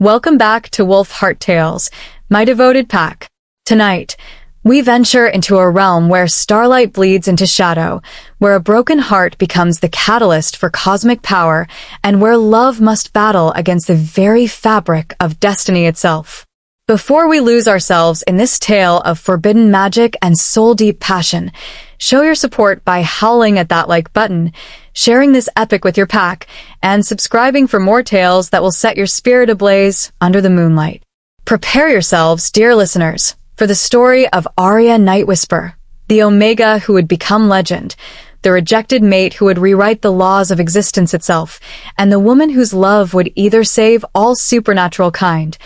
Welcome back to Wolf Heart Tales, my devoted pack. Tonight, we venture into a realm where starlight bleeds into shadow, where a broken heart becomes the catalyst for cosmic power, and where love must battle against the very fabric of destiny itself. Before we lose ourselves in this tale of forbidden magic and soul-deep passion, show your support by howling at that like button, sharing this epic with your pack, and subscribing for more tales that will set your spirit ablaze under the moonlight. Prepare yourselves, dear listeners, for the story of Aria Nightwhisper, the Omega who would become legend, the rejected mate who would rewrite the laws of existence itself, and the woman whose love would either save all supernatural kind,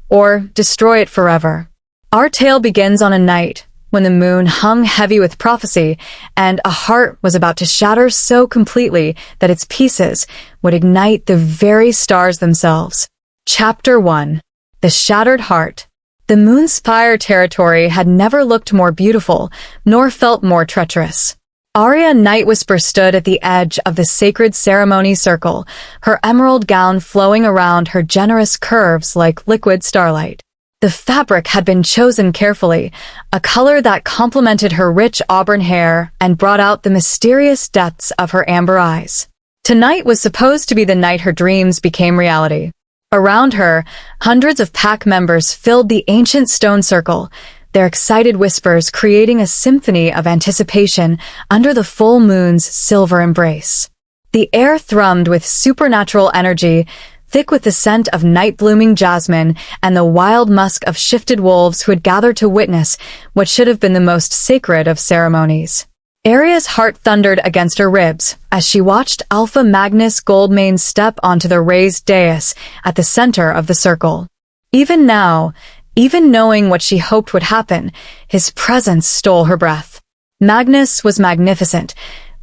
or destroy it forever. Our tale begins on a night when the moon hung heavy with prophecy, and a heart was about to shatter so completely that its pieces would ignite the very stars themselves. Chapter 1. The Shattered Heart. The Moonspire territory had never looked more beautiful, nor felt more treacherous. Aria Nightwhisper stood at the edge of the sacred ceremony circle, her emerald gown flowing around her generous curves like liquid starlight. The fabric had been chosen carefully, a color that complemented her rich auburn hair and brought out the mysterious depths of her amber eyes. Tonight was supposed to be the night her dreams became reality. Around her, hundreds of pack members filled the ancient stone circle, their excited whispers creating a symphony of anticipation under the full moon's silver embrace. The air thrummed with supernatural energy, thick with the scent of night-blooming jasmine and the wild musk of shifted wolves who had gathered to witness what should have been the most sacred of ceremonies. Aria's heart thundered against her ribs as she watched Alpha Magnus Goldmane step onto the raised dais at the center of the circle. Even now, even knowing what she hoped would happen, his presence stole her breath. Magnus was magnificent,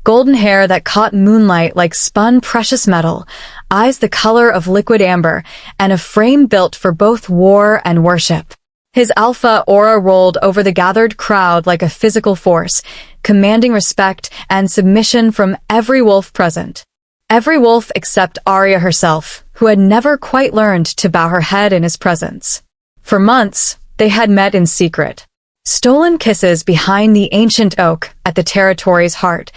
golden hair that caught moonlight like spun precious metal, eyes the color of liquid amber, and a frame built for both war and worship. His alpha aura rolled over the gathered crowd like a physical force, commanding respect and submission from every wolf present. Every wolf except Aria herself, who had never quite learned to bow her head in his presence. For months, they had met in secret. Stolen kisses behind the ancient oak at the territory's heart,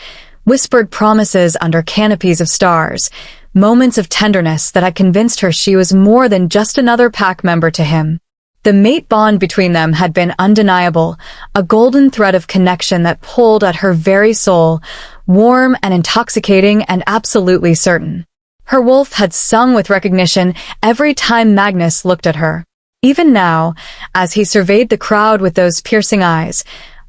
whispered promises under canopies of stars, moments of tenderness that had convinced her she was more than just another pack member to him. The mate bond between them had been undeniable, a golden thread of connection that pulled at her very soul, warm and intoxicating and absolutely certain. Her wolf had sung with recognition every time Magnus looked at her. Even now, as he surveyed the crowd with those piercing eyes,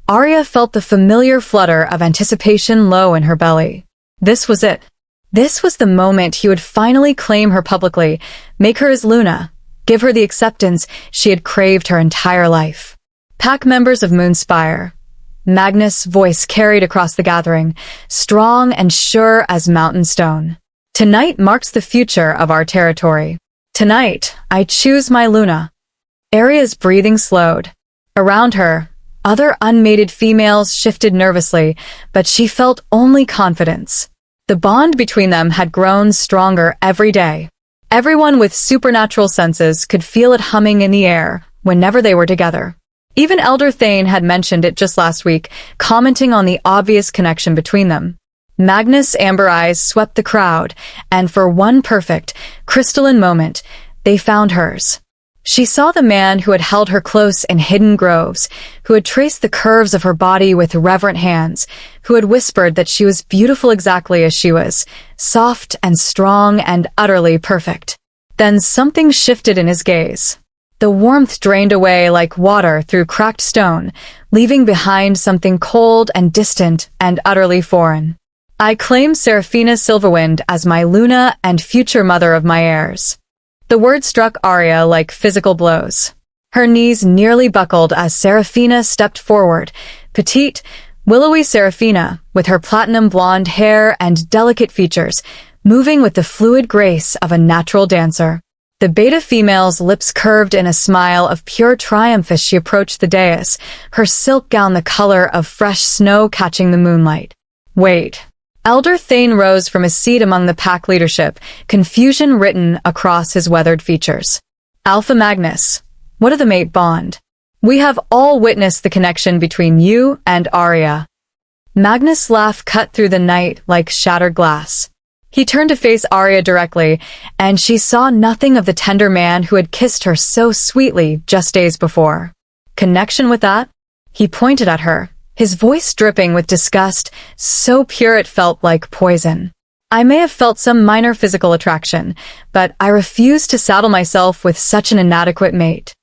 Aria felt the familiar flutter of anticipation low in her belly. This was it. This was the moment he would finally claim her publicly, make her his Luna, give her the acceptance she had craved her entire life. Pack members of Moonspire. Magnus' voice carried across the gathering, strong and sure as mountain stone. Tonight marks the future of our territory. Tonight, I choose my Luna. Aria's breathing slowed. Around her, other unmated females shifted nervously, but she felt only confidence. The bond between them had grown stronger every day. Everyone with supernatural senses could feel it humming in the air whenever they were together. Even Elder Thane had mentioned it just last week, commenting on the obvious connection between them. Magnus' amber eyes swept the crowd, and for one perfect, crystalline moment, they found hers. She saw the man who had held her close in hidden groves, who had traced the curves of her body with reverent hands, who had whispered that she was beautiful exactly as she was, soft and strong and utterly perfect. Then something shifted in his gaze. The warmth drained away like water through cracked stone, leaving behind something cold and distant and utterly foreign. I claim Seraphina Silverwind as my Luna and future mother of my heirs. The word struck Aria like physical blows. Her knees nearly buckled as Seraphina stepped forward, petite, willowy Seraphina, with her platinum blonde hair and delicate features, moving with the fluid grace of a natural dancer. The beta female's lips curved in a smile of pure triumph as she approached the dais, her silk gown the color of fresh snow catching the moonlight. Wait. Elder Thane rose from his seat among the pack leadership, confusion written across his weathered features. Alpha Magnus, what of the mate bond? We have all witnessed the connection between you and Aria. Magnus' laugh cut through the night like shattered glass. He turned to face Aria directly, and she saw nothing of the tender man who had kissed her so sweetly just days before. Connection with that? He pointed at her, his voice dripping with disgust, so pure it felt like poison. I may have felt some minor physical attraction, but I refused to saddle myself with such an inadequate mate.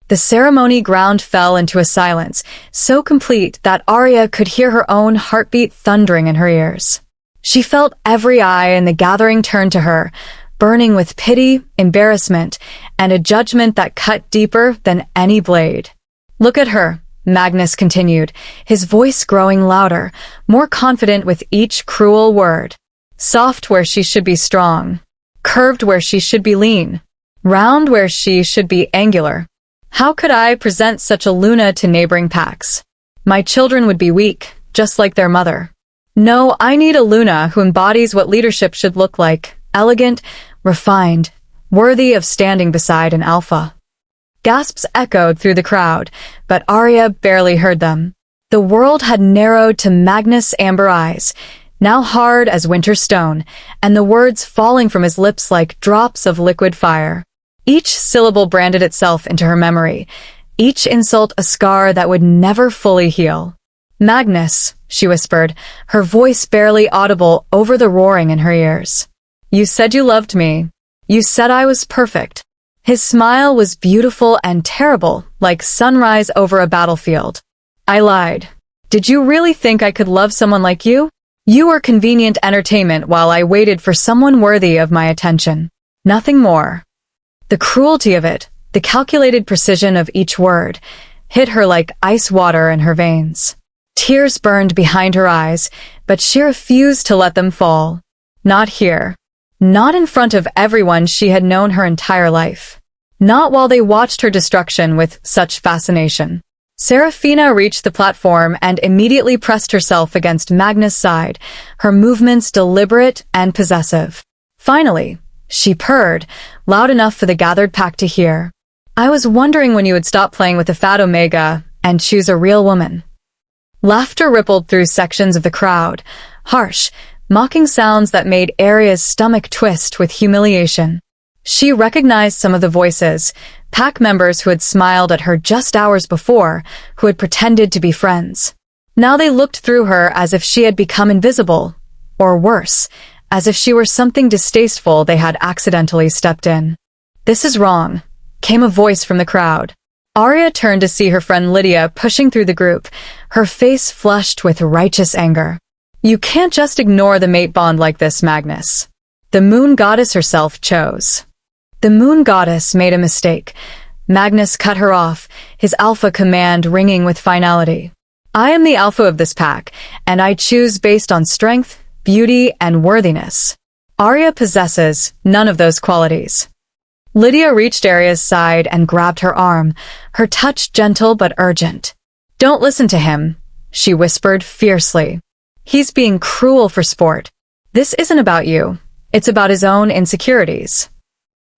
The ceremony ground fell into a silence, so complete that Aria could hear her own heartbeat thundering in her ears. She felt every eye in the gathering turn to her, burning with pity, embarrassment, and a judgment that cut deeper than any blade. Look at her, Magnus continued, his voice growing louder, more confident with each cruel word. Soft where she should be strong, curved where she should be lean, round where she should be angular. How could I present such a Luna to neighboring packs? My children would be weak, just like their mother. No, I need a Luna who embodies what leadership should look like, elegant, refined, worthy of standing beside an alpha. Gasps echoed through the crowd, but Aria barely heard them. The world had narrowed to Magnus' amber eyes, now hard as winter stone, and the words falling from his lips like drops of liquid fire. Each syllable branded itself into her memory, each insult a scar that would never fully heal. Magnus, she whispered, her voice barely audible over the roaring in her ears. You said you loved me. You said I was perfect. His smile was beautiful and terrible, like sunrise over a battlefield. I lied. Did you really think I could love someone like you? You were convenient entertainment while I waited for someone worthy of my attention. Nothing more. The cruelty of it, the calculated precision of each word, hit her like ice water in her veins. Tears burned behind her eyes, but she refused to let them fall. Not here. Not in front of everyone she had known her entire life. Not while they watched her destruction with such fascination. Serafina reached the platform and immediately pressed herself against Magnus' side, her movements deliberate and possessive. Finally, she purred, loud enough for the gathered pack to hear. I was wondering when you would stop playing with the fat Omega and choose a real woman. Laughter rippled through sections of the crowd, harsh, mocking sounds that made Aria's stomach twist with humiliation. She recognized some of the voices, pack members who had smiled at her just hours before, who had pretended to be friends. Now they looked through her as if she had become invisible, or worse, as if she were something distasteful they had accidentally stepped in. This is wrong, came a voice from the crowd. Aria turned to see her friend Lydia pushing through the group, her face flushed with righteous anger. You can't just ignore the mate bond like this, Magnus. The moon goddess herself chose. The moon goddess made a mistake. Magnus cut her off, his alpha command ringing with finality. I am the alpha of this pack, and I choose based on strength, beauty, and worthiness. Aria possesses none of those qualities. Lydia reached Aria's side and grabbed her arm, her touch gentle but urgent. Don't listen to him, she whispered fiercely. He's being cruel for sport. This isn't about you. It's about his own insecurities.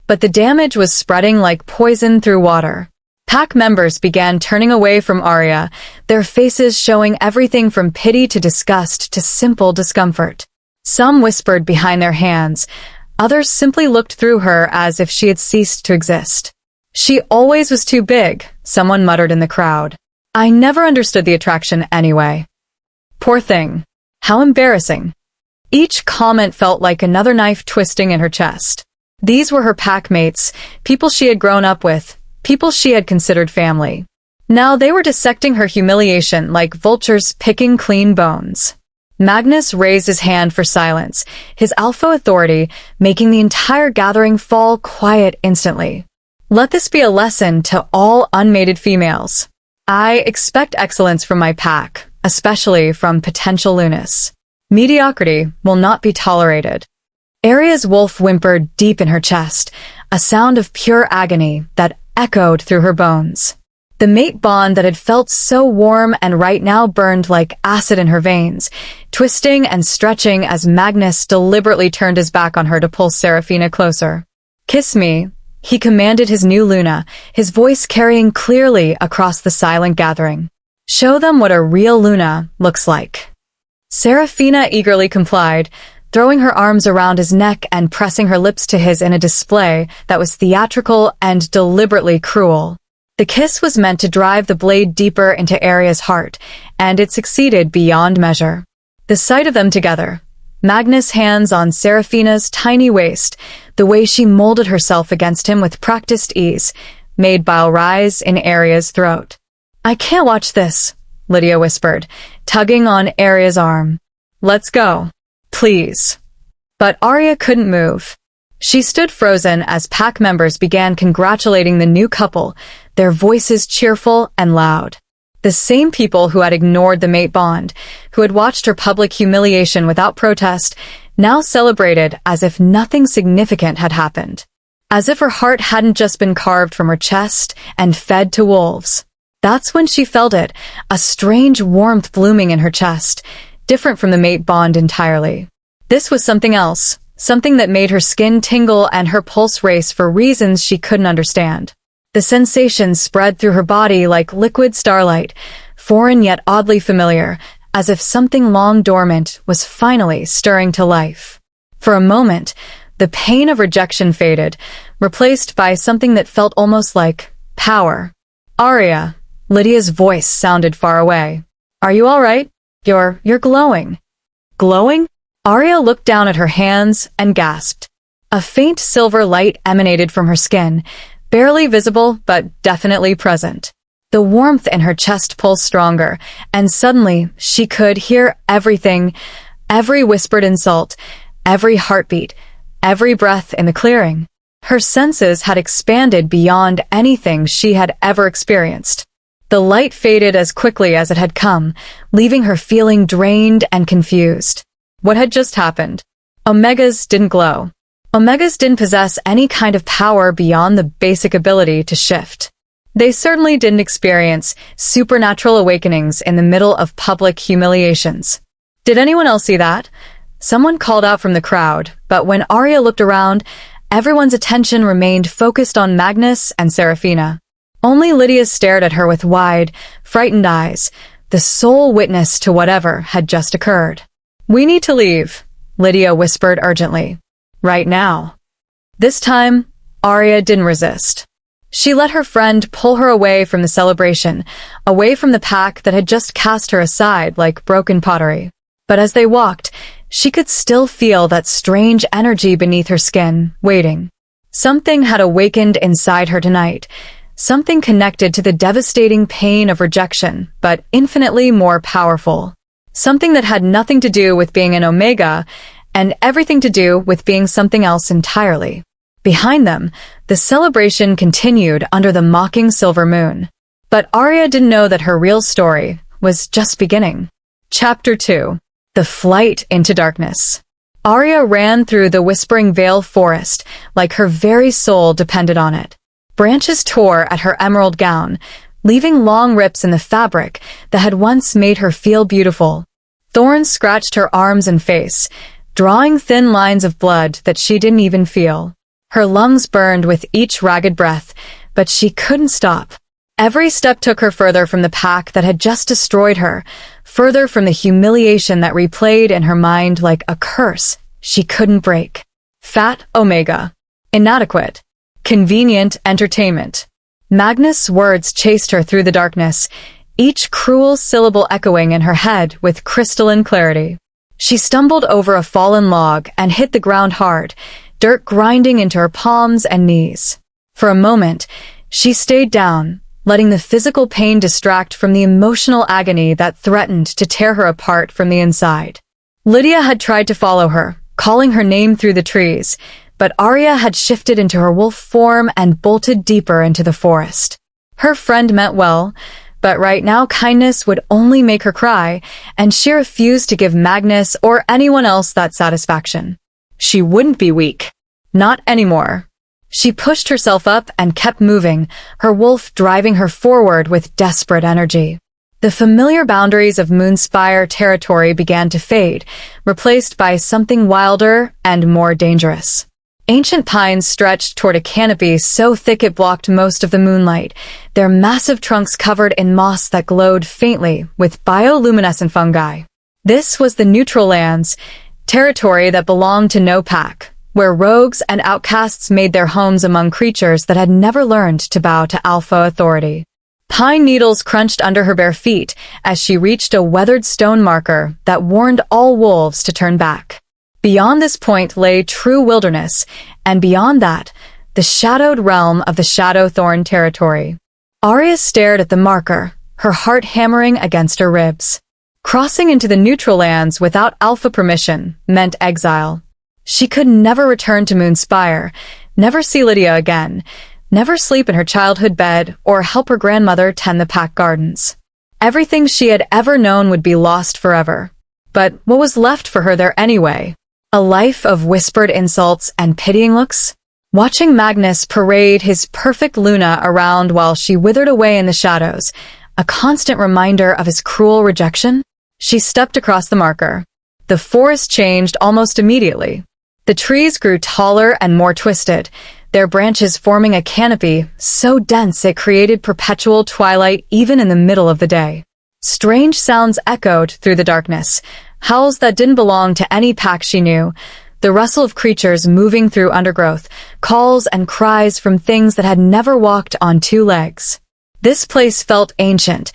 But the damage was spreading like poison through water. Pack members began turning away from Aria, their faces showing everything from pity to disgust to simple discomfort. Some whispered behind their hands, others simply looked through her as if she had ceased to exist. She always was too big, someone muttered in the crowd. I never understood the attraction anyway. Poor thing. How embarrassing. Each comment felt like another knife twisting in her chest. These were her pack mates, people she had grown up with, people she had considered family. Now they were dissecting her humiliation like vultures picking clean bones. Magnus raised his hand for silence, his alpha authority making the entire gathering fall quiet instantly. Let this be a lesson to all unmated females. I expect excellence from my pack, especially from potential Lunas. Mediocrity will not be tolerated. Aria's wolf whimpered deep in her chest, a sound of pure agony that echoed through her bones. The mate bond that had felt so warm and right now burned like acid in her veins, twisting and stretching as Magnus deliberately turned his back on her to pull Serafina closer. Kiss me, He commanded his new Luna, his voice carrying clearly across the silent gathering. "Show them what a real Luna looks like." Seraphina eagerly complied, throwing her arms around his neck and pressing her lips to his in a display that was theatrical and deliberately cruel. The kiss was meant to drive the blade deeper into Aria's heart, and it succeeded beyond measure. The sight of them together, Magnus' hands on Seraphina's tiny waist, the way she molded herself against him with practiced ease, made bile rise in Aria's throat. "I can't watch this," Lydia whispered, tugging on Aria's arm. "Let's go. Please." But Aria couldn't move. She stood frozen as pack members began congratulating the new couple, their voices cheerful and loud. The same people who had ignored the mate bond, who had watched her public humiliation without protest, now celebrated as if nothing significant had happened. As if her heart hadn't just been carved from her chest and fed to wolves. That's when she felt it, a strange warmth blooming in her chest, different from the mate bond entirely. This was something else, something that made her skin tingle and her pulse race for reasons she couldn't understand. The sensation spread through her body like liquid starlight, foreign yet oddly familiar, as if something long dormant was finally stirring to life. For a moment, the pain of rejection faded, replaced by something that felt almost like power. "Aria," Lydia's voice sounded far away. "Are you all right? You're glowing." "Glowing?" Aria looked down at her hands and gasped. A faint silver light emanated from her skin, barely visible but definitely present. The warmth in her chest pulsed stronger, and suddenly she could hear everything, every whispered insult, every heartbeat, every breath in the clearing. Her senses had expanded beyond anything she had ever experienced. The light faded as quickly as it had come, leaving her feeling drained and confused. What had just happened? Omegas didn't glow. Omegas didn't possess any kind of power beyond the basic ability to shift. They certainly didn't experience supernatural awakenings in the middle of public humiliations. Did anyone else see that? Someone called out from the crowd, but when Aria looked around, everyone's attention remained focused on Magnus and Seraphina. Only Lydia stared at her with wide, frightened eyes, the sole witness to whatever had just occurred. "We need to leave," Lydia whispered urgently. "Right now." This time, Aria didn't resist. She let her friend pull her away from the celebration, away from the pack that had just cast her aside like broken pottery. But as they walked, she could still feel that strange energy beneath her skin, waiting. Something had awakened inside her tonight, something connected to the devastating pain of rejection, but infinitely more powerful. Something that had nothing to do with being an Omega, and everything to do with being something else entirely. Behind them, the celebration continued under the mocking silver moon. But Aria didn't know that her real story was just beginning. Chapter 2. The Flight into Darkness. Aria ran through the Whispering Vale forest like her very soul depended on it. Branches tore at her emerald gown, leaving long rips in the fabric that had once made her feel beautiful. Thorns scratched her arms and face, drawing thin lines of blood that she didn't even feel. Her lungs burned with each ragged breath, but she couldn't stop. Every step took her further from the pack that had just destroyed her, further from the humiliation that replayed in her mind like a curse she couldn't break. Fat Omega. Inadequate. Convenient entertainment. Magnus' words chased her through the darkness, each cruel syllable echoing in her head with crystalline clarity. She stumbled over a fallen log and hit the ground hard, dirt grinding into her palms and knees. For a moment, she stayed down, letting the physical pain distract from the emotional agony that threatened to tear her apart from the inside. Lydia had tried to follow her, calling her name through the trees, but Aria had shifted into her wolf form and bolted deeper into the forest. Her friend meant well, but right now kindness would only make her cry, and she refused to give Magnus or anyone else that satisfaction. She wouldn't be weak. Not anymore. She pushed herself up and kept moving, her wolf driving her forward with desperate energy. The familiar boundaries of Moonspire territory began to fade, replaced by something wilder and more dangerous. Ancient pines stretched toward a canopy so thick it blocked most of the moonlight, their massive trunks covered in moss that glowed faintly with bioluminescent fungi. This was the neutral lands, territory that belonged to no pack, where rogues and outcasts made their homes among creatures that had never learned to bow to alpha authority. Pine needles crunched under her bare feet as she reached a weathered stone marker that warned all wolves to turn back. Beyond this point lay true wilderness, and beyond that, the shadowed realm of the Shadow Thorn territory. Aria stared at the marker, her heart hammering against her ribs. Crossing into the neutral lands without alpha permission meant exile. She could never return to Moonspire, never see Lydia again, never sleep in her childhood bed or help her grandmother tend the pack gardens. Everything she had ever known would be lost forever. But what was left for her there anyway? A life of whispered insults and pitying looks? Watching Magnus parade his perfect Luna around while she withered away in the shadows, a constant reminder of his cruel rejection? She stepped across the marker. The forest changed almost immediately. The trees grew taller and more twisted, their branches forming a canopy so dense it created perpetual twilight even in the middle of the day. Strange sounds echoed through the darkness, howls that didn't belong to any pack she knew, the rustle of creatures moving through undergrowth, calls and cries from things that had never walked on two legs. This place felt ancient,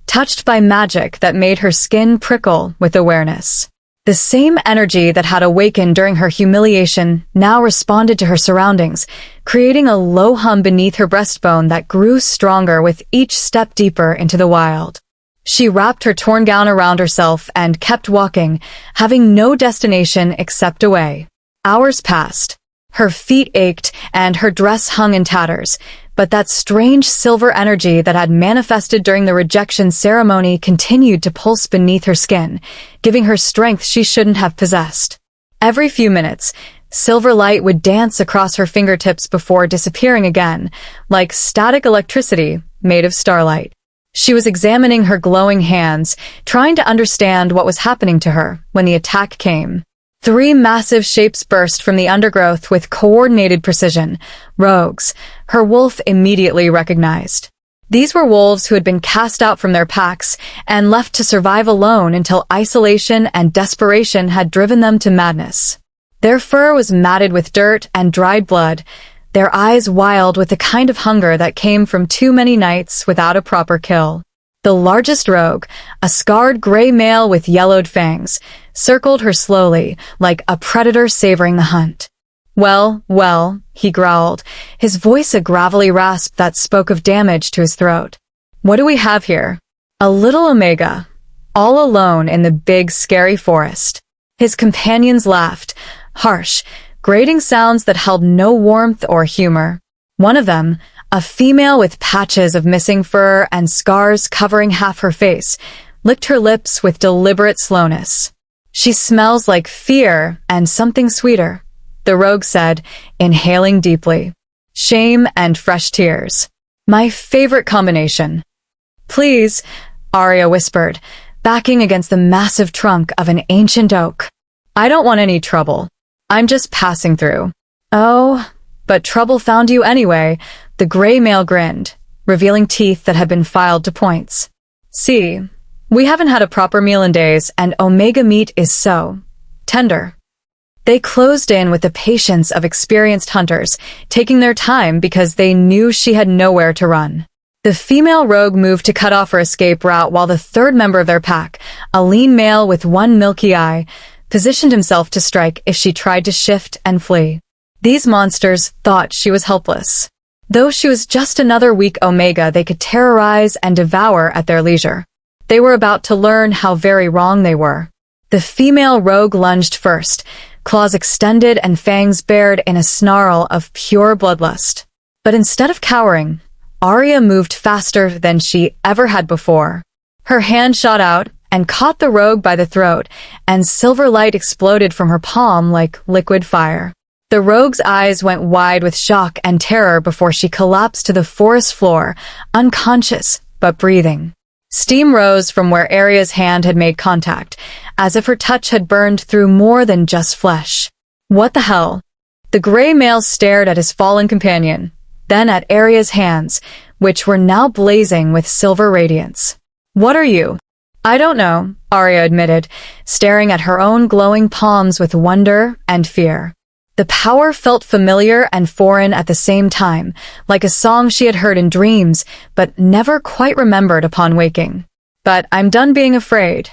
touched by magic that made her skin prickle with awareness. The same energy that had awakened during her humiliation now responded to her surroundings, creating a low hum beneath her breastbone that grew stronger with each step deeper into the wild. She wrapped her torn gown around herself and kept walking, having no destination except away. Hours passed. Her feet ached and her dress hung in tatters, but that strange silver energy that had manifested during the rejection ceremony continued to pulse beneath her skin, giving her strength she shouldn't have possessed. Every few minutes, silver light would dance across her fingertips before disappearing again, like static electricity made of starlight. She was examining her glowing hands, trying to understand what was happening to her when the attack came. 3 massive shapes burst from the undergrowth with coordinated precision. Rogues, her wolf immediately recognized. These were wolves who had been cast out from their packs and left to survive alone until isolation and desperation had driven them to madness. Their fur was matted with dirt and dried blood, their eyes wild with the kind of hunger that came from too many nights without a proper kill. The largest rogue, a scarred gray male with yellowed fangs, circled her slowly, like a predator savoring the hunt. Well, well, he growled, his voice a gravelly rasp that spoke of damage to his throat. What do we have here? A little Omega, all alone in the big, scary forest. His companions laughed, harsh, grating sounds that held no warmth or humor. One of them, a female with patches of missing fur and scars covering half her face, licked her lips with deliberate slowness. She smells like fear and something sweeter, the rogue said, inhaling deeply. Shame and fresh tears. My favorite combination. Please, Aria whispered, backing against the massive trunk of an ancient oak. I don't want any trouble. I'm just passing through. Oh, but trouble found you anyway, the gray male grinned, revealing teeth that had been filed to points. See, we haven't had a proper meal in days, and Omega meat is so tender. They closed in with the patience of experienced hunters, taking their time because they knew she had nowhere to run. The female rogue moved to cut off her escape route while the third member of their pack, a lean male with one milky eye, positioned himself to strike if she tried to shift and flee. These monsters thought she was helpless. Though she was just another weak Omega they could terrorize and devour at their leisure. They were about to learn how very wrong they were. The female rogue lunged first, claws extended and fangs bared in a snarl of pure bloodlust. But instead of cowering, Aria moved faster than she ever had before. Her hand shot out and caught the rogue by the throat, and silver light exploded from her palm like liquid fire. The rogue's eyes went wide with shock and terror before she collapsed to the forest floor, unconscious but breathing. Steam rose from where Aria's hand had made contact, as if her touch had burned through more than just flesh. What the hell? The gray male stared at his fallen companion, then at Aria's hands, which were now blazing with silver radiance. "What are you?" "I don't know," Aria admitted, staring at her own glowing palms with wonder and fear. The power felt familiar and foreign at the same time, like a song she had heard in dreams, but never quite remembered upon waking. "But I'm done being afraid."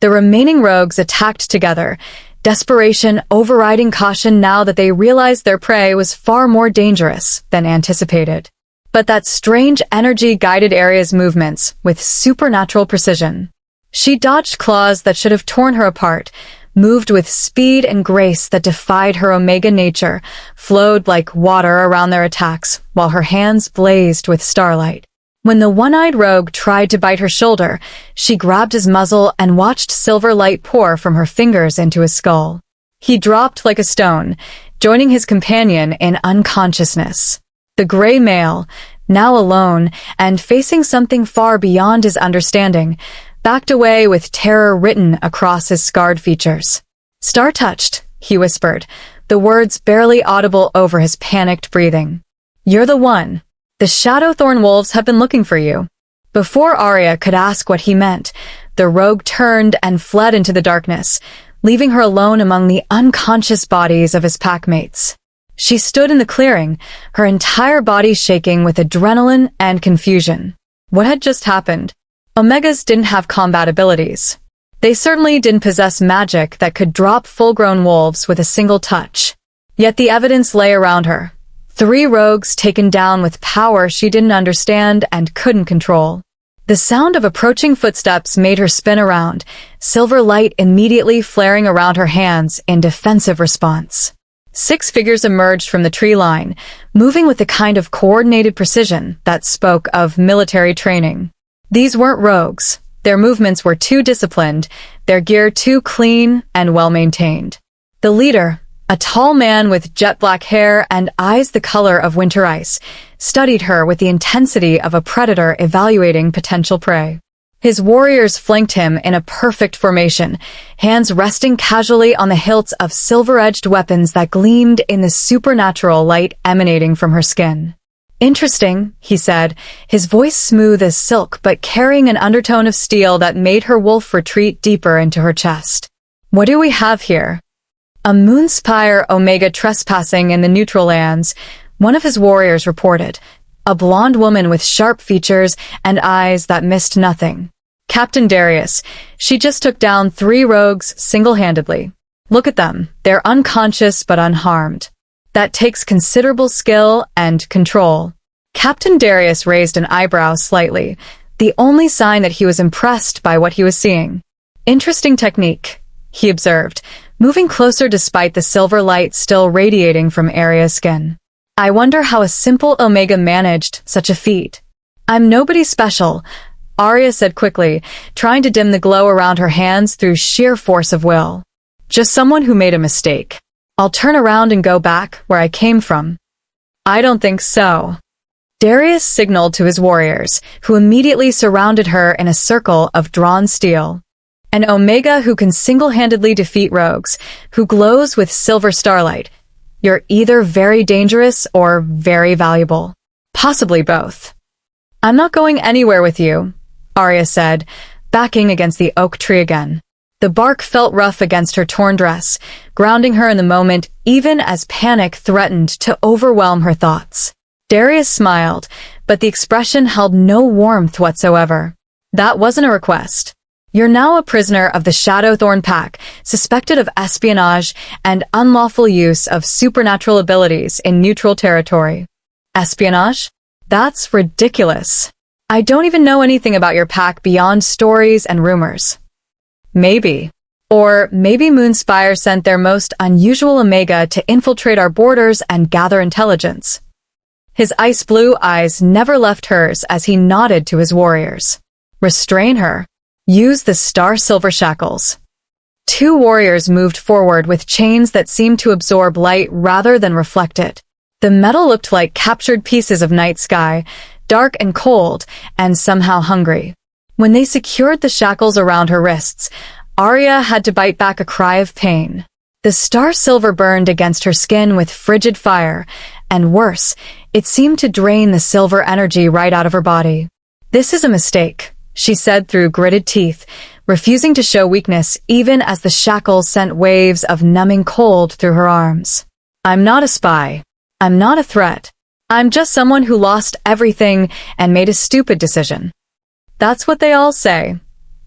The remaining rogues attacked together, desperation overriding caution now that they realized their prey was far more dangerous than anticipated. But that strange energy guided Aria's movements with supernatural precision. She dodged claws that should have torn her apart, moved with speed and grace that defied her Omega nature, flowed like water around their attacks, while her hands blazed with starlight. When the one-eyed rogue tried to bite her shoulder, she grabbed his muzzle and watched silver light pour from her fingers into his skull. He dropped like a stone, joining his companion in unconsciousness. The gray male, now alone and facing something far beyond his understanding, backed away with terror written across his scarred features. "Star-touched," he whispered, the words barely audible over his panicked breathing. "You're the one. The Shadowthorn wolves have been looking for you." Before Aria could ask what he meant, the rogue turned and fled into the darkness, leaving her alone among the unconscious bodies of his packmates. She stood in the clearing, her entire body shaking with adrenaline and confusion. What had just happened? Omegas didn't have combat abilities. They certainly didn't possess magic that could drop full-grown wolves with a single touch. Yet the evidence lay around her. 3 rogues taken down with power she didn't understand and couldn't control. The sound of approaching footsteps made her spin around, silver light immediately flaring around her hands in defensive response. 6 figures emerged from the tree line, moving with the kind of coordinated precision that spoke of military training. These weren't rogues. Their movements were too disciplined, their gear too clean and well-maintained. The leader, a tall man with jet-black hair and eyes the color of winter ice, studied her with the intensity of a predator evaluating potential prey. His warriors flanked him in a perfect formation, hands resting casually on the hilts of silver-edged weapons that gleamed in the supernatural light emanating from her skin. "Interesting," he said, his voice smooth as silk but carrying an undertone of steel that made her wolf retreat deeper into her chest. "What do we have here?" "A Moonspire Omega trespassing in the neutral lands," one of his warriors reported. "A blonde woman with sharp features and eyes that missed nothing. Captain Darius, she just took down 3 rogues single-handedly. Look at them, they're unconscious but unharmed. That takes considerable skill and control." Captain Darius raised an eyebrow slightly, the only sign that he was impressed by what he was seeing. "Interesting technique," he observed, moving closer despite the silver light still radiating from Aria's skin. "I wonder how a simple Omega managed such a feat." "I'm nobody special," Aria said quickly, trying to dim the glow around her hands through sheer force of will. "Just someone who made a mistake. I'll turn around and go back where I came from." "I don't think so." Darius signaled to his warriors, who immediately surrounded her in a circle of drawn steel. "An Omega who can single-handedly defeat rogues, who glows with silver starlight. You're either very dangerous or very valuable. Possibly both." "I'm not going anywhere with you," Aria said, backing against the oak tree again. The bark felt rough against her torn dress, grounding her in the moment even as panic threatened to overwhelm her thoughts. Darius smiled, but the expression held no warmth whatsoever. "That wasn't a request. You're now a prisoner of the Shadowthorn Pack, suspected of espionage and unlawful use of supernatural abilities in neutral territory." "Espionage? That's ridiculous. I don't even know anything about your pack beyond stories and rumors." "Maybe. Or maybe Moonspire sent their most unusual Omega to infiltrate our borders and gather intelligence." His ice-blue eyes never left hers as he nodded to his warriors. "Restrain her. Use the star-silver shackles." 2 warriors moved forward with chains that seemed to absorb light rather than reflect it. The metal looked like captured pieces of night sky, dark and cold, and somehow hungry. When they secured the shackles around her wrists, Aria had to bite back a cry of pain. The star silver burned against her skin with frigid fire, and worse, it seemed to drain the silver energy right out of her body. "This is a mistake," she said through gritted teeth, refusing to show weakness even as the shackles sent waves of numbing cold through her arms. "I'm not a spy. I'm not a threat. I'm just someone who lost everything and made a stupid decision." "That's what they all say,"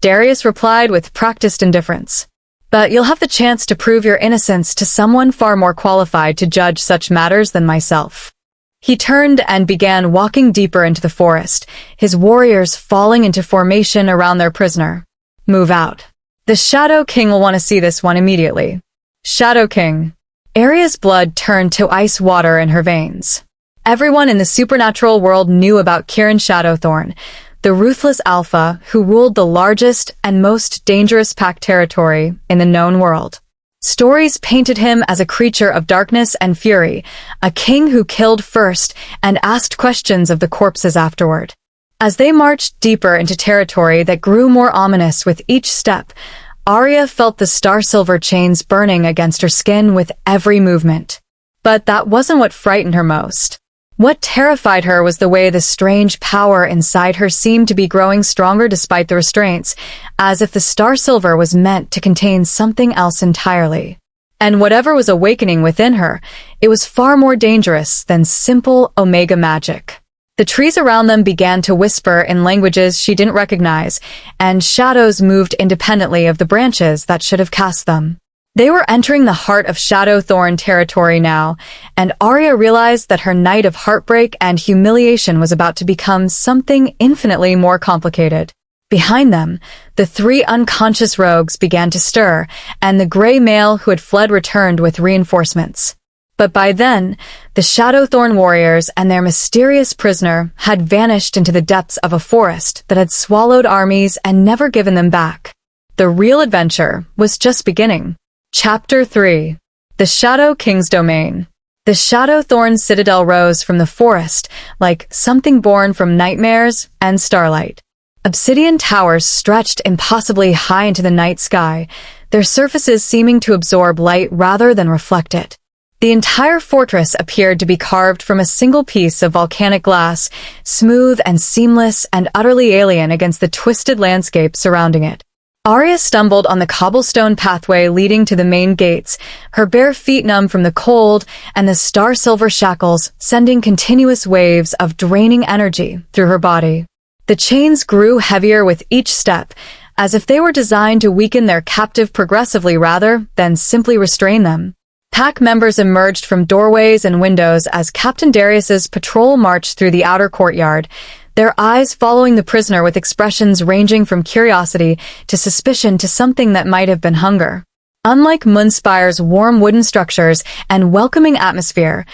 Darius replied with practiced indifference. "But you'll have the chance to prove your innocence to someone far more qualified to judge such matters than myself." He turned and began walking deeper into the forest, his warriors falling into formation around their prisoner. "Move out. The Shadow King will want to see this one immediately." "Shadow King." Aria's blood turned to ice water in her veins. Everyone in the supernatural world knew about Kieran Shadowthorn, the ruthless alpha who ruled the largest and most dangerous pack territory in the known world. Stories painted him as a creature of darkness and fury, a king who killed first and asked questions of the corpses afterward. As they marched deeper into territory that grew more ominous with each step, Aria felt the star-silver chains burning against her skin with every movement. But that wasn't what frightened her most. What terrified her was the way the strange power inside her seemed to be growing stronger despite the restraints, as if the star-silver was meant to contain something else entirely. And whatever was awakening within her, it was far more dangerous than simple Omega magic. The trees around them began to whisper in languages she didn't recognize, and shadows moved independently of the branches that should have cast them. They were entering the heart of Shadowthorn territory now, and Aria realized that her night of heartbreak and humiliation was about to become something infinitely more complicated. Behind them, the three unconscious rogues began to stir, and the gray male who had fled returned with reinforcements. But by then, the Shadowthorn warriors and their mysterious prisoner had vanished into the depths of a forest that had swallowed armies and never given them back. The real adventure was just beginning. Chapter 3. The Shadow King's Domain. The Shadowthorn citadel rose from the forest like something born from nightmares and starlight. Obsidian towers stretched impossibly high into the night sky, their surfaces seeming to absorb light rather than reflect it. The entire fortress appeared to be carved from a single piece of volcanic glass, smooth and seamless and utterly alien against the twisted landscape surrounding it. Aria stumbled on the cobblestone pathway leading to the main gates, her bare feet numb from the cold and the star-silver shackles sending continuous waves of draining energy through her body. The chains grew heavier with each step, as if they were designed to weaken their captive progressively rather than simply restrain them. Pack members emerged from doorways and windows as Captain Darius's patrol marched through the outer courtyard, their eyes following the prisoner with expressions ranging from curiosity to suspicion to something that might have been hunger. Unlike Moonspire's warm wooden structures and welcoming atmosphere,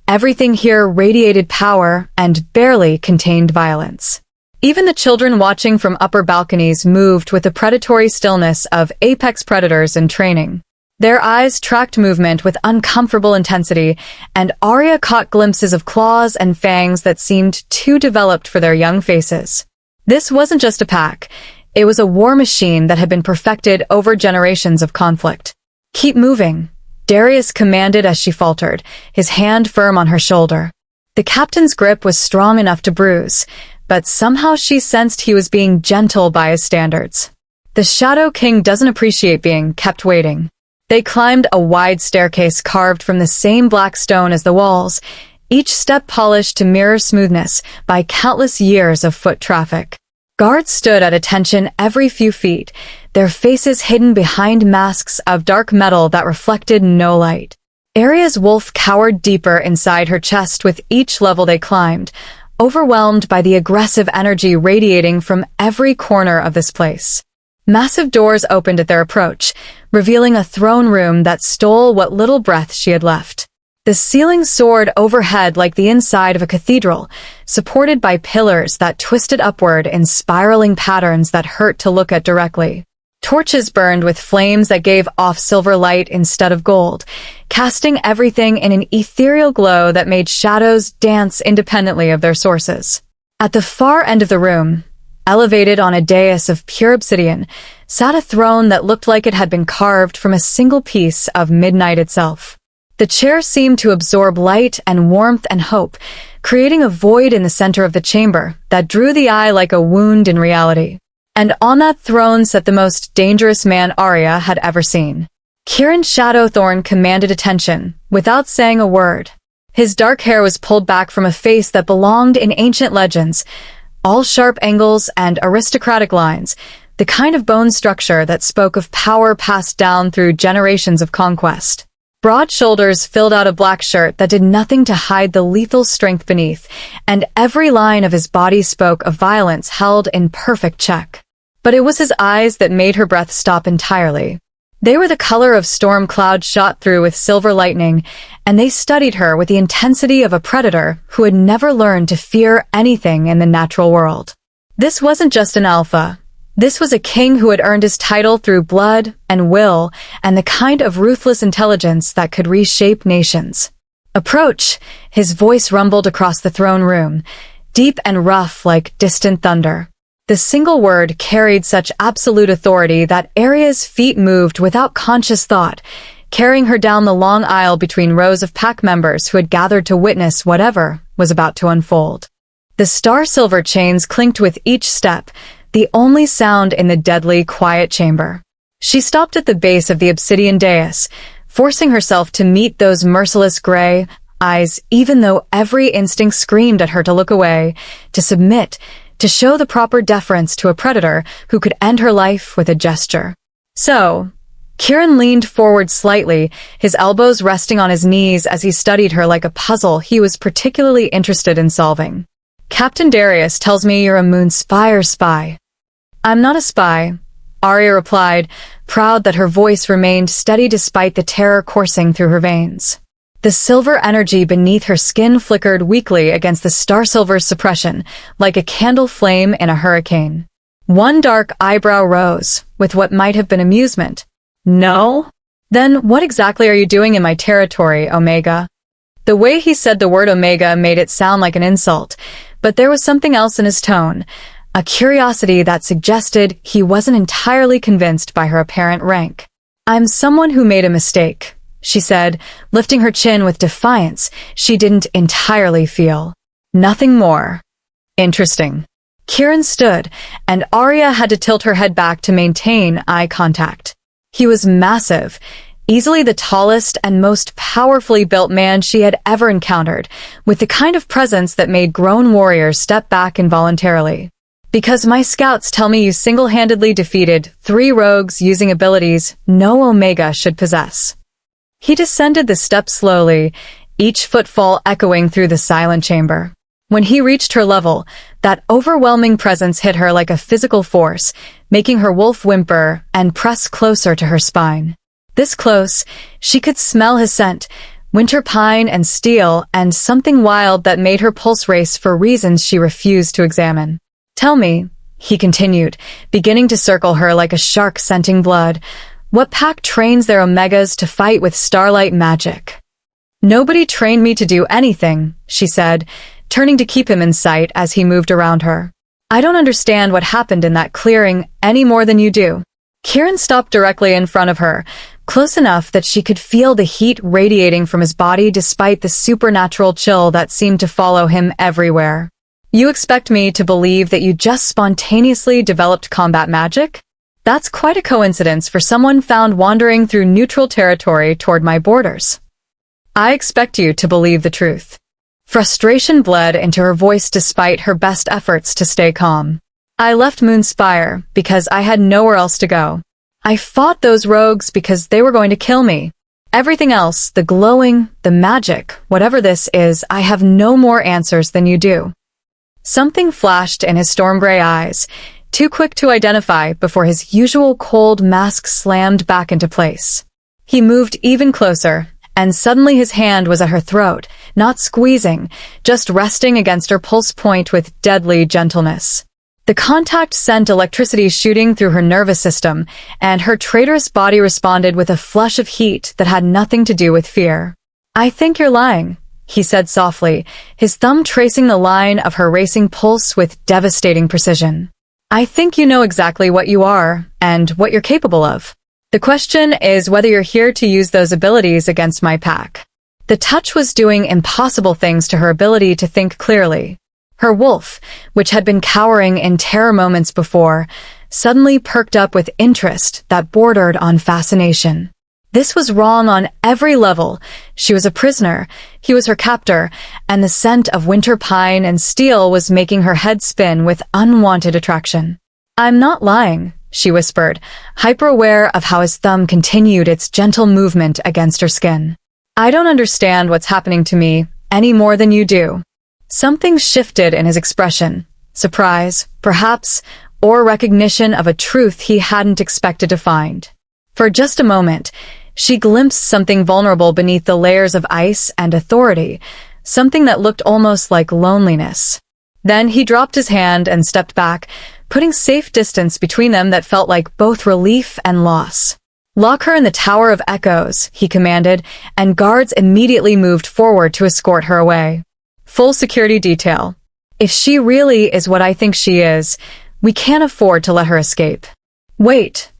everything here radiated power and barely contained violence. Even the children watching from upper balconies moved with the predatory stillness of apex predators in training. Their eyes tracked movement with uncomfortable intensity, and Aria caught glimpses of claws and fangs that seemed too developed for their young faces. This wasn't just a pack. It was a war machine that had been perfected over generations of conflict. "Keep moving," Darius commanded as she faltered, his hand firm on her shoulder. The captain's grip was strong enough to bruise, but somehow she sensed he was being gentle by his standards. The Shadow King doesn't appreciate being kept waiting. They climbed a wide staircase carved from the same black stone as the walls, each step polished to mirror smoothness by countless years of foot traffic. Guards stood at attention every few feet, their faces hidden behind masks of dark metal that reflected no light. Aria's wolf cowered deeper inside her chest with each level they climbed, overwhelmed by the aggressive energy radiating from every corner of this place. Massive doors opened at their approach, revealing a throne room that stole what little breath she had left. The ceiling soared overhead like the inside of a cathedral, supported by pillars that twisted upward in spiraling patterns that hurt to look at directly. Torches burned with flames that gave off silver light instead of gold, casting everything in an ethereal glow that made shadows dance independently of their sources. At the far end of the room, Elevated on a dais of pure obsidian, sat a throne that looked like it had been carved from a single piece of midnight itself. The chair seemed to absorb light and warmth and hope, creating a void in the center of the chamber that drew the eye like a wound in reality. And on that throne sat the most dangerous man Aria had ever seen. Kieran Shadowthorn commanded attention, without saying a word. His dark hair was pulled back from a face that belonged in ancient legends, all sharp angles and aristocratic lines, the kind of bone structure that spoke of power passed down through generations of conquest. Broad shoulders filled out a black shirt that did nothing to hide the lethal strength beneath, and every line of his body spoke of violence held in perfect check. But it was his eyes that made her breath stop entirely. They were the color of storm clouds shot through with silver lightning, and they studied her with the intensity of a predator who had never learned to fear anything in the natural world. This wasn't just an alpha. This was a king who had earned his title through blood and will and the kind of ruthless intelligence that could reshape nations. "Approach," his voice rumbled across the throne room, deep and rough like distant thunder. The single word carried such absolute authority that Aria's feet moved without conscious thought, carrying her down the long aisle between rows of pack members who had gathered to witness whatever was about to unfold. The star-silver chains clinked with each step, the only sound in the deadly, quiet chamber. She stopped at the base of the obsidian dais, forcing herself to meet those merciless gray eyes even though every instinct screamed at her to look away, to submit, to show the proper deference to a predator who could end her life with a gesture. So, Kieran leaned forward slightly, his elbows resting on his knees as he studied her like a puzzle he was particularly interested in solving. "Captain Darius tells me you're a Moonspire spy." "I'm not a spy," Aria replied, proud that her voice remained steady despite the terror coursing through her veins. The silver energy beneath her skin flickered weakly against the star-silver's suppression, like a candle flame in a hurricane. One dark eyebrow rose, with what might have been amusement. "No? Then what exactly are you doing in my territory, Omega?" The way he said the word Omega made it sound like an insult, but there was something else in his tone, a curiosity that suggested he wasn't entirely convinced by her apparent rank. "I'm someone who made a mistake," she said, lifting her chin with defiance she didn't entirely feel. "Nothing more." "Interesting." Kieran stood, and Aria had to tilt her head back to maintain eye contact. He was massive, easily the tallest and most powerfully built man she had ever encountered, with the kind of presence that made grown warriors step back involuntarily. "Because my scouts tell me you single-handedly defeated 3 rogues using abilities no Omega should possess." He descended the steps slowly, each footfall echoing through the silent chamber. When he reached her level, that overwhelming presence hit her like a physical force, making her wolf whimper and press closer to her spine. This close, she could smell his scent, winter pine and steel, and something wild that made her pulse race for reasons she refused to examine. "Tell me," he continued, beginning to circle her like a shark scenting blood, "what pack trains their Omegas to fight with starlight magic?" "Nobody trained me to do anything," she said, turning to keep him in sight as he moved around her. "I don't understand what happened in that clearing any more than you do." Kieran stopped directly in front of her, close enough that she could feel the heat radiating from his body despite the supernatural chill that seemed to follow him everywhere. "You expect me to believe that you just spontaneously developed combat magic? That's quite a coincidence for someone found wandering through neutral territory toward my borders. I expect you to believe the truth." Frustration bled into her voice despite her best efforts to stay calm. "I left Moonspire because I had nowhere else to go. I fought those rogues because they were going to kill me. Everything else, the glowing, the magic, whatever this is, I have no more answers than you do." Something flashed in his storm-gray eyes, too quick to identify before his usual cold mask slammed back into place. He moved even closer, and suddenly his hand was at her throat, not squeezing, just resting against her pulse point with deadly gentleness. The contact sent electricity shooting through her nervous system, and her traitorous body responded with a flush of heat that had nothing to do with fear. "I think you're lying," he said softly, his thumb tracing the line of her racing pulse with devastating precision. I think you know exactly what you are and what you're capable of. The question is whether you're here to use those abilities against my pack. The touch was doing impossible things to her ability to think clearly. Her wolf, which had been cowering in terror moments before, suddenly perked up with interest that bordered on fascination. This was wrong on every level. She was a prisoner, he was her captor, and the scent of winter pine and steel was making her head spin with unwanted attraction. I'm not lying, she whispered, hyper-aware of how his thumb continued its gentle movement against her skin. I don't understand what's happening to me any more than you do. Something shifted in his expression, surprise, perhaps, or recognition of a truth he hadn't expected to find. For just a moment, she glimpsed something vulnerable beneath the layers of ice and authority, something that looked almost like loneliness. Then he dropped his hand and stepped back, putting safe distance between them that felt like both relief and loss. Lock her in the Tower of Echoes, he commanded, and guards immediately moved forward to escort her away. Full security detail. If she really is what I think she is, we can't afford to let her escape. Wait,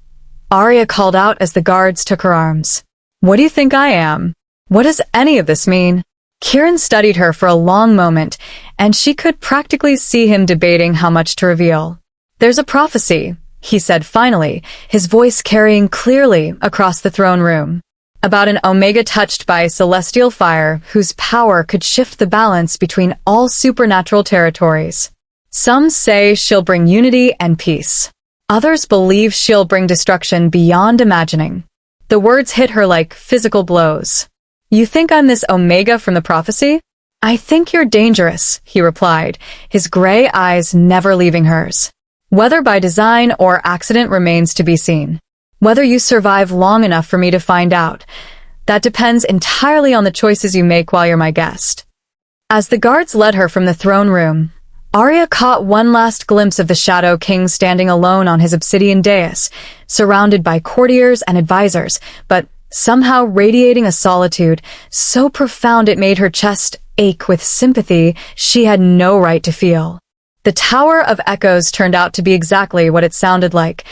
Aria called out as the guards took her arms. What do you think I am? What does any of this mean? Kieran studied her for a long moment, and she could practically see him debating how much to reveal. There's a prophecy, he said finally, his voice carrying clearly across the throne room, about an Omega touched by celestial fire whose power could shift the balance between all supernatural territories. Some say she'll bring unity and peace. Others believe she'll bring destruction beyond imagining. The words hit her like physical blows. You think I'm this Omega from the prophecy? I think you're dangerous, he replied, his gray eyes never leaving hers. Whether by design or accident remains to be seen. Whether you survive long enough for me to find out. That depends entirely on the choices you make while you're my guest. As the guards led her from the throne room, Aria caught one last glimpse of the Shadow King standing alone on his obsidian dais, surrounded by courtiers and advisors, but somehow radiating a solitude so profound it made her chest ache with sympathy she had no right to feel. The Tower of Echoes turned out to be exactly what it sounded like,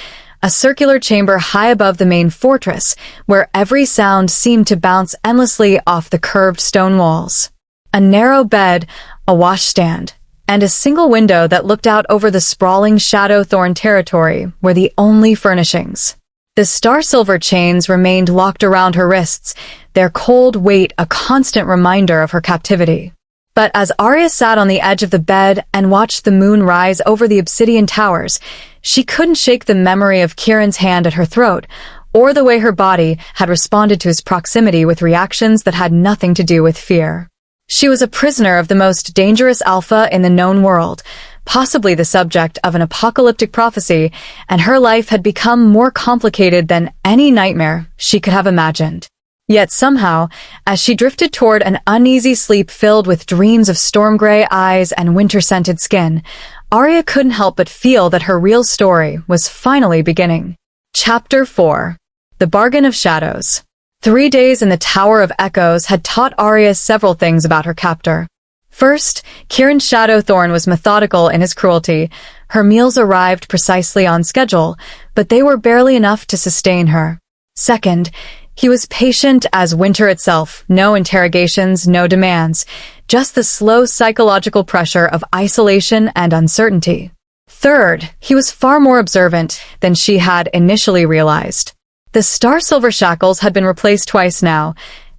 a circular chamber high above the main fortress, where every sound seemed to bounce endlessly off the curved stone walls. A narrow bed, a washstand, and a single window that looked out over the sprawling Shadowthorn territory were the only furnishings. The star-silver chains remained locked around her wrists, their cold weight a constant reminder of her captivity. But as Aria sat on the edge of the bed and watched the moon rise over the obsidian towers, she couldn't shake the memory of Kieran's hand at her throat, or the way her body had responded to his proximity with reactions that had nothing to do with fear. She was a prisoner of the most dangerous alpha in the known world, possibly the subject of an apocalyptic prophecy, and her life had become more complicated than any nightmare she could have imagined. Yet somehow, as she drifted toward an uneasy sleep filled with dreams of storm-gray eyes and winter-scented skin, Aria couldn't help but feel that her real story was finally beginning. Chapter 4. The Bargain of Shadows. 3 days in the Tower of Echoes had taught Aria several things about her captor. First, Kieran Shadowthorn was methodical in his cruelty. Her meals arrived precisely on schedule, but they were barely enough to sustain her. Second, he was patient as winter itself, no interrogations, no demands, just the slow psychological pressure of isolation and uncertainty. Third, he was far more observant than she had initially realized. The star-silver shackles had been replaced twice now,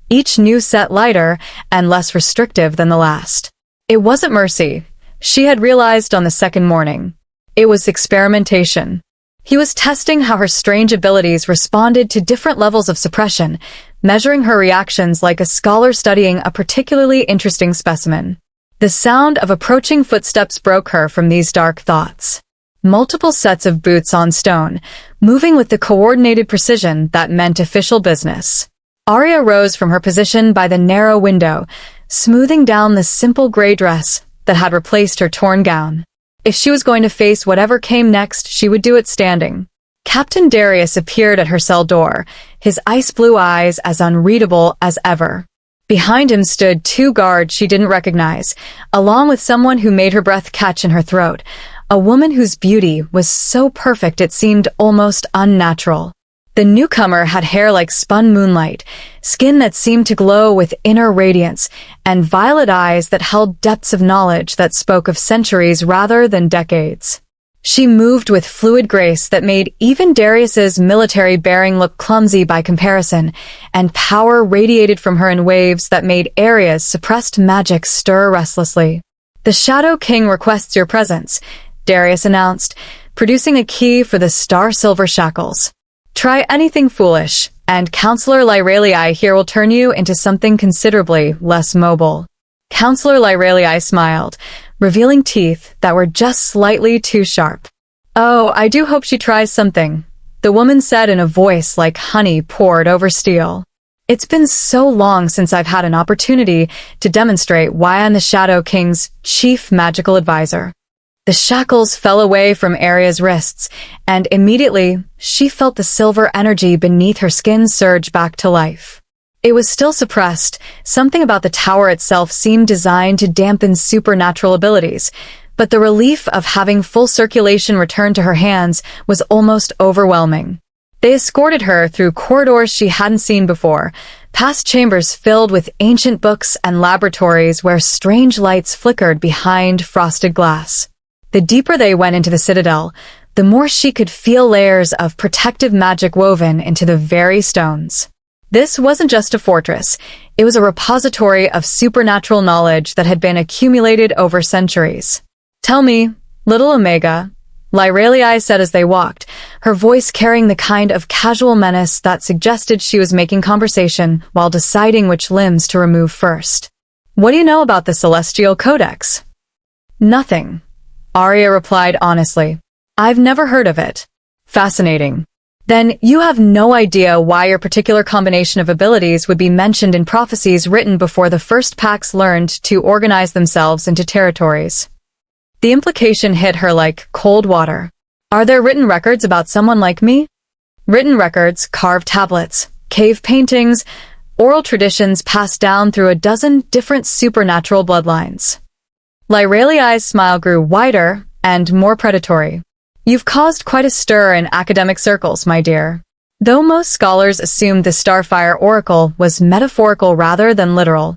each new set lighter and less restrictive than the last. It wasn't mercy, she had realized on the second morning. It was experimentation. He was testing how her strange abilities responded to different levels of suppression, measuring her reactions like a scholar studying a particularly interesting specimen. The sound of approaching footsteps broke her from these dark thoughts. Multiple sets of boots on stone, moving with the coordinated precision that meant official business. Aria rose from her position by the narrow window, smoothing down the simple gray dress that had replaced her torn gown. If she was going to face whatever came next, she would do it standing. Captain Darius appeared at her cell door, his ice-blue eyes as unreadable as ever. Behind him stood 2 guards she didn't recognize, along with someone who made her breath catch in her throat, a woman whose beauty was so perfect it seemed almost unnatural. The newcomer had hair like spun moonlight, skin that seemed to glow with inner radiance, and violet eyes that held depths of knowledge that spoke of centuries rather than decades. She moved with fluid grace that made even Darius's military bearing look clumsy by comparison, and power radiated from her in waves that made Aria's suppressed magic stir restlessly. "The Shadow King requests your presence," Darius announced, producing a key for the star-silver shackles. "Try anything foolish, and Counselor Lyralii here will turn you into something considerably less mobile." Counselor Lyralii smiled, revealing teeth that were just slightly too sharp. "Oh, I do hope she tries something," the woman said in a voice like honey poured over steel. "It's been so long since I've had an opportunity to demonstrate why I'm the Shadow King's chief magical advisor." The shackles fell away from Aria's wrists, and immediately she felt the silver energy beneath her skin surge back to life. It was still suppressed. Something about the tower itself seemed designed to dampen supernatural abilities, but the relief of having full circulation return to her hands was almost overwhelming. They escorted her through corridors she hadn't seen before, past chambers filled with ancient books and laboratories where strange lights flickered behind frosted glass. The deeper they went into the citadel, the more she could feel layers of protective magic woven into the very stones. This wasn't just a fortress, it was a repository of supernatural knowledge that had been accumulated over centuries. "Tell me, little Omega," Lyralii said as they walked, her voice carrying the kind of casual menace that suggested she was making conversation while deciding which limbs to remove first. "What do you know about the Celestial Codex?" "Nothing," Aria replied honestly. "I've never heard of it." "Fascinating. Then you have no idea why your particular combination of abilities would be mentioned in prophecies written before the first packs learned to organize themselves into territories." The implication hit her like cold water. "Are there written records about someone like me?" "Written records, carved tablets, cave paintings, oral traditions passed down through a dozen different supernatural bloodlines." Lyralii's smile grew wider and more predatory. "You've caused quite a stir in academic circles, my dear." Though most scholars assumed the Starfire Oracle was metaphorical rather than literal.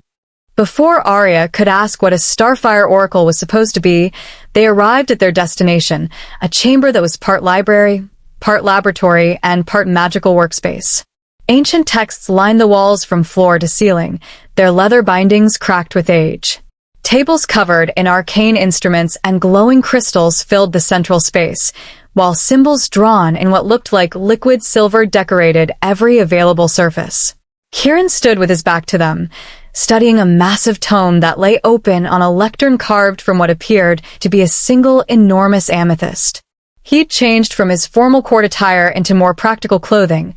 Before Aria could ask what a Starfire Oracle was supposed to be, they arrived at their destination, a chamber that was part library, part laboratory, and part magical workspace. Ancient texts lined the walls from floor to ceiling, their leather bindings cracked with age. Tables covered in arcane instruments and glowing crystals filled the central space, while symbols drawn in what looked like liquid silver decorated every available surface. Kieran stood with his back to them, studying a massive tome that lay open on a lectern carved from what appeared to be a single enormous amethyst. He'd changed from his formal court attire into more practical clothing,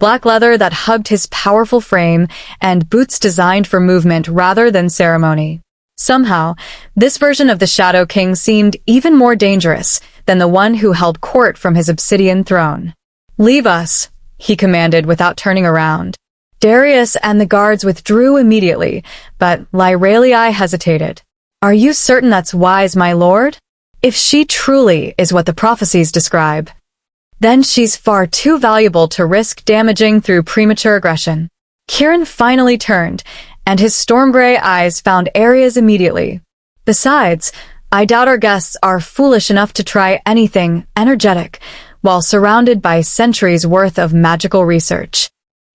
black leather that hugged his powerful frame and boots designed for movement rather than ceremony. Somehow, this version of the Shadow King seemed even more dangerous than the one who held court from his obsidian throne. "Leave us," he commanded without turning around. Darius and the guards withdrew immediately, but Lyralii hesitated. "Are you certain that's wise, my lord? If she truly is what the prophecies describe, then she's far too valuable to risk damaging through premature aggression." Kieran finally turned, and his storm-gray eyes found Aria's immediately. "Besides, I doubt our guests are foolish enough to try anything energetic while surrounded by centuries' worth of magical research."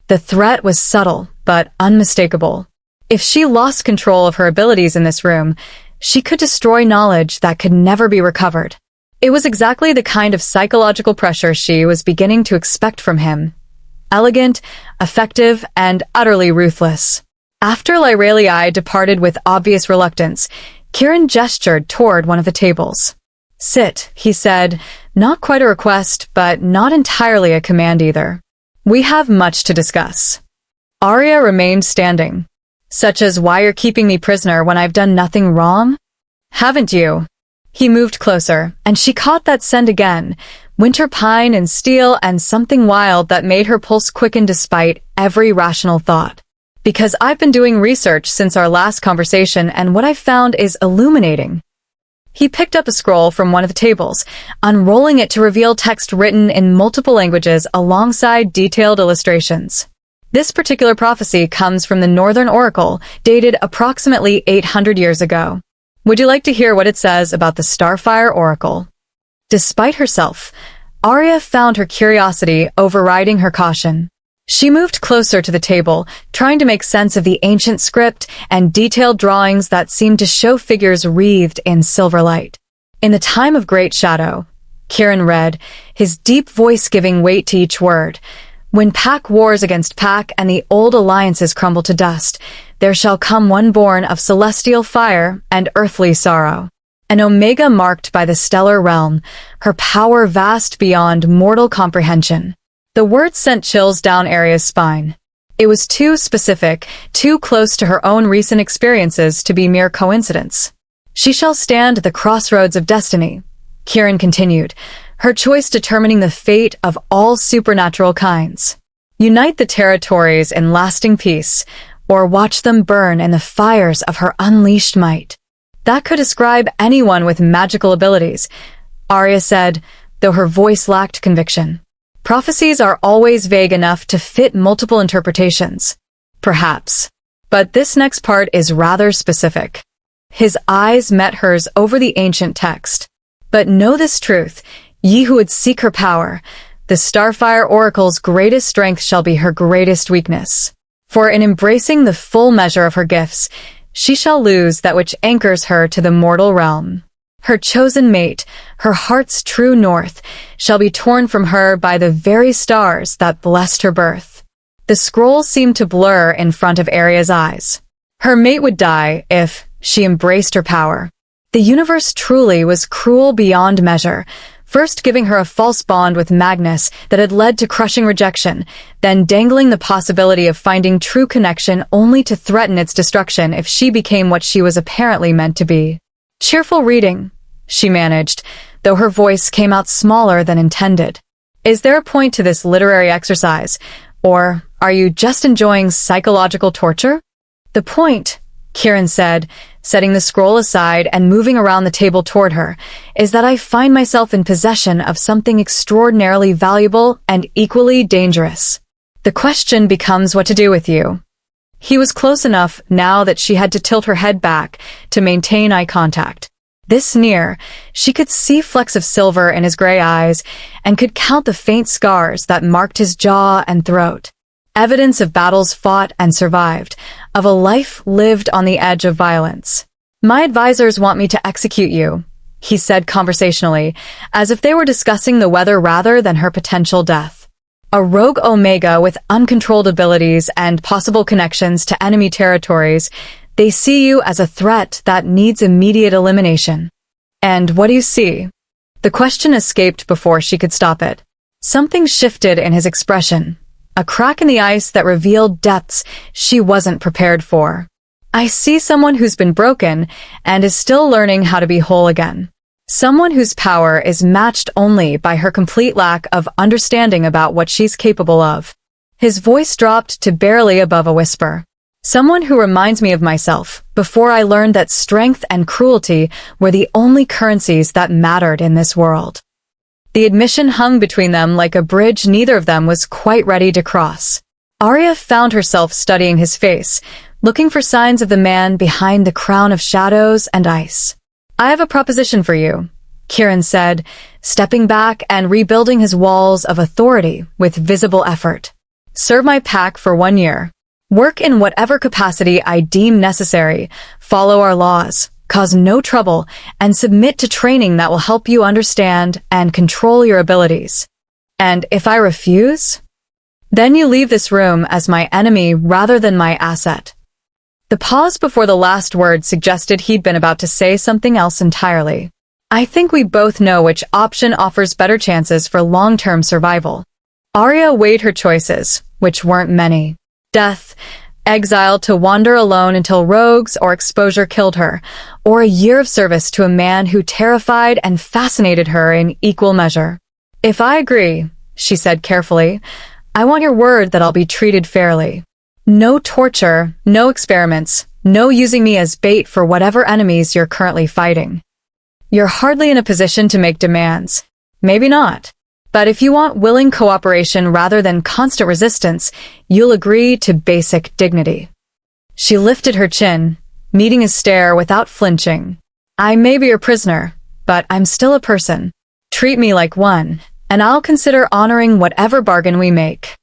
The threat was subtle, but unmistakable. If she lost control of her abilities in this room, she could destroy knowledge that could never be recovered. It was exactly the kind of psychological pressure she was beginning to expect from him. Elegant, effective, and utterly ruthless. After Lyralii departed with obvious reluctance, Kieran gestured toward one of the tables. "Sit," he said, not quite a request, but not entirely a command either. "We have much to discuss." Aria remained standing. "Such as why you're keeping me prisoner when I've done nothing wrong? Haven't you?" He moved closer, and she caught that scent again, winter pine and steel and something wild that made her pulse quicken despite every rational thought. "Because I've been doing research since our last conversation and what I've found is illuminating." He picked up a scroll from one of the tables, unrolling it to reveal text written in multiple languages alongside detailed illustrations. This particular prophecy comes from the Northern Oracle, dated approximately 800 years ago. Would you like to hear what it says about the Starfire Oracle? Despite herself, Aria found her curiosity overriding her caution. She moved closer to the table, trying to make sense of the ancient script and detailed drawings that seemed to show figures wreathed in silver light. In the time of great shadow, Kieran read, his deep voice giving weight to each word, when pack wars against pack and the old alliances crumble to dust, there shall come one born of celestial fire and earthly sorrow. An omega marked by the stellar realm, her power vast beyond mortal comprehension. The words sent chills down Aria's spine. It was too specific, too close to her own recent experiences to be mere coincidence. She shall stand at the crossroads of destiny, Kieran continued, her choice determining the fate of all supernatural kinds. Unite the territories in lasting peace, or watch them burn in the fires of her unleashed might. That could describe anyone with magical abilities, Aria said, though her voice lacked conviction. Prophecies are always vague enough to fit multiple interpretations. Perhaps. But this next part is rather specific. His eyes met hers over the ancient text. But know this truth, ye who would seek her power, the Starfire Oracle's greatest strength shall be her greatest weakness. For in embracing the full measure of her gifts, she shall lose that which anchors her to the mortal realm. Her chosen mate, her heart's true north, shall be torn from her by the very stars that blessed her birth. The scroll seemed to blur in front of Aria's eyes. Her mate would die if she embraced her power. The universe truly was cruel beyond measure, first giving her a false bond with Magnus that had led to crushing rejection, then dangling the possibility of finding true connection only to threaten its destruction if she became what she was apparently meant to be. Cheerful reading, she managed, though her voice came out smaller than intended. Is there a point to this literary exercise, or are you just enjoying psychological torture? The point, Kieran said, setting the scroll aside and moving around the table toward her, is that I find myself in possession of something extraordinarily valuable and equally dangerous. The question becomes what to do with you. He was close enough now that she had to tilt her head back to maintain eye contact. This near, she could see flecks of silver in his gray eyes and could count the faint scars that marked his jaw and throat. Evidence of battles fought and survived, of a life lived on the edge of violence. My advisors want me to execute you, he said conversationally, as if they were discussing the weather rather than her potential death. A rogue Omega with uncontrolled abilities and possible connections to enemy territories, they see you as a threat that needs immediate elimination. And what do you see? The question escaped before she could stop it. Something shifted in his expression, a crack in the ice that revealed depths she wasn't prepared for. I see someone who's been broken and is still learning how to be whole again. Someone whose power is matched only by her complete lack of understanding about what she's capable of. His voice dropped to barely above a whisper. Someone who reminds me of myself before I learned that strength and cruelty were the only currencies that mattered in this world. The admission hung between them like a bridge neither of them was quite ready to cross. Aria found herself studying his face, looking for signs of the man behind the crown of shadows and ice. I have a proposition for you, Kieran said, stepping back and rebuilding his walls of authority with visible effort. Serve my pack for 1 year. Work in whatever capacity I deem necessary, follow our laws, cause no trouble, and submit to training that will help you understand and control your abilities. And if I refuse? Then you leave this room as my enemy rather than my asset. The pause before the last word suggested he'd been about to say something else entirely. I think we both know which option offers better chances for long-term survival. Aria weighed her choices, which weren't many. Death, exile to wander alone until rogues or exposure killed her, or a year of service to a man who terrified and fascinated her in equal measure. If I agree, she said carefully, I want your word that I'll be treated fairly. No torture, no experiments, no using me as bait for whatever enemies you're currently fighting. You're hardly in a position to make demands. Maybe not. But if you want willing cooperation rather than constant resistance, you'll agree to basic dignity. She lifted her chin, meeting his stare without flinching. I may be your prisoner, but I'm still a person. Treat me like one, and I'll consider honoring whatever bargain we make.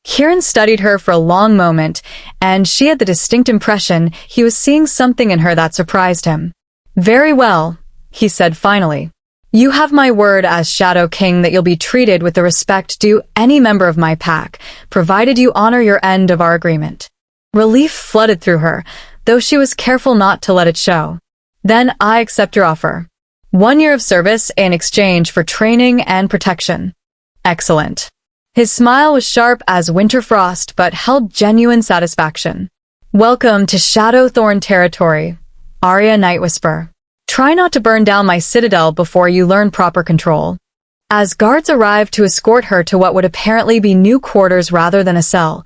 Kieran studied her for a long moment, and she had the distinct impression he was seeing something in her that surprised him. Very well, he said finally. You have my word as Shadow King that you'll be treated with the respect due any member of my pack, provided you honor your end of our agreement. Relief flooded through her, though she was careful not to let it show. Then I accept your offer. 1 year of service in exchange for training and protection. Excellent. His smile was sharp as winter frost, but held genuine satisfaction. Welcome to Shadowthorn territory, Aria Nightwhisper. Try not to burn down my citadel before you learn proper control. As guards arrived to escort her to what would apparently be new quarters rather than a cell,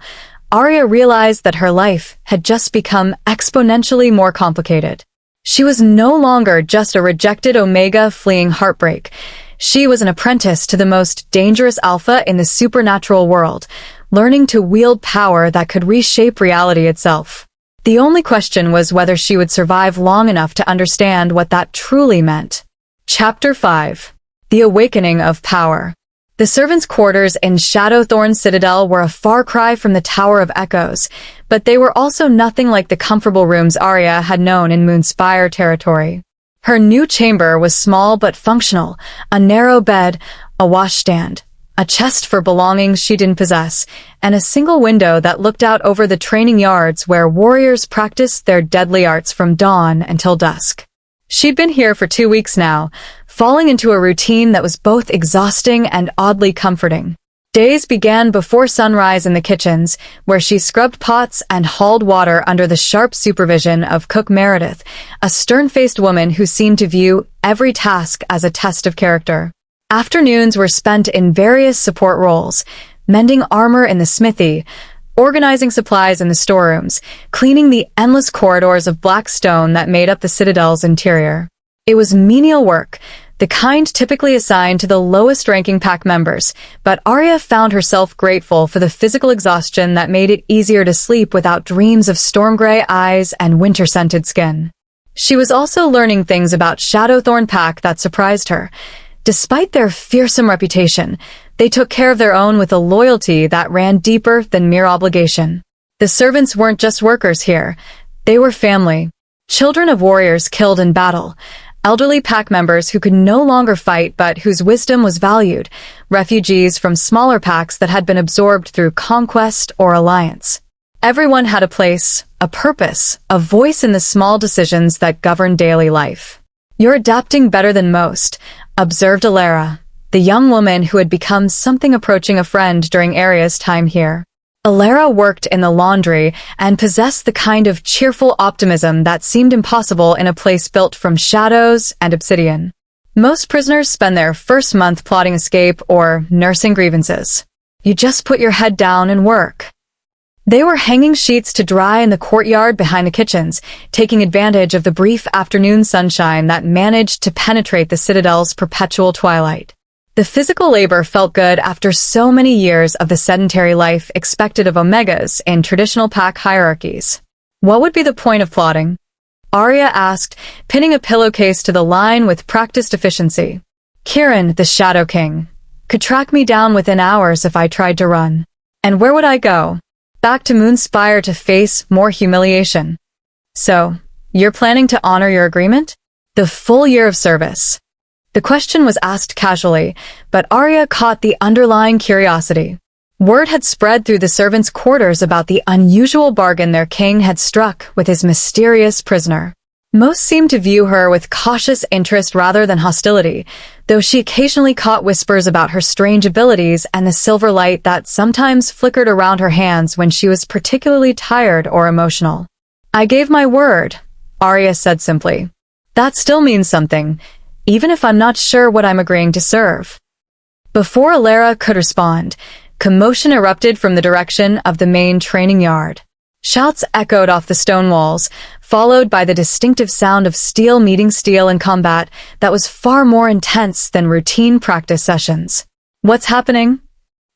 Aria realized that her life had just become exponentially more complicated. She was no longer just a rejected Omega fleeing heartbreak. She was an apprentice to the most dangerous Alpha in the supernatural world, learning to wield power that could reshape reality itself. The only question was whether she would survive long enough to understand what that truly meant. Chapter 5. The Awakening of Power. The servants' quarters in Shadowthorn Citadel were a far cry from the Tower of Echoes, but they were also nothing like the comfortable rooms Aria had known in Moonspire territory. Her new chamber was small but functional, a narrow bed, a washstand, a chest for belongings she didn't possess, and a single window that looked out over the training yards where warriors practiced their deadly arts from dawn until dusk. She'd been here for 2 weeks now, falling into a routine that was both exhausting and oddly comforting. Days began before sunrise in the kitchens, where she scrubbed pots and hauled water under the sharp supervision of Cook Meredith, a stern-faced woman who seemed to view every task as a test of character. Afternoons were spent in various support roles, mending armor in the smithy, organizing supplies in the storerooms, cleaning the endless corridors of black stone that made up the Citadel's interior. It was menial work, the kind typically assigned to the lowest-ranking pack members, but Aria found herself grateful for the physical exhaustion that made it easier to sleep without dreams of storm-gray eyes and winter-scented skin. She was also learning things about Shadowthorn pack that surprised her. Despite their fearsome reputation, they took care of their own with a loyalty that ran deeper than mere obligation. The servants weren't just workers here. They were family. Children of warriors killed in battle, elderly pack members who could no longer fight but whose wisdom was valued, refugees from smaller packs that had been absorbed through conquest or alliance. Everyone had a place, a purpose, a voice in the small decisions that govern daily life. You're adapting better than most, observed Alara, the young woman who had become something approaching a friend during Aria's time here. Alara worked in the laundry and possessed the kind of cheerful optimism that seemed impossible in a place built from shadows and obsidian. Most prisoners spend their first month plotting escape or nursing grievances. You just put your head down and work. They were hanging sheets to dry in the courtyard behind the kitchens, taking advantage of the brief afternoon sunshine that managed to penetrate the Citadel's perpetual twilight. The physical labor felt good after so many years of the sedentary life expected of Omegas in traditional pack hierarchies. What would be the point of plotting? Aria asked, pinning a pillowcase to the line with practiced efficiency. Kieran, the Shadow King, could track me down within hours if I tried to run. And where would I go? Back to Moonspire to face more humiliation. So, you're planning to honor your agreement? The full year of service. The question was asked casually, but Aria caught the underlying curiosity. Word had spread through the servants' quarters about the unusual bargain their king had struck with his mysterious prisoner. Most seemed to view her with cautious interest rather than hostility, though she occasionally caught whispers about her strange abilities and the silver light that sometimes flickered around her hands when she was particularly tired or emotional. I gave my word, Aria said simply. That still means something, even if I'm not sure what I'm agreeing to serve. Before Alara could respond, commotion erupted from the direction of the main training yard. Shouts echoed off the stone walls, followed by the distinctive sound of steel meeting steel in combat that was far more intense than routine practice sessions. "What's happening?"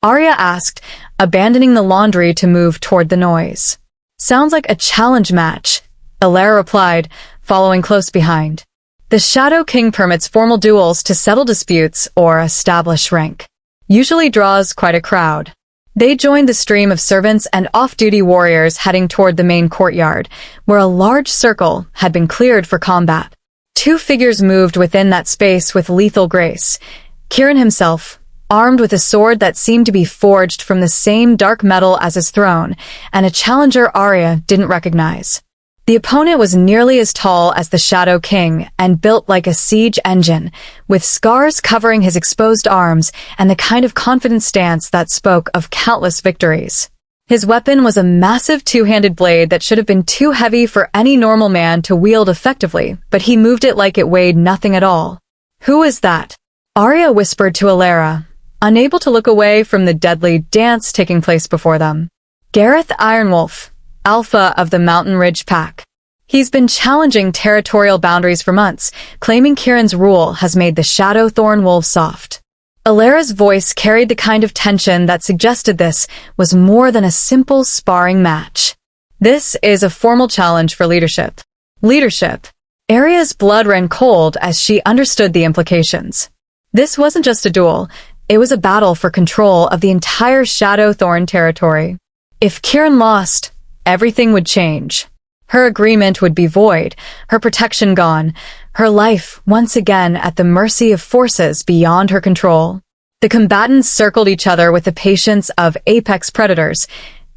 Aria asked, abandoning the laundry to move toward the noise. "Sounds like a challenge match," Alara replied, following close behind. The Shadow King permits formal duels to settle disputes or establish rank. Usually draws quite a crowd. They joined the stream of servants and off-duty warriors heading toward the main courtyard, where a large circle had been cleared for combat. Two figures moved within that space with lethal grace. Kieran himself, armed with a sword that seemed to be forged from the same dark metal as his throne, and a challenger Aria didn't recognize. The opponent was nearly as tall as the Shadow King and built like a siege engine, with scars covering his exposed arms and the kind of confident stance that spoke of countless victories. His weapon was a massive two-handed blade that should have been too heavy for any normal man to wield effectively, but he moved it like it weighed nothing at all. "Who is that?" Aria whispered to Alara, unable to look away from the deadly dance taking place before them. "Gareth Ironwolf, Alpha of the Mountain Ridge Pack. He's been challenging territorial boundaries for months, claiming Kieran's rule has made the Shadow Thorn Wolves soft." Alara's voice carried the kind of tension that suggested this was more than a simple sparring match. "This is a formal challenge for leadership." Leadership. Aria's blood ran cold as she understood the implications. This wasn't just a duel, it was a battle for control of the entire Shadow Thorn territory. If Kieran lost, everything would change. Her agreement would be void, her protection gone, her life once again at the mercy of forces beyond her control. The combatants circled each other with the patience of apex predators,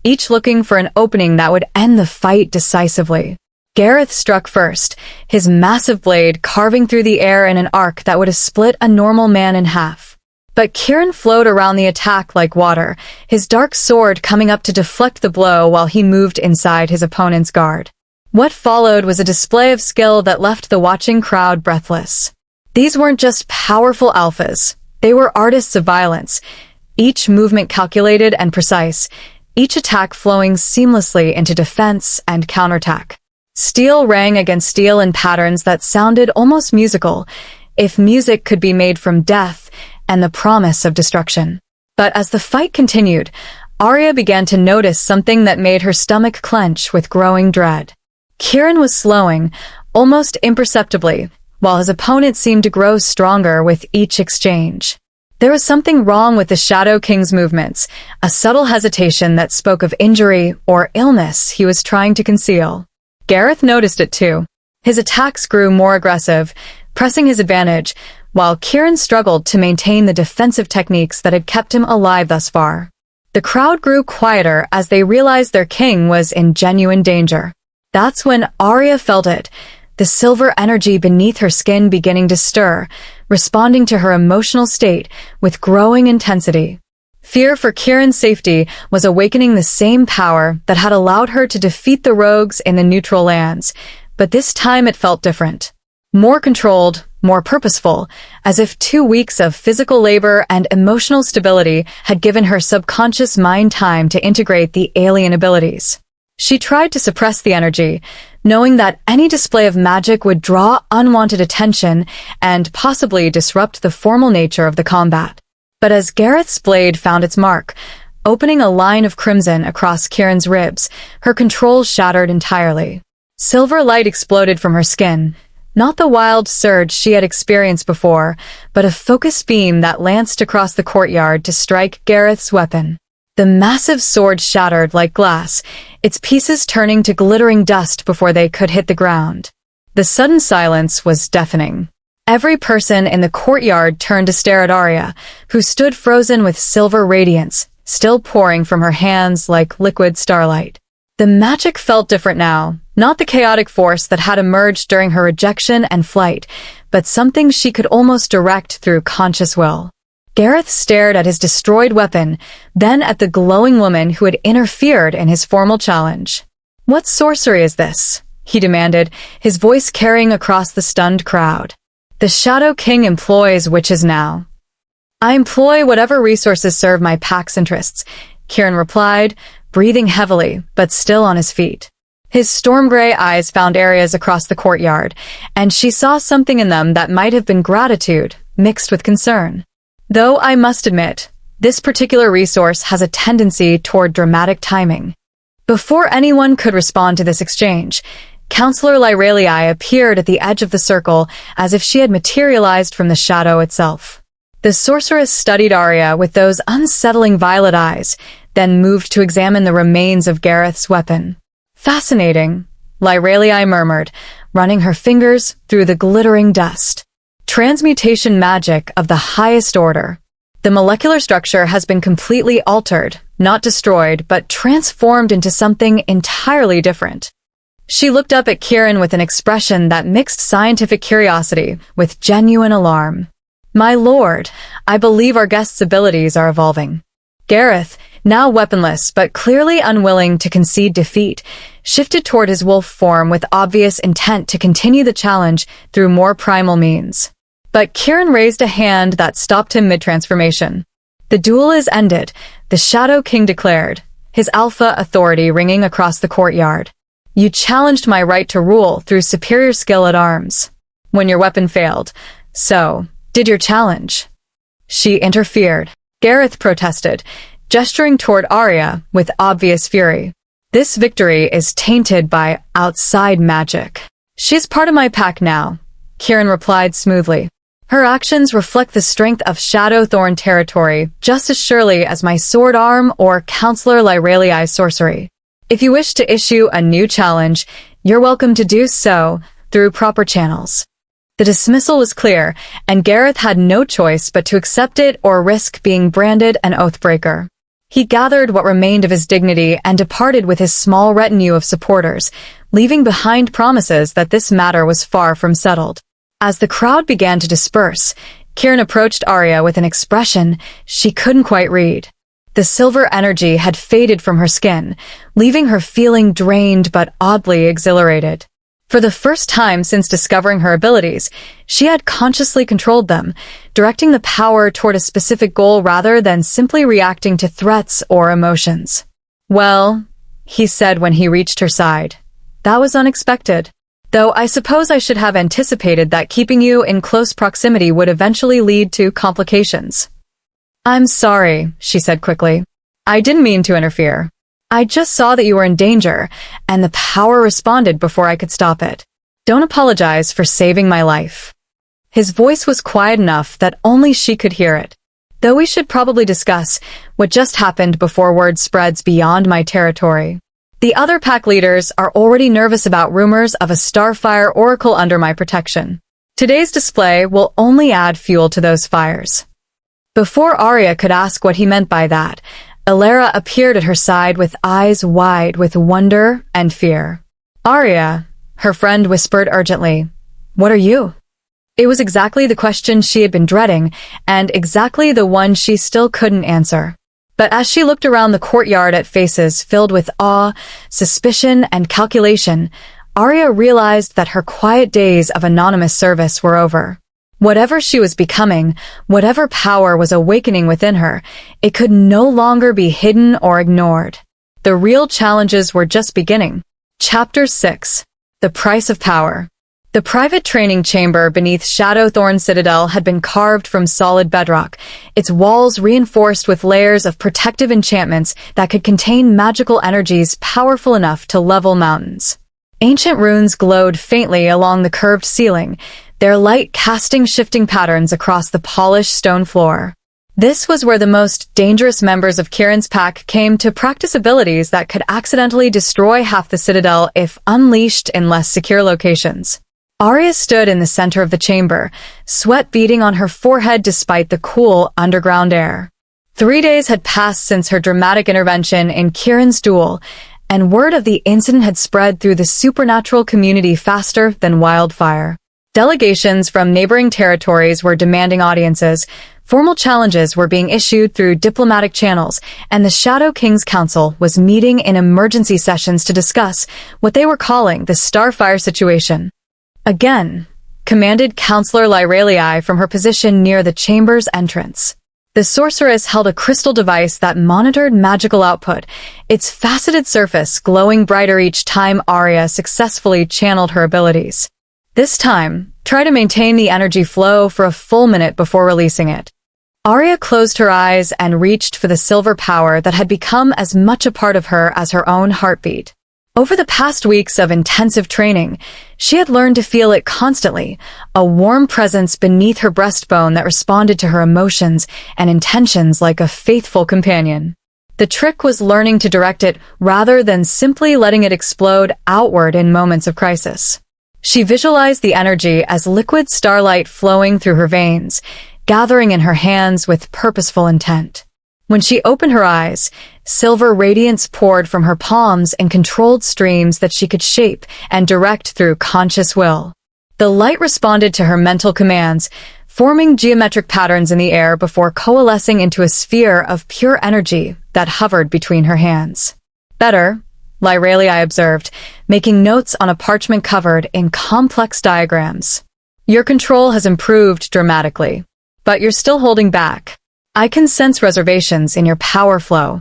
each looking for an opening that would end the fight decisively. Gareth struck first, his massive blade carving through the air in an arc that would have split a normal man in half. But Kieran flowed around the attack like water, his dark sword coming up to deflect the blow while he moved inside his opponent's guard. What followed was a display of skill that left the watching crowd breathless. These weren't just powerful alphas, they were artists of violence, each movement calculated and precise, each attack flowing seamlessly into defense and counterattack. Steel rang against steel in patterns that sounded almost musical, if music could be made from death and the promise of destruction. But as the fight continued, Aria began to notice something that made her stomach clench with growing dread. Kieran was slowing, almost imperceptibly, while his opponent seemed to grow stronger with each exchange. There was something wrong with the Shadow King's movements, a subtle hesitation that spoke of injury or illness he was trying to conceal. Gareth noticed it too. His attacks grew more aggressive, pressing his advantage, while Kieran struggled to maintain the defensive techniques that had kept him alive thus far. The crowd grew quieter as they realized their king was in genuine danger. That's when Aria felt it, the silver energy beneath her skin beginning to stir, responding to her emotional state with growing intensity. Fear for Kieran's safety was awakening the same power that had allowed her to defeat the rogues in the neutral lands, but this time it felt different. More controlled, more purposeful, as if 2 weeks of physical labor and emotional stability had given her subconscious mind time to integrate the alien abilities. She tried to suppress the energy, knowing that any display of magic would draw unwanted attention and possibly disrupt the formal nature of the combat. But as Gareth's blade found its mark, opening a line of crimson across Kieran's ribs, her control shattered entirely. Silver light exploded from her skin, not the wild surge she had experienced before, but a focused beam that lanced across the courtyard to strike Gareth's weapon. The massive sword shattered like glass, its pieces turning to glittering dust before they could hit the ground. The sudden silence was deafening. Every person in the courtyard turned to stare at Aria, who stood frozen with silver radiance, still pouring from her hands like liquid starlight. The magic felt different now, not the chaotic force that had emerged during her rejection and flight, but something she could almost direct through conscious will. Gareth stared at his destroyed weapon, then at the glowing woman who had interfered in his formal challenge. "What sorcery is this?" he demanded, his voice carrying across the stunned crowd. "The Shadow King employs witches now." "I employ whatever resources serve my pack's interests," Kieran replied, breathing heavily, but still on his feet. His storm-gray eyes found areas across the courtyard, and she saw something in them that might have been gratitude, mixed with concern. Though I must admit, this particular resource has a tendency toward dramatic timing. Before anyone could respond to this exchange, Counselor Lyralii appeared at the edge of the circle as if she had materialized from the shadow itself. The sorceress studied Aria with those unsettling violet eyes, then moved to examine the remains of Gareth's weapon. Fascinating, Lyralii murmured, running her fingers through the glittering dust. Transmutation magic of the highest order. The molecular structure has been completely altered, not destroyed, but transformed into something entirely different. She looked up at Kieran with an expression that mixed scientific curiosity with genuine alarm. My lord, I believe our guest's abilities are evolving. Gareth, now weaponless but clearly unwilling to concede defeat, shifted toward his wolf form with obvious intent to continue the challenge through more primal means. But Kieran raised a hand that stopped him mid-transformation. The duel is ended, the Shadow King declared, his alpha authority ringing across the courtyard. You challenged my right to rule through superior skill at arms. When your weapon failed. So, did your challenge? She interfered. Gareth protested, gesturing toward Aria with obvious fury. This victory is tainted by outside magic. She's part of my pack now, Kieran replied smoothly. Her actions reflect the strength of Shadowthorn territory just as surely as my sword arm or Counselor Lyralii's sorcery. If you wish to issue a new challenge, you're welcome to do so through proper channels. The dismissal was clear, and Gareth had no choice but to accept it or risk being branded an oathbreaker. He gathered what remained of his dignity and departed with his small retinue of supporters, leaving behind promises that this matter was far from settled. As the crowd began to disperse, Kieran approached Aria with an expression she couldn't quite read. The silver energy had faded from her skin, leaving her feeling drained but oddly exhilarated. For the first time since discovering her abilities, she had consciously controlled them, directing the power toward a specific goal rather than simply reacting to threats or emotions. Well, he said when he reached her side, that was unexpected. Though I suppose I should have anticipated that keeping you in close proximity would eventually lead to complications. I'm sorry, she said quickly. I didn't mean to interfere. I just saw that you were in danger, and the power responded before I could stop it. Don't apologize for saving my life. His voice was quiet enough that only she could hear it. Though we should probably discuss what just happened before word spreads beyond my territory. The other pack leaders are already nervous about rumors of a Starfire Oracle under my protection. Today's display will only add fuel to those fires. Before Aria could ask what he meant by that, Alara appeared at her side with eyes wide with wonder and fear. Aria, her friend whispered urgently, what are you? It was exactly the question she had been dreading, and exactly the one she still couldn't answer. But as she looked around the courtyard at faces filled with awe, suspicion, and calculation, Aria realized that her quiet days of anonymous service were over. Whatever she was becoming, whatever power was awakening within her, it could no longer be hidden or ignored. The real challenges were just beginning. Chapter 6. The Price of Power. The private training chamber beneath Shadowthorn Citadel had been carved from solid bedrock, its walls reinforced with layers of protective enchantments that could contain magical energies powerful enough to level mountains. Ancient runes glowed faintly along the curved ceiling, their light casting shifting patterns across the polished stone floor. This was where the most dangerous members of Kieran's pack came to practice abilities that could accidentally destroy half the Citadel if unleashed in less secure locations. Aria stood in the center of the chamber, sweat beading on her forehead despite the cool underground air. 3 days had passed since her dramatic intervention in Kieran's duel, and word of the incident had spread through the supernatural community faster than wildfire. Delegations from neighboring territories were demanding audiences, formal challenges were being issued through diplomatic channels, and the Shadow King's Council was meeting in emergency sessions to discuss what they were calling the Starfire situation. Again, commanded Counselor Lyralii from her position near the chamber's entrance. The sorceress held a crystal device that monitored magical output, its faceted surface glowing brighter each time Aria successfully channeled her abilities. This time, try to maintain the energy flow for a full minute before releasing it. Aria closed her eyes and reached for the silver power that had become as much a part of her as her own heartbeat. Over the past weeks of intensive training, she had learned to feel it constantly, a warm presence beneath her breastbone that responded to her emotions and intentions like a faithful companion. The trick was learning to direct it rather than simply letting it explode outward in moments of crisis. She visualized the energy as liquid starlight flowing through her veins, gathering in her hands with purposeful intent. When she opened her eyes, silver radiance poured from her palms in controlled streams that she could shape and direct through conscious will. The light responded to her mental commands, forming geometric patterns in the air before coalescing into a sphere of pure energy that hovered between her hands. Better, Lyralii observed, making notes on a parchment covered in complex diagrams. Your control has improved dramatically, but you're still holding back. I can sense reservations in your power flow.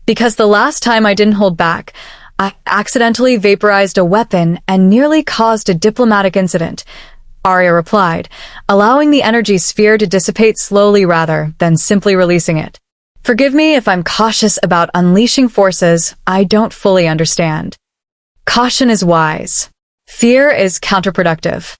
Because the last time I didn't hold back, I accidentally vaporized a weapon and nearly caused a diplomatic incident, Aria replied, allowing the energy sphere to dissipate slowly rather than simply releasing it. Forgive me if I'm cautious about unleashing forces I don't fully understand. Caution is wise. Fear is counterproductive.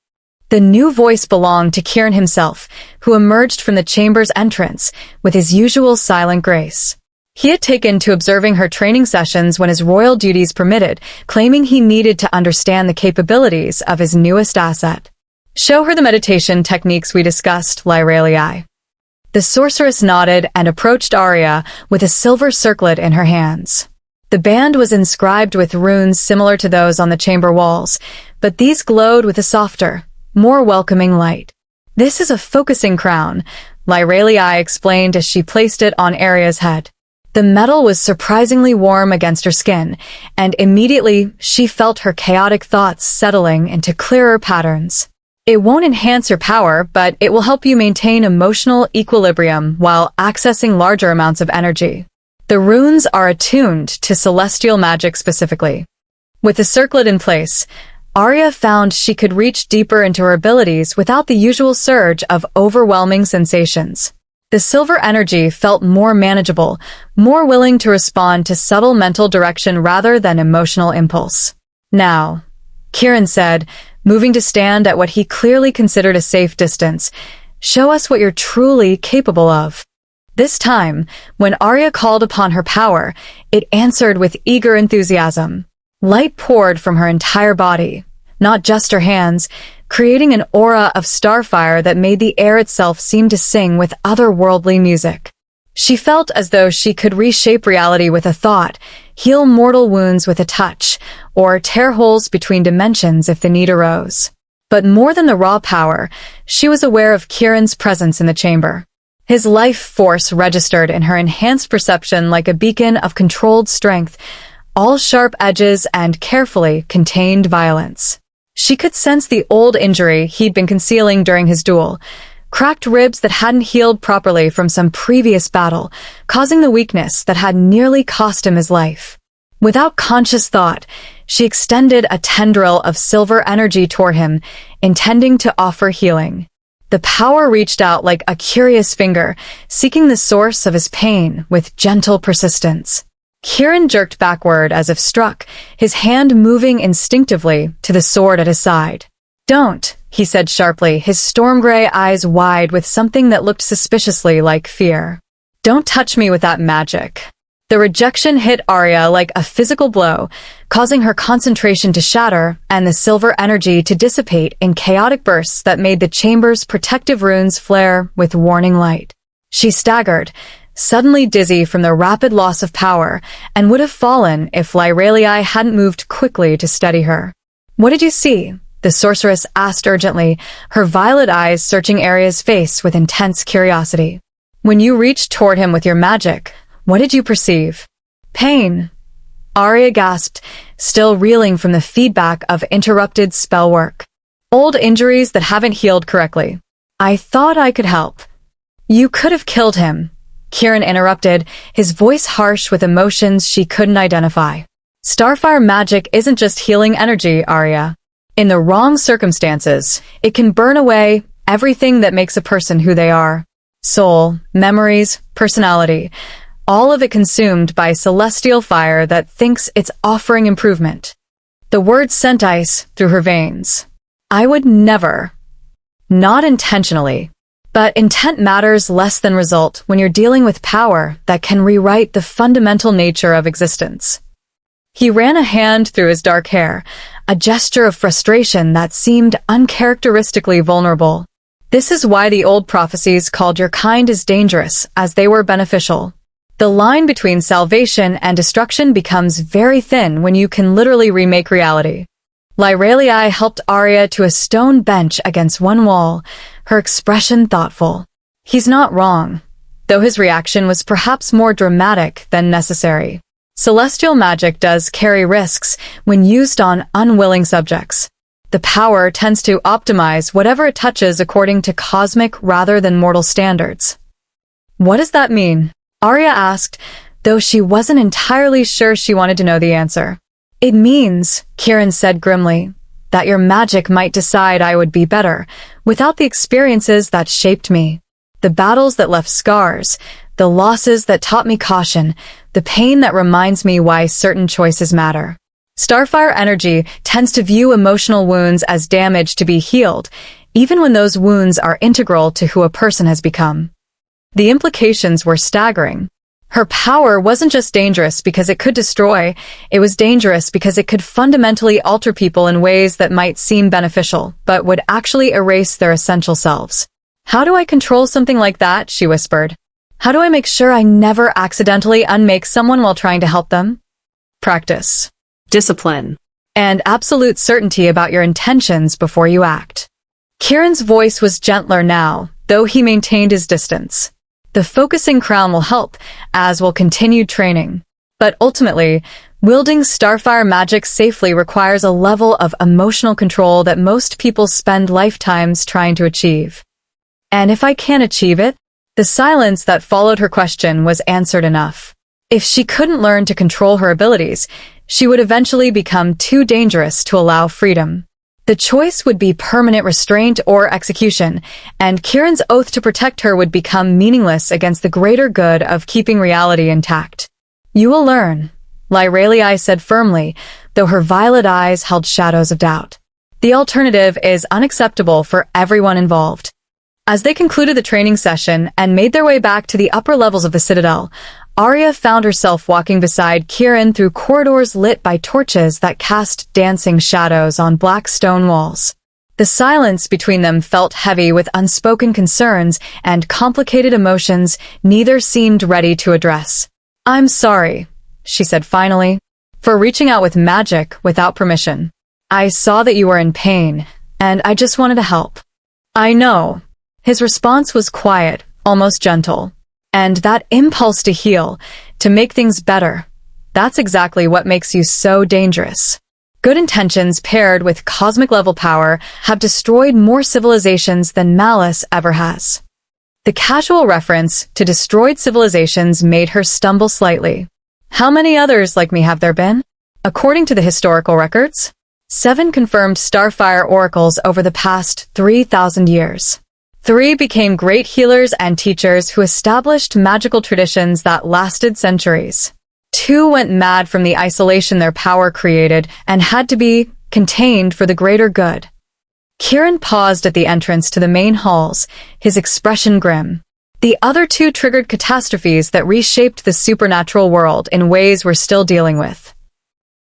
The new voice belonged to Kieran himself, who emerged from the chamber's entrance with his usual silent grace. He had taken to observing her training sessions when his royal duties permitted, claiming he needed to understand the capabilities of his newest asset. Show her the meditation techniques we discussed, Lyralii. The sorceress nodded and approached Aria with a silver circlet in her hands. The band was inscribed with runes similar to those on the chamber walls, but these glowed with a softer, more welcoming light. This is a focusing crown, Lyralii explained as she placed it on Aria's head. The metal was surprisingly warm against her skin, and immediately she felt her chaotic thoughts settling into clearer patterns. It won't enhance your power, but it will help you maintain emotional equilibrium while accessing larger amounts of energy. The runes are attuned to celestial magic specifically. With the circlet in place, Aria found she could reach deeper into her abilities without the usual surge of overwhelming sensations. The silver energy felt more manageable, more willing to respond to subtle mental direction rather than emotional impulse. Now, Kieran said, moving to stand at what he clearly considered a safe distance, show us what you're truly capable of. This time, when Aria called upon her power, it answered with eager enthusiasm. Light poured from her entire body, not just her hands, creating an aura of starfire that made the air itself seem to sing with otherworldly music. She felt as though she could reshape reality with a thought, heal mortal wounds with a touch, or tear holes between dimensions if the need arose. But more than the raw power, she was aware of Kieran's presence in the chamber. His life force registered in her enhanced perception like a beacon of controlled strength, all sharp edges and carefully contained violence. She could sense the old injury he'd been concealing during his duel, cracked ribs that hadn't healed properly from some previous battle, causing the weakness that had nearly cost him his life. Without conscious thought, she extended a tendril of silver energy toward him, intending to offer healing. The power reached out like a curious finger, seeking the source of his pain with gentle persistence. Kieran jerked backward as if struck, his hand moving instinctively to the sword at his side. "Don't," he said sharply, his storm-gray eyes wide with something that looked suspiciously like fear. "Don't touch me with that magic." The rejection hit Aria like a physical blow, causing her concentration to shatter and the silver energy to dissipate in chaotic bursts that made the chamber's protective runes flare with warning light. She staggered, suddenly dizzy from the rapid loss of power, and would have fallen if Lyralii hadn't moved quickly to steady her. "What did you see?" the sorceress asked urgently, her violet eyes searching Aria's face with intense curiosity. "When you reached toward him with your magic, what did you perceive?" "Pain," Aria gasped, still reeling from the feedback of interrupted spell work. "Old injuries that haven't healed correctly. I thought I could help." "You could have killed him," Kieran interrupted, his voice harsh with emotions she couldn't identify. Starfire magic isn't just healing energy, Aria. In the wrong circumstances, it can burn away everything that makes a person who they are. Soul, memories, personality, all of it consumed by celestial fire that thinks it's offering improvement. The words sent ice through her veins. I would never. Not intentionally. But intent matters less than result when you're dealing with power that can rewrite the fundamental nature of existence. He ran a hand through his dark hair, a gesture of frustration that seemed uncharacteristically vulnerable. This is why the old prophecies called your kind as dangerous as they were beneficial. The line between salvation and destruction becomes very thin when you can literally remake reality. Lyralii helped Aria to a stone bench against one wall, her expression thoughtful. He's not wrong, though his reaction was perhaps more dramatic than necessary. Celestial magic does carry risks when used on unwilling subjects. The power tends to optimize whatever it touches according to cosmic rather than mortal standards. What does that mean? Aria asked, though she wasn't entirely sure she wanted to know the answer. It means, Kieran said grimly, that your magic might decide I would be better without the experiences that shaped me. The battles that left scars, the losses that taught me caution, the pain that reminds me why certain choices matter. Starfire energy tends to view emotional wounds as damage to be healed, even when those wounds are integral to who a person has become. The implications were staggering. Her power wasn't just dangerous because it could destroy, it was dangerous because it could fundamentally alter people in ways that might seem beneficial, but would actually erase their essential selves. How do I control something like that? She whispered. How do I make sure I never accidentally unmake someone while trying to help them? Practice. Discipline. And absolute certainty about your intentions before you act. Kieran's voice was gentler now, though he maintained his distance. The focusing crown will help, as will continued training. But ultimately, wielding Starfire magic safely requires a level of emotional control that most people spend lifetimes trying to achieve. And if I can't achieve it? The silence that followed her question was answered enough. If she couldn't learn to control her abilities, she would eventually become too dangerous to allow freedom. The choice would be permanent restraint or execution, and Kieran's oath to protect her would become meaningless against the greater good of keeping reality intact. You will learn, Lyralii said firmly, though her violet eyes held shadows of doubt. The alternative is unacceptable for everyone involved. As they concluded the training session and made their way back to the upper levels of the Citadel, Aria found herself walking beside Kieran through corridors lit by torches that cast dancing shadows on black stone walls. The silence between them felt heavy with unspoken concerns and complicated emotions neither seemed ready to address. I'm sorry, she said finally, for reaching out with magic without permission. I saw that you were in pain, and I just wanted to help. I know. His response was quiet, almost gentle. And that impulse to heal, to make things better, that's exactly what makes you so dangerous. Good intentions paired with cosmic-level power have destroyed more civilizations than malice ever has. The casual reference to destroyed civilizations made her stumble slightly. How many others like me have there been? According to the historical records, 7 confirmed Starfire Oracles over the past 3,000 years. 3 became great healers and teachers who established magical traditions that lasted centuries. 2 went mad from the isolation their power created and had to be contained for the greater good. Kieran paused at the entrance to the main halls, his expression grim. The other 2 triggered catastrophes that reshaped the supernatural world in ways we're still dealing with.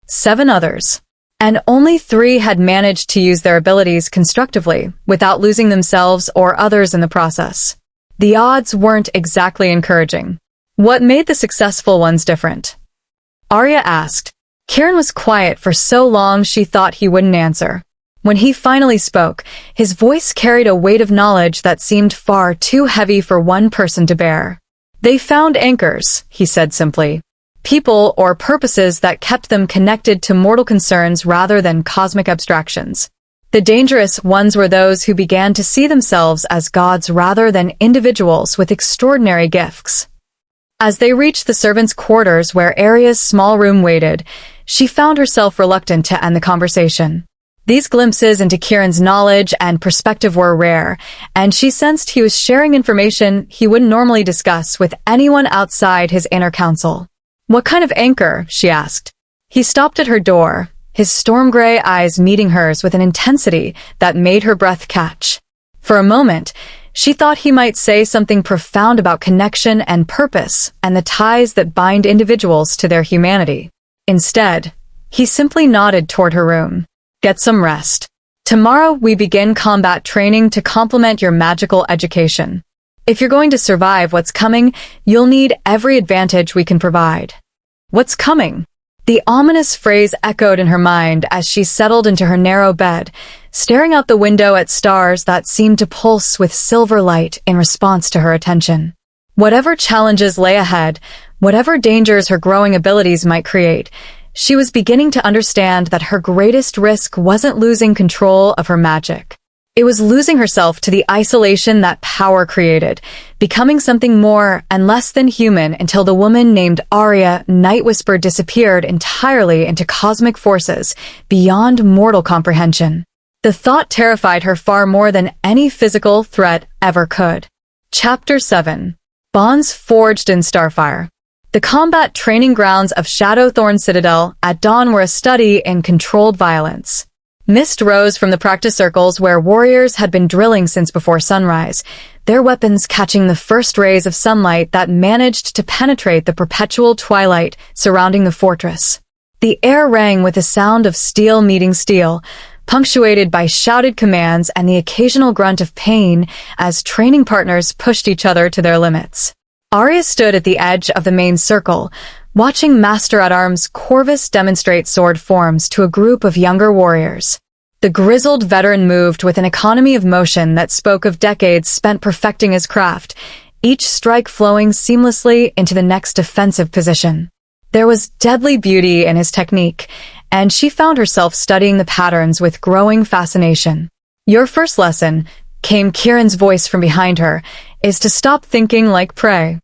7 others. And only 3 had managed to use their abilities constructively, without losing themselves or others in the process. The odds weren't exactly encouraging. What made the successful ones different? Aria asked. Kieran was quiet for so long she thought he wouldn't answer. When he finally spoke, his voice carried a weight of knowledge that seemed far too heavy for one person to bear. They found anchors, he said simply. People or purposes that kept them connected to mortal concerns rather than cosmic abstractions. The dangerous ones were those who began to see themselves as gods rather than individuals with extraordinary gifts. As they reached the servants' quarters where Aria's small room waited, she found herself reluctant to end the conversation. These glimpses into Kieran's knowledge and perspective were rare, and she sensed he was sharing information he wouldn't normally discuss with anyone outside his inner council. "What kind of anchor?" she asked. He stopped at her door, his storm-gray eyes meeting hers with an intensity that made her breath catch. For a moment, she thought he might say something profound about connection and purpose and the ties that bind individuals to their humanity. Instead, he simply nodded toward her room. "Get some rest. Tomorrow we begin combat training to complement your magical education. If you're going to survive what's coming, you'll need every advantage we can provide." "What's coming?" The ominous phrase echoed in her mind as she settled into her narrow bed, staring out the window at stars that seemed to pulse with silver light in response to her attention. Whatever challenges lay ahead, whatever dangers her growing abilities might create, she was beginning to understand that her greatest risk wasn't losing control of her magic. It was losing herself to the isolation that power created, becoming something more and less than human until the woman named Aria Nightwhisper disappeared entirely into cosmic forces beyond mortal comprehension. The thought terrified her far more than any physical threat ever could. Chapter 7. Bonds Forged in Starfire. The combat training grounds of Shadowthorn Citadel at dawn were a study in controlled violence. Mist rose from the practice circles where warriors had been drilling since before sunrise, their weapons catching the first rays of sunlight that managed to penetrate the perpetual twilight surrounding the fortress. The air rang with the sound of steel meeting steel, punctuated by shouted commands and the occasional grunt of pain as training partners pushed each other to their limits. Aria stood at the edge of the main circle, watching Master-at-Arms Corvus demonstrate sword forms to a group of younger warriors. The grizzled veteran moved with an economy of motion that spoke of decades spent perfecting his craft, each strike flowing seamlessly into the next defensive position. There was deadly beauty in his technique, and she found herself studying the patterns with growing fascination. "Your first lesson," came Kieran's voice from behind her, "is to stop thinking like prey."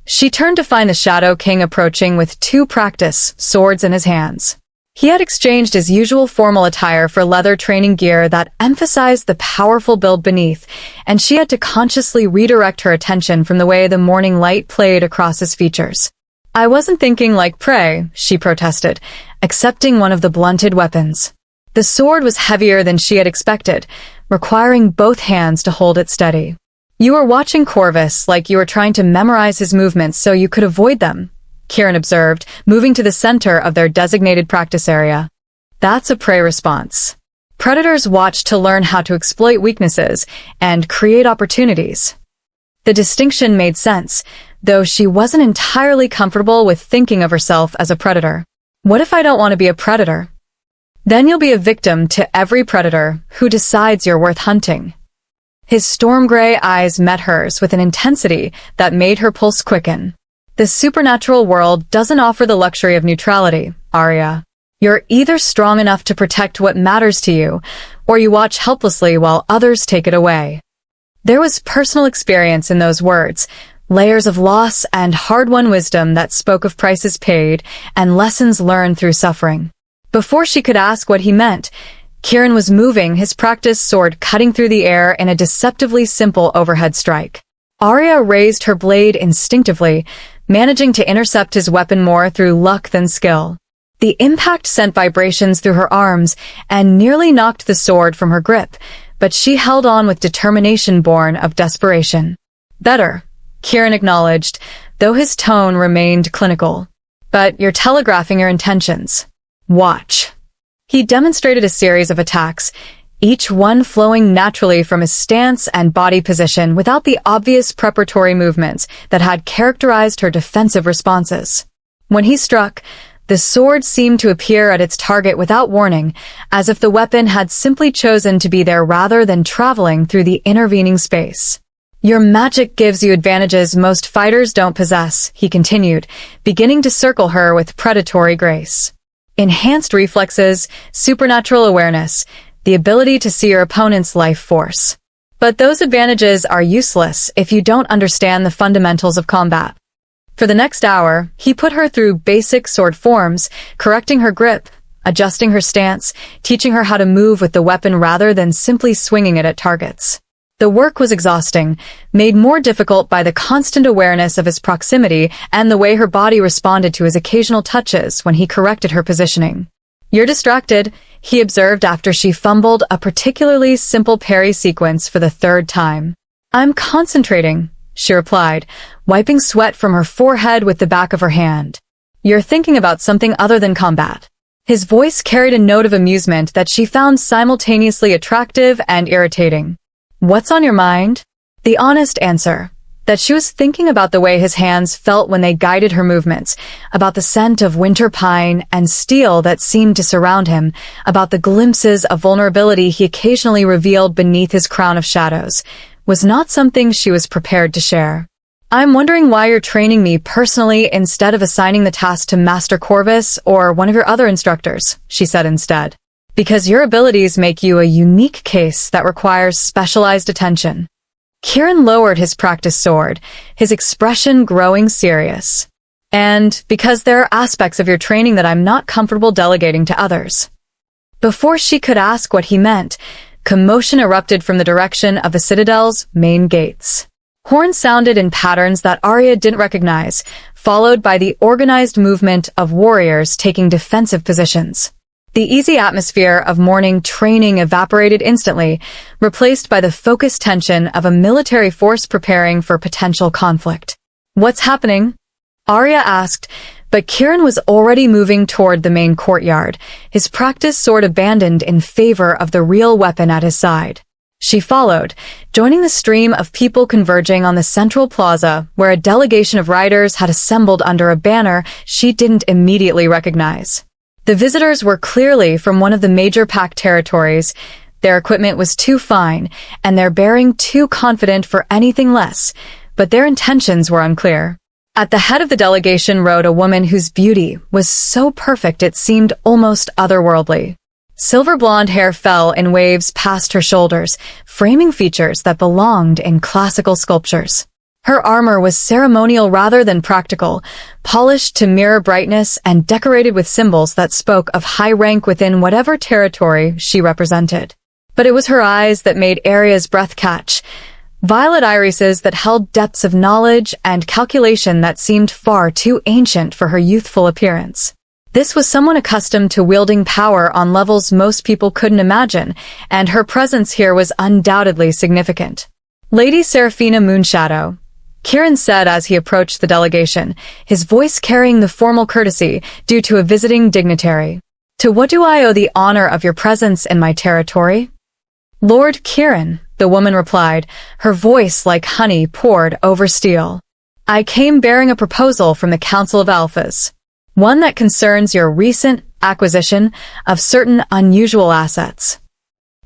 She turned to find the Shadow King approaching with two practice swords in his hands. He had exchanged his usual formal attire for leather training gear that emphasized the powerful build beneath, and she had to consciously redirect her attention from the way the morning light played across his features. "I wasn't thinking like prey," she protested, accepting one of the blunted weapons. The sword was heavier than she had expected, requiring both hands to hold it steady. "You were watching Corvus like you were trying to memorize his movements so you could avoid them," Kieran observed, moving to the center of their designated practice area. "That's a prey response. Predators watch to learn how to exploit weaknesses and create opportunities." The distinction made sense, though she wasn't entirely comfortable with thinking of herself as a predator. "What if I don't want to be a predator?" "Then you'll be a victim to every predator who decides you're worth hunting." His storm-gray eyes met hers with an intensity that made her pulse quicken. "The supernatural world doesn't offer the luxury of neutrality, Aria. You're either strong enough to protect what matters to you, or you watch helplessly while others take it away." There was personal experience in those words, layers of loss and hard-won wisdom that spoke of prices paid and lessons learned through suffering. Before she could ask what he meant, Kieran was moving, his practice sword cutting through the air in a deceptively simple overhead strike. Aria raised her blade instinctively, managing to intercept his weapon more through luck than skill. The impact sent vibrations through her arms and nearly knocked the sword from her grip, but she held on with determination born of desperation. "Better," Kieran acknowledged, though his tone remained clinical. "But you're telegraphing your intentions. Watch." He demonstrated a series of attacks, each one flowing naturally from his stance and body position without the obvious preparatory movements that had characterized her defensive responses. When he struck, the sword seemed to appear at its target without warning, as if the weapon had simply chosen to be there rather than traveling through the intervening space. "Your magic gives you advantages most fighters don't possess," he continued, beginning to circle her with predatory grace. "Enhanced reflexes, supernatural awareness, the ability to see your opponent's life force. But those advantages are useless if you don't understand the fundamentals of combat." For the next hour, he put her through basic sword forms, correcting her grip, adjusting her stance, teaching her how to move with the weapon rather than simply swinging it at targets. The work was exhausting, made more difficult by the constant awareness of his proximity and the way her body responded to his occasional touches when he corrected her positioning. "You're distracted," he observed after she fumbled a particularly simple parry sequence for the third time. "I'm concentrating," she replied, wiping sweat from her forehead with the back of her hand. "You're thinking about something other than combat." His voice carried a note of amusement that she found simultaneously attractive and irritating. "What's on your mind?" The honest answer, that she was thinking about the way his hands felt when they guided her movements, about the scent of winter pine and steel that seemed to surround him, about the glimpses of vulnerability he occasionally revealed beneath his crown of shadows, was not something she was prepared to share. "I'm wondering why you're training me personally instead of assigning the task to Master Corvus or one of your other instructors," she said instead. "Because your abilities make you a unique case that requires specialized attention." Kieran lowered his practice sword, his expression growing serious. "And because there are aspects of your training that I'm not comfortable delegating to others." Before she could ask what he meant, commotion erupted from the direction of the Citadel's main gates. Horns sounded in patterns that Aria didn't recognize, followed by the organized movement of warriors taking defensive positions. The easy atmosphere of morning training evaporated instantly, replaced by the focused tension of a military force preparing for potential conflict. "What's happening?" Aria asked, but Kieran was already moving toward the main courtyard, his practice sword abandoned in favor of the real weapon at his side. She followed, joining the stream of people converging on the central plaza where a delegation of riders had assembled under a banner she didn't immediately recognize. The visitors were clearly from one of the major pack territories. Their equipment was too fine, and their bearing too confident for anything less, but their intentions were unclear. At the head of the delegation rode a woman whose beauty was so perfect it seemed almost otherworldly. Silver blonde hair fell in waves past her shoulders, framing features that belonged in classical sculptures. Her armor was ceremonial rather than practical, polished to mirror brightness and decorated with symbols that spoke of high rank within whatever territory she represented. But it was her eyes that made Aria's breath catch, violet irises that held depths of knowledge and calculation that seemed far too ancient for her youthful appearance. This was someone accustomed to wielding power on levels most people couldn't imagine, and her presence here was undoubtedly significant. "Lady Seraphina Moonshadow," Kieran said as he approached the delegation, his voice carrying the formal courtesy due to a visiting dignitary. "To what do I owe the honor of your presence in my territory?" "Lord Kieran," the woman replied, her voice like honey poured over steel. "I came bearing a proposal from the Council of Alphas, one that concerns your recent acquisition of certain unusual assets."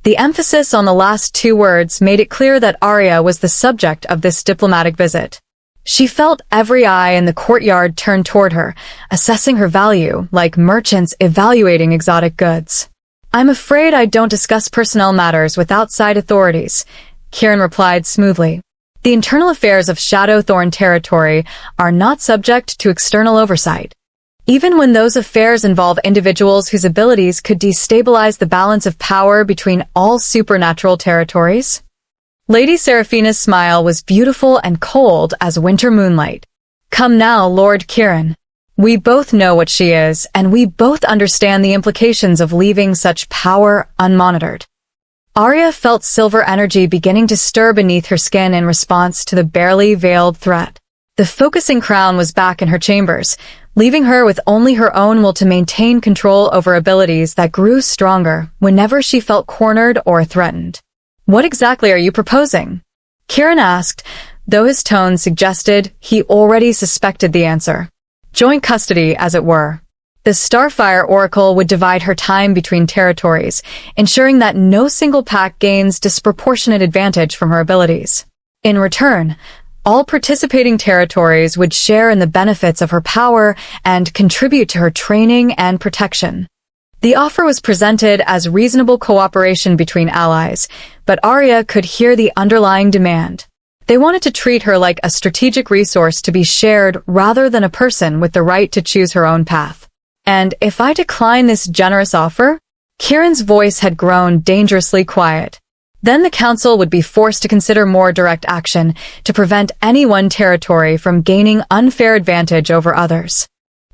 The emphasis on the last two words made it clear that Aria was the subject of this diplomatic visit. She felt every eye in the courtyard turn toward her, assessing her value like merchants evaluating exotic goods. "I'm afraid I don't discuss personnel matters with outside authorities," Kieran replied smoothly. "The internal affairs of Shadowthorn territory are not subject to external oversight, even when those affairs involve individuals whose abilities could destabilize the balance of power between all supernatural territories." Lady Seraphina's smile was beautiful and cold as winter moonlight. "Come now, Lord Kieran. We both know what she is, and we both understand the implications of leaving such power unmonitored." Aria felt silver energy beginning to stir beneath her skin in response to the barely veiled threat. The focusing crown was back in her chambers, leaving her with only her own will to maintain control over abilities that grew stronger whenever she felt cornered or threatened. "What exactly are you proposing?" Kieran asked, though his tone suggested he already suspected the answer. Joint custody, as it were. The Starfire Oracle would divide her time between territories, ensuring that no single pack gains disproportionate advantage from her abilities. In return, all participating territories would share in the benefits of her power and contribute to her training and protection. The offer was presented as reasonable cooperation between allies, but Aria could hear the underlying demand. They wanted to treat her like a strategic resource to be shared rather than a person with the right to choose her own path. And if I decline this generous offer? Kieran's voice had grown dangerously quiet. Then the council would be forced to consider more direct action to prevent any one territory from gaining unfair advantage over others.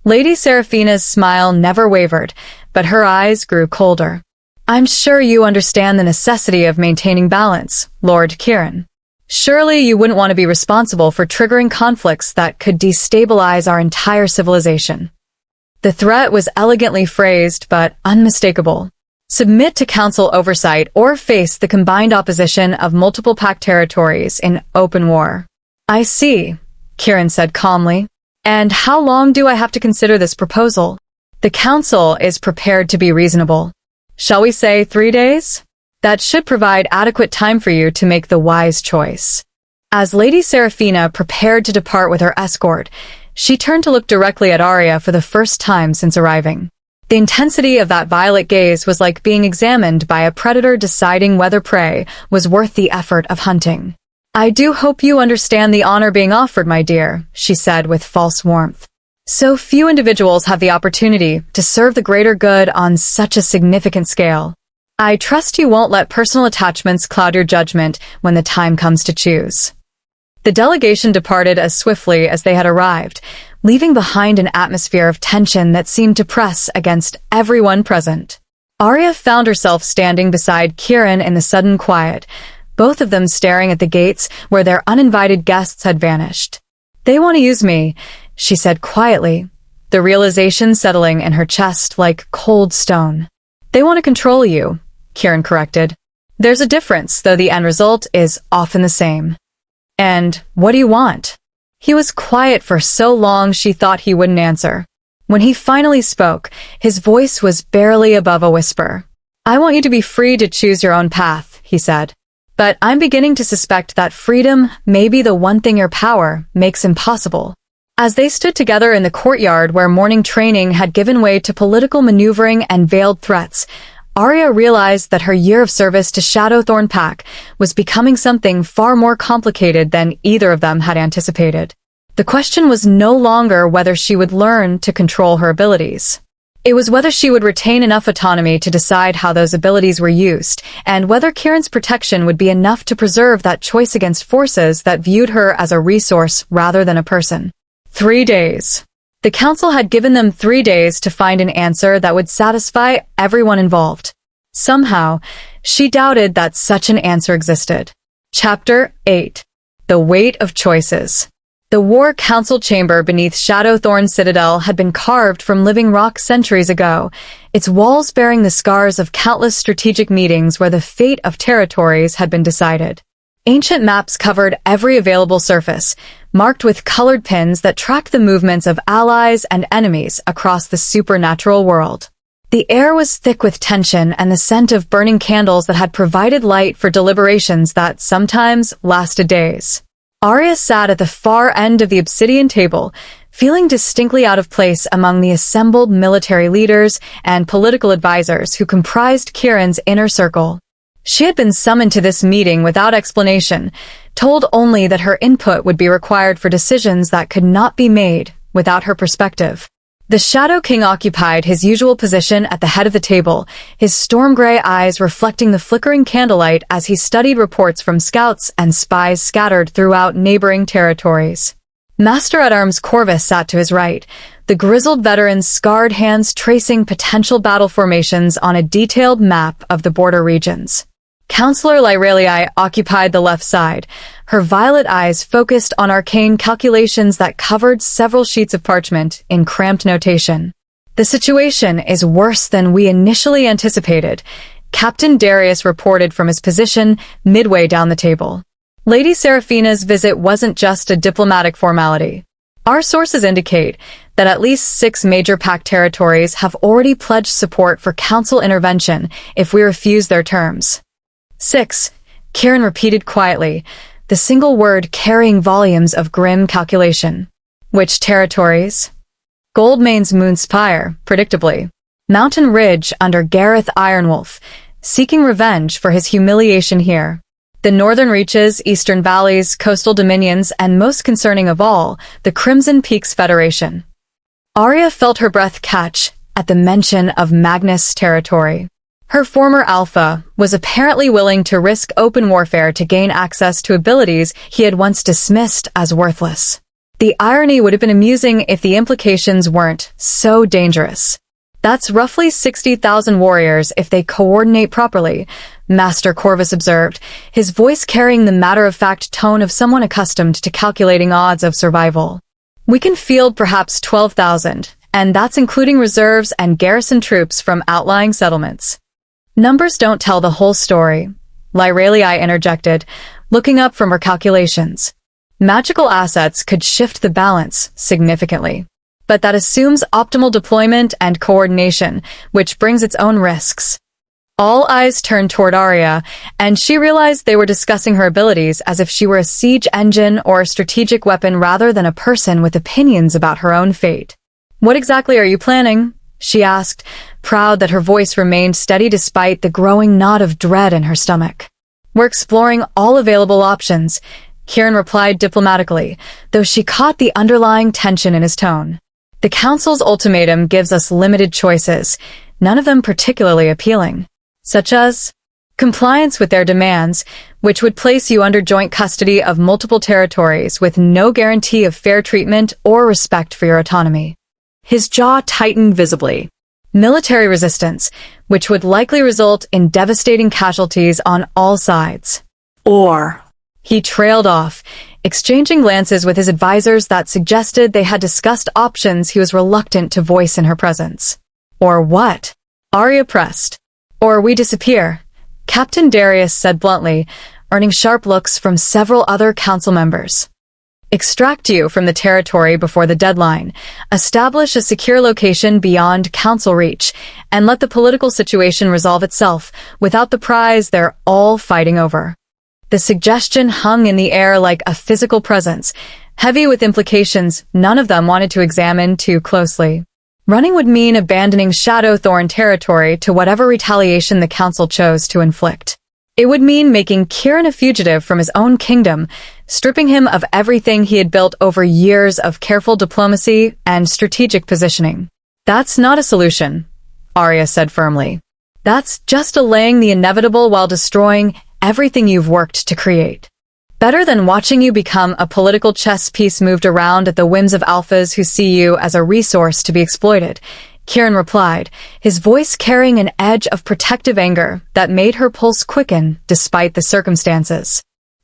Lady Seraphina's smile never wavered, but her eyes grew colder. I'm sure you understand the necessity of maintaining balance, Lord Kieran. Surely you wouldn't want to be responsible for triggering conflicts that could destabilize our entire civilization. The threat was elegantly phrased but unmistakable. Submit to council oversight or face the combined opposition of multiple pact territories in open war. I see, Kieran said calmly. And how long do I have to consider this proposal? The council is prepared to be reasonable. Shall we say 3 days? That should provide adequate time for you to make the wise choice. As Lady Seraphina prepared to depart with her escort, she turned to look directly at Aria for the first time since arriving. The intensity of that violet gaze was like being examined by a predator deciding whether prey was worth the effort of hunting. I do hope you understand the honor being offered, my dear, she said with false warmth. So few individuals have the opportunity to serve the greater good on such a significant scale. I trust you won't let personal attachments cloud your judgment when the time comes to choose. The delegation departed as swiftly as they had arrived, leaving behind an atmosphere of tension that seemed to press against everyone present. Aria found herself standing beside Kieran in the sudden quiet, both of them staring at the gates where their uninvited guests had vanished. They want to use me, she said quietly, the realization settling in her chest like cold stone. They want to control you, Kieran corrected. There's a difference, though the end result is often the same. And what do you want? He was quiet for so long she thought he wouldn't answer. When he finally spoke, his voice was barely above a whisper. I want you to be free to choose your own path, he said. But I'm beginning to suspect that freedom may be the one thing your power makes impossible. As they stood together in the courtyard where morning training had given way to political maneuvering and veiled threats, Aria realized that her year of service to Shadowthorn Pack was becoming something far more complicated than either of them had anticipated. The question was no longer whether she would learn to control her abilities. It was whether she would retain enough autonomy to decide how those abilities were used, and whether Kieran's protection would be enough to preserve that choice against forces that viewed her as a resource rather than a person. 3 days. The council had given them 3 days to find an answer that would satisfy everyone involved. Somehow, she doubted that such an answer existed. Chapter 8. The Weight of Choices. The War Council chamber beneath Shadowthorn Citadel had been carved from living rock centuries ago, its walls bearing the scars of countless strategic meetings where the fate of territories had been decided. Ancient maps covered every available surface, marked with colored pins that tracked the movements of allies and enemies across the supernatural world. The air was thick with tension and the scent of burning candles that had provided light for deliberations that sometimes lasted days. Aria sat at the far end of the obsidian table, feeling distinctly out of place among the assembled military leaders and political advisors who comprised Kieran's inner circle. She had been summoned to this meeting without explanation, told only that her input would be required for decisions that could not be made without her perspective. The Shadow King occupied his usual position at the head of the table, his storm-gray eyes reflecting the flickering candlelight as he studied reports from scouts and spies scattered throughout neighboring territories. Master-at-Arms Corvus sat to his right, the grizzled veteran's scarred hands tracing potential battle formations on a detailed map of the border regions. Counselor Lyrelii occupied the left side, her violet eyes focused on arcane calculations that covered several sheets of parchment in cramped notation. The situation is worse than we initially anticipated, Captain Darius reported from his position midway down the table. Lady Seraphina's visit wasn't just a diplomatic formality. Our sources indicate that at least 6 major pact territories have already pledged support for council intervention if we refuse their terms. 6, Kieran repeated quietly, the single word carrying volumes of grim calculation. Which territories? Goldmane's Moonspire, predictably. Mountain Ridge under Gareth Ironwolf, seeking revenge for his humiliation here. The northern reaches, eastern valleys, coastal dominions, and most concerning of all, the Crimson Peaks Federation. Aria felt her breath catch at the mention of Magnus territory. Her former Alpha was apparently willing to risk open warfare to gain access to abilities he had once dismissed as worthless. The irony would have been amusing if the implications weren't so dangerous. That's roughly 60,000 warriors if they coordinate properly, Master Corvus observed, his voice carrying the matter-of-fact tone of someone accustomed to calculating odds of survival. We can field perhaps 12,000, and that's including reserves and garrison troops from outlying settlements. Numbers don't tell the whole story, Lyralii interjected, looking up from her calculations. Magical assets could shift the balance significantly. But that assumes optimal deployment and coordination, which brings its own risks. All eyes turned toward Aria, and she realized they were discussing her abilities as if she were a siege engine or a strategic weapon rather than a person with opinions about her own fate. "What exactly are you planning?" she asked, proud that her voice remained steady despite the growing knot of dread in her stomach. "We're exploring all available options," Kieran replied diplomatically, though she caught the underlying tension in his tone. "The Council's ultimatum gives us limited choices, none of them particularly appealing, such as compliance with their demands, which would place you under joint custody of multiple territories with no guarantee of fair treatment or respect for your autonomy." His jaw tightened visibly. Military resistance, which would likely result in devastating casualties on all sides. Or, he trailed off, exchanging glances with his advisors that suggested they had discussed options he was reluctant to voice in her presence. "Or what?" Aria pressed. "Or we disappear," Captain Darius said bluntly, earning sharp looks from several other council members. "Extract you from the territory before the deadline, establish a secure location beyond council reach, and let the political situation resolve itself without the prize they're all fighting over." The suggestion hung in the air like a physical presence, heavy with implications none of them wanted to examine too closely. Running would mean abandoning Shadowthorn territory to whatever retaliation the council chose to inflict. It would mean making Kieran a fugitive from his own kingdom, stripping him of everything he had built over years of careful diplomacy and strategic positioning. "That's not a solution," Aria said firmly. "That's just delaying the inevitable while destroying everything you've worked to create. Better than watching you become a political chess piece moved around at the whims of alphas who see you as a resource to be exploited," Kieran replied, his voice carrying an edge of protective anger that made her pulse quicken despite the circumstances.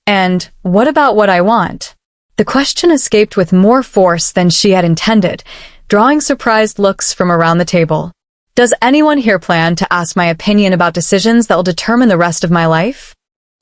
"And what about what I want?" The question escaped with more force than she had intended, drawing surprised looks from around the table. "Does anyone here plan to ask my opinion about decisions that will determine the rest of my life?"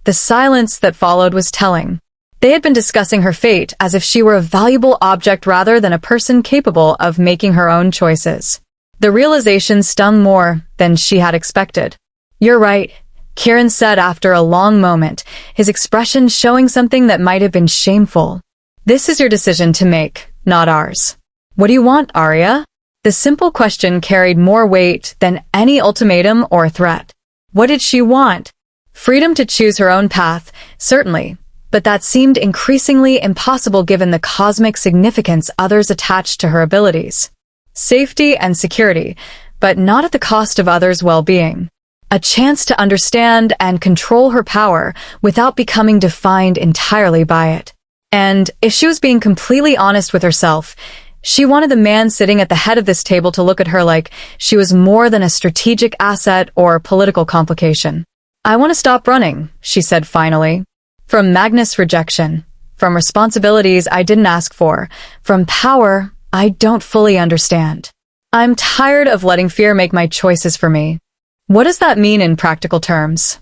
The silence that followed was telling. They had been discussing her fate as if she were a valuable object rather than a person capable of making her own choices. The realization stung more than she had expected. "You're right," Kieran said after a long moment, his expression showing something that might have been shameful. "This is your decision to make, not ours." "What do you want, Aria?" The simple question carried more weight than any ultimatum or threat. What did she want? Freedom to choose her own path, certainly, but that seemed increasingly impossible given the cosmic significance others attached to her abilities. Safety and security, but not at the cost of others' well-being. A chance to understand and control her power without becoming defined entirely by it. And if she was being completely honest with herself, she wanted the man sitting at the head of this table to look at her like she was more than a strategic asset or political complication. "I want to stop running," she said finally. "From Magnus rejection, from responsibilities I didn't ask for, from power I don't fully understand. I'm tired of letting fear make my choices for me." "What does that mean in practical terms?"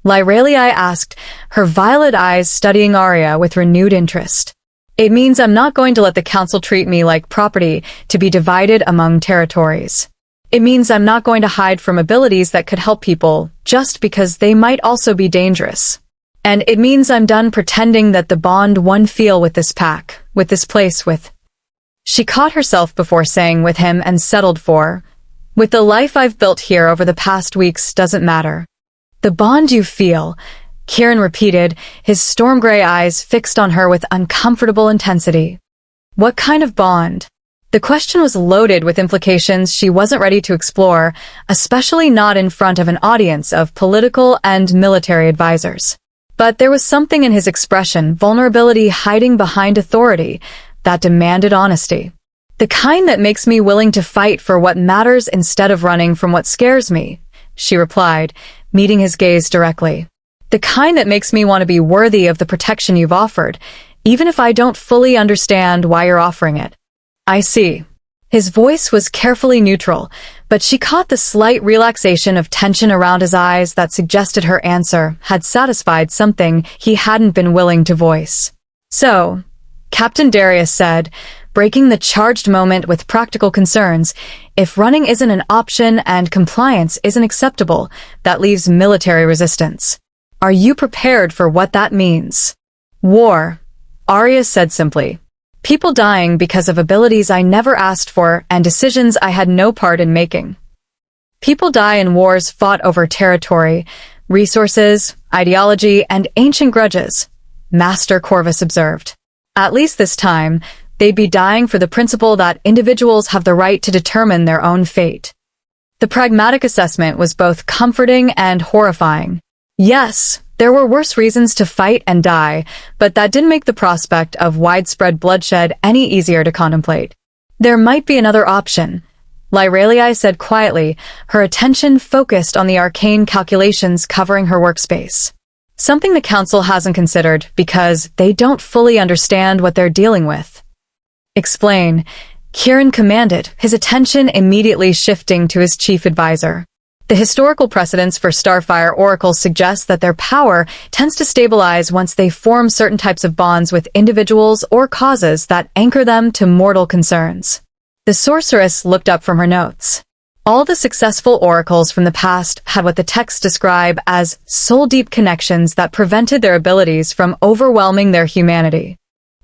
Lyralii asked, her violet eyes studying Aria with renewed interest. "It means I'm not going to let the council treat me like property to be divided among territories. It means I'm not going to hide from abilities that could help people just because they might also be dangerous. And it means I'm done pretending that the bond one feel with this pack, with this place, with..." She caught herself before saying with him and settled for, "With the life I've built here over the past weeks doesn't matter. The bond you feel, Kieran repeated, his storm-gray eyes fixed on her with uncomfortable intensity. What kind of bond? The question was loaded with implications she wasn't ready to explore, especially not in front of an audience of political and military advisors. But there was something in his expression, vulnerability hiding behind authority, that demanded honesty. The kind that makes me willing to fight for what matters instead of running from what scares me, she replied, meeting his gaze directly. The kind that makes me want to be worthy of the protection you've offered, even if I don't fully understand why you're offering it. I see. His voice was carefully neutral, but she caught the slight relaxation of tension around his eyes that suggested her answer had satisfied something he hadn't been willing to voice. So, Captain Darius said, breaking the charged moment with practical concerns, if running isn't an option and compliance isn't acceptable, that leaves military resistance. Are you prepared for what that means? War, Aria said simply. People dying because of abilities I never asked for and decisions I had no part in making. People die in wars fought over territory, resources, ideology, and ancient grudges, Master Corvus observed. At least this time, they'd be dying for the principle that individuals have the right to determine their own fate. The pragmatic assessment was both comforting and horrifying. Yes, there were worse reasons to fight and die, but that didn't make the prospect of widespread bloodshed any easier to contemplate. There might be another option, Lyralii said quietly, her attention focused on the arcane calculations covering her workspace. Something the Council hasn't considered because they don't fully understand what they're dealing with. Explain, Kieran commanded, his attention immediately shifting to his chief advisor. The historical precedents for Starfire Oracle suggest that their power tends to stabilize once they form certain types of bonds with individuals or causes that anchor them to mortal concerns. The sorceress looked up from her notes. All the successful oracles from the past had what the texts describe as soul-deep connections that prevented their abilities from overwhelming their humanity.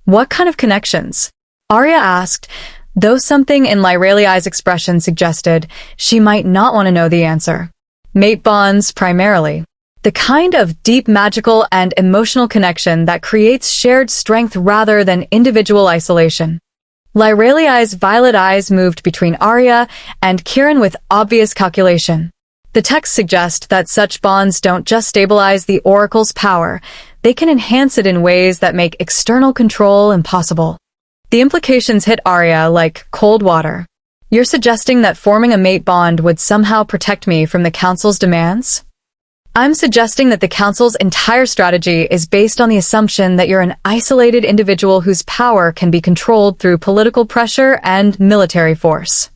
What kind of connections? Aria asked, though something in Lyralii's expression suggested she might not want to know the answer. Mate bonds, primarily. The kind of deep magical and emotional connection that creates shared strength rather than individual isolation. Lyralii's violet eyes moved between Aria and Kieran with obvious calculation. The texts suggest that such bonds don't just stabilize the Oracle's power, they can enhance it in ways that make external control impossible. The implications hit Aria like cold water. You're suggesting that forming a mate bond would somehow protect me from the Council's demands? I'm suggesting that the Council's entire strategy is based on the assumption that you're an isolated individual whose power can be controlled through political pressure and military force.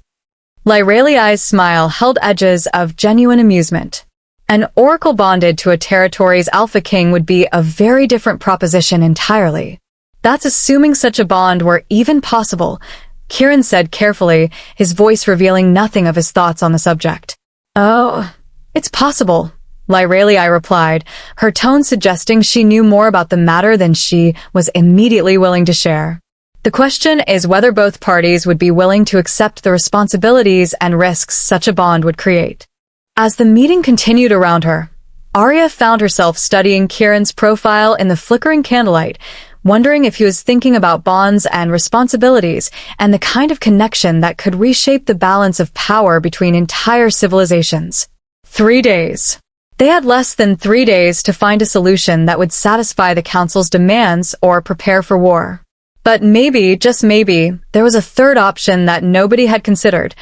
Lyralii's smile held edges of genuine amusement. An oracle bonded to a territory's Alpha King would be a very different proposition entirely. That's assuming such a bond were even possible, Kieran said carefully, his voice revealing nothing of his thoughts on the subject. Oh, it's possible, Lyralii replied, her tone suggesting she knew more about the matter than she was immediately willing to share. The question is whether both parties would be willing to accept the responsibilities and risks such a bond would create. As the meeting continued around her, Aria found herself studying Kieran's profile in the flickering candlelight, wondering if he was thinking about bonds and responsibilities and the kind of connection that could reshape the balance of power between entire civilizations. 3 days. They had less than 3 days to find a solution that would satisfy the Council's demands or prepare for war. But maybe, just maybe, there was a third option that nobody had considered,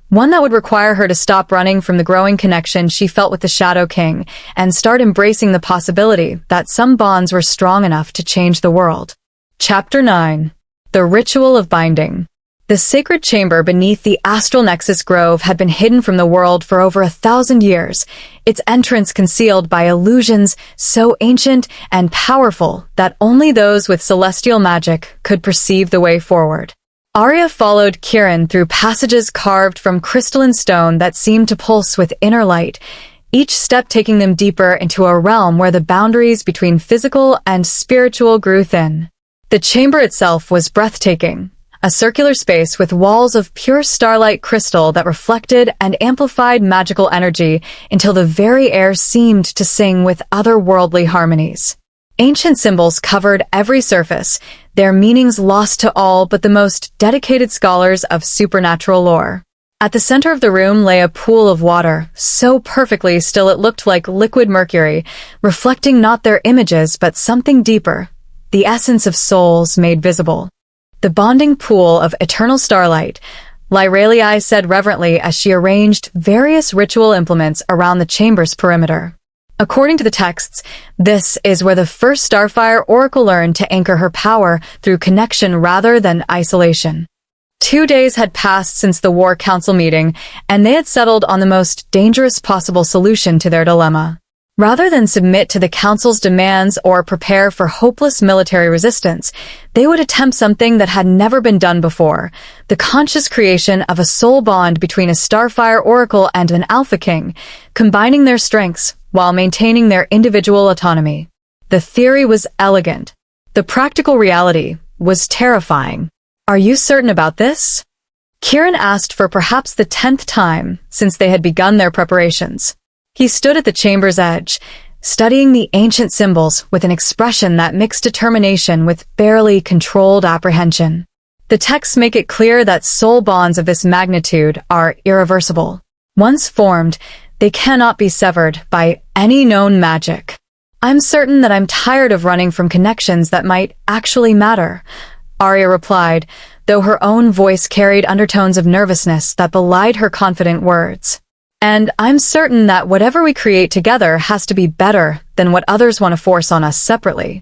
one that would require her to stop running from the growing connection she felt with the Shadow King and start embracing the possibility that some bonds were strong enough to change the world. Chapter 9. The Ritual of Binding. The sacred chamber beneath the Astral Nexus Grove had been hidden from the world for over 1,000 years, its entrance concealed by illusions so ancient and powerful that only those with celestial magic could perceive the way forward. Aria followed Kieran through passages carved from crystalline stone that seemed to pulse with inner light, each step taking them deeper into a realm where the boundaries between physical and spiritual grew thin. The chamber itself was breathtaking, a circular space with walls of pure starlight crystal that reflected and amplified magical energy until the very air seemed to sing with otherworldly harmonies. Ancient symbols covered every surface, their meanings lost to all but the most dedicated scholars of supernatural lore. At the center of the room lay a pool of water, so perfectly still it looked like liquid mercury, reflecting not their images but something deeper, the essence of souls made visible. The bonding pool of eternal starlight, Lyralii said reverently as she arranged various ritual implements around the chamber's perimeter. According to the texts, this is where the first Starfire Oracle learned to anchor her power through connection rather than isolation. 2 days had passed since the War Council meeting, and they had settled on the most dangerous possible solution to their dilemma. Rather than submit to the Council's demands or prepare for hopeless military resistance, they would attempt something that had never been done before, the conscious creation of a soul bond between a Starfire Oracle and an Alpha King, combining their strengths while maintaining their individual autonomy. The theory was elegant. The practical reality was terrifying. "Are you certain about this?" Kieran asked for perhaps the 10th time since they had begun their preparations. He stood at the chamber's edge, studying the ancient symbols with an expression that mixed determination with barely controlled apprehension. The texts make it clear that soul bonds of this magnitude are irreversible. Once formed, they cannot be severed by any known magic. "I'm certain that I'm tired of running from connections that might actually matter," Aria replied, though her own voice carried undertones of nervousness that belied her confident words. "And I'm certain that whatever we create together has to be better than what others want to force on us separately."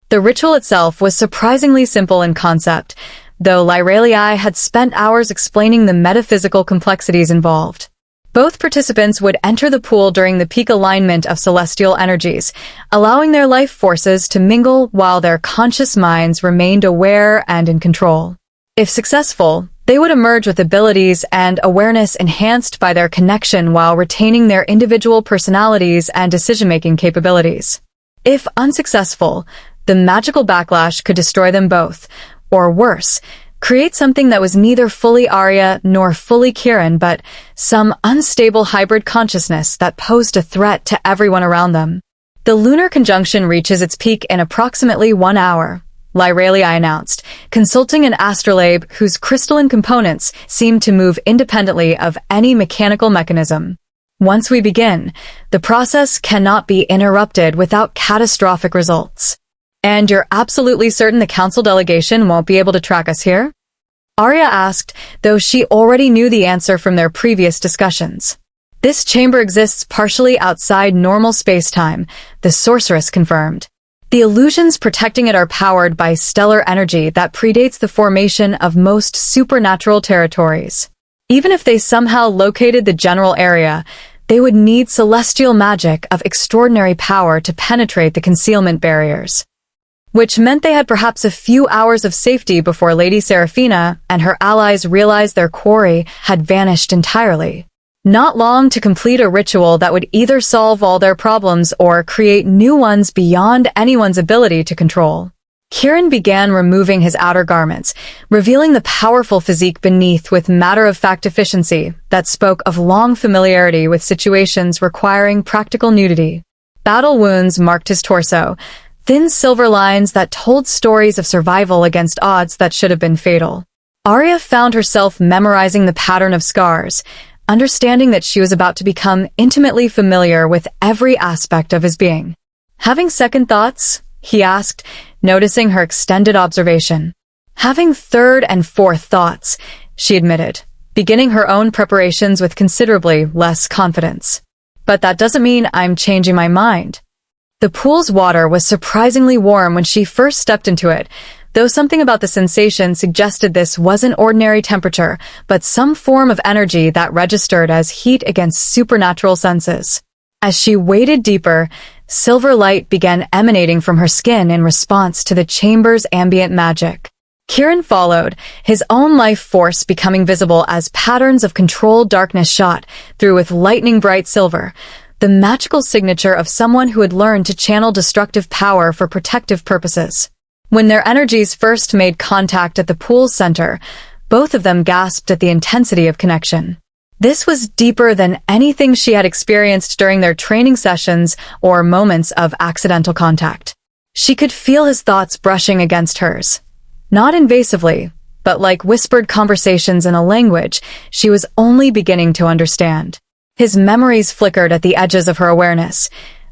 The ritual itself was surprisingly simple in concept, though Lyralii had spent hours explaining the metaphysical complexities involved. Both participants would enter the pool during the peak alignment of celestial energies, allowing their life forces to mingle while their conscious minds remained aware and in control. If successful, they would emerge with abilities and awareness enhanced by their connection while retaining their individual personalities and decision-making capabilities. If unsuccessful, the magical backlash could destroy them both, or worse, create something that was neither fully Aria nor fully Kieran, but some unstable hybrid consciousness that posed a threat to everyone around them. "The lunar conjunction reaches its peak in approximately 1 hour, Lyralii announced, consulting an astrolabe whose crystalline components seemed to move independently of any mechanical mechanism. "Once we begin, the process cannot be interrupted without catastrophic results." "And you're absolutely certain the council delegation won't be able to track us here?" Aria asked, though she already knew the answer from their previous discussions. "This chamber exists partially outside normal space-time," the sorceress confirmed. "The illusions protecting it are powered by stellar energy that predates the formation of most supernatural territories. Even if they somehow located the general area, they would need celestial magic of extraordinary power to penetrate the concealment barriers." Which meant they had perhaps a few hours of safety before Lady Seraphina and her allies realized their quarry had vanished entirely. Not long to complete a ritual that would either solve all their problems or create new ones beyond anyone's ability to control. Kieran began removing his outer garments, revealing the powerful physique beneath with matter-of-fact efficiency that spoke of long familiarity with situations requiring practical nudity. Battle wounds marked his torso, thin silver lines that told stories of survival against odds that should have been fatal. Aria found herself memorizing the pattern of scars, understanding that she was about to become intimately familiar with every aspect of his being. "Having second thoughts?" he asked, noticing her extended observation. "Having third and fourth thoughts," she admitted, beginning her own preparations with considerably less confidence. "But that doesn't mean I'm changing my mind." The pool's water was surprisingly warm when she first stepped into it, though something about the sensation suggested this wasn't ordinary temperature, but some form of energy that registered as heat against supernatural senses. As she waded deeper, silver light began emanating from her skin in response to the chamber's ambient magic. Kieran followed, his own life force becoming visible as patterns of controlled darkness shot through with lightning-bright silver, the magical signature of someone who had learned to channel destructive power for protective purposes. When their energies first made contact at the pool's center, both of them gasped at the intensity of connection. This was deeper than anything she had experienced during their training sessions or moments of accidental contact. She could feel his thoughts brushing against hers. Not invasively, but like whispered conversations in a language she was only beginning to understand. His memories flickered at the edges of her awareness.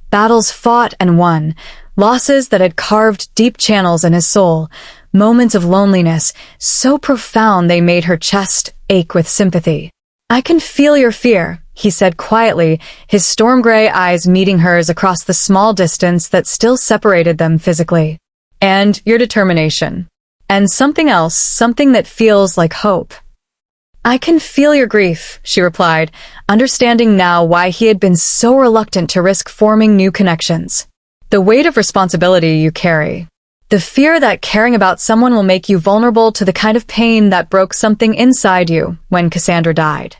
Battles fought and won, losses that had carved deep channels in his soul, moments of loneliness so profound they made her chest ache with sympathy. "I can feel your fear," he said quietly, his storm-gray eyes meeting hers across the small distance that still separated them physically. "And your determination. And something else, something that feels like hope." "I can feel your grief," she replied, understanding now why he had been so reluctant to risk forming new connections. "The weight of responsibility you carry. The fear that caring about someone will make you vulnerable to the kind of pain that broke something inside you when Cassandra died."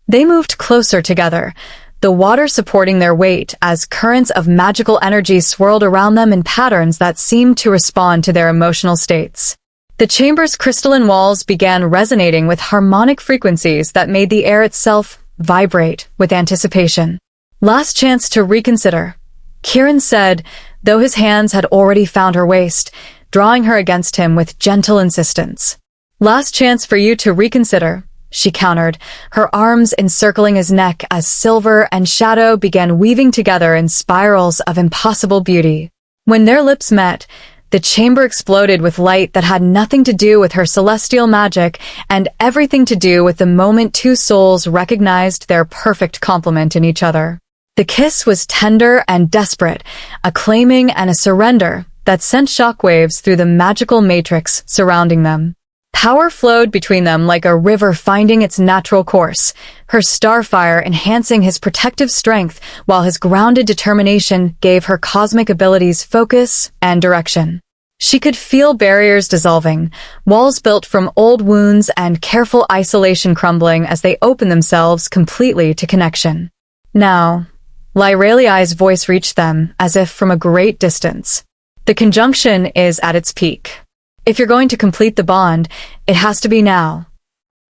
They moved closer together, the water supporting their weight as currents of magical energy swirled around them in patterns that seemed to respond to their emotional states. The chamber's crystalline walls began resonating with harmonic frequencies that made the air itself vibrate with anticipation. "Last chance to reconsider," Kieran said, though his hands had already found her waist, drawing her against him with gentle insistence. "Last chance for you to reconsider," she countered, her arms encircling his neck as silver and shadow began weaving together in spirals of impossible beauty. When their lips met, the chamber exploded with light that had nothing to do with her celestial magic and everything to do with the moment two souls recognized their perfect complement in each other. The kiss was tender and desperate, a claiming and a surrender that sent shockwaves through the magical matrix surrounding them. Power flowed between them like a river finding its natural course, her starfire enhancing his protective strength while his grounded determination gave her cosmic abilities focus and direction. She could feel barriers dissolving, walls built from old wounds and careful isolation crumbling as they opened themselves completely to connection. "Now," Lyreliai's voice reached them as if from a great distance. "The conjunction is at its peak. If you're going to complete the bond, it has to be now."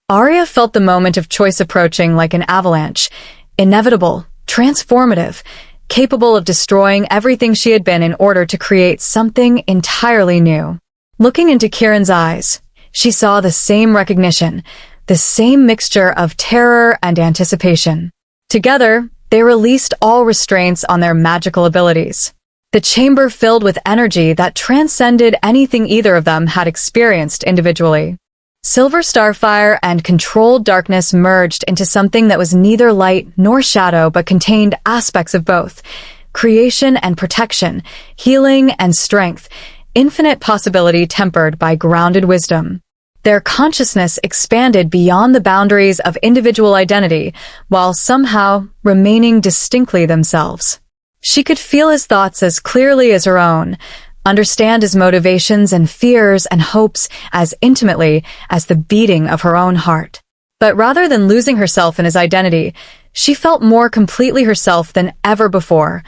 Aria felt the moment of choice approaching like an avalanche, inevitable, transformative, capable of destroying everything she had been in order to create something entirely new. Looking into Kieran's eyes, she saw the same recognition, the same mixture of terror and anticipation. Together, they released all restraints on their magical abilities. The chamber filled with energy that transcended anything either of them had experienced individually. Silver starfire and controlled darkness merged into something that was neither light nor shadow but contained aspects of both, creation and protection, healing and strength, infinite possibility tempered by grounded wisdom. Their consciousness expanded beyond the boundaries of individual identity, while somehow remaining distinctly themselves. She could feel his thoughts as clearly as her own, understand his motivations and fears and hopes as intimately as the beating of her own heart. But rather than losing herself in his identity, she felt more completely herself than ever before,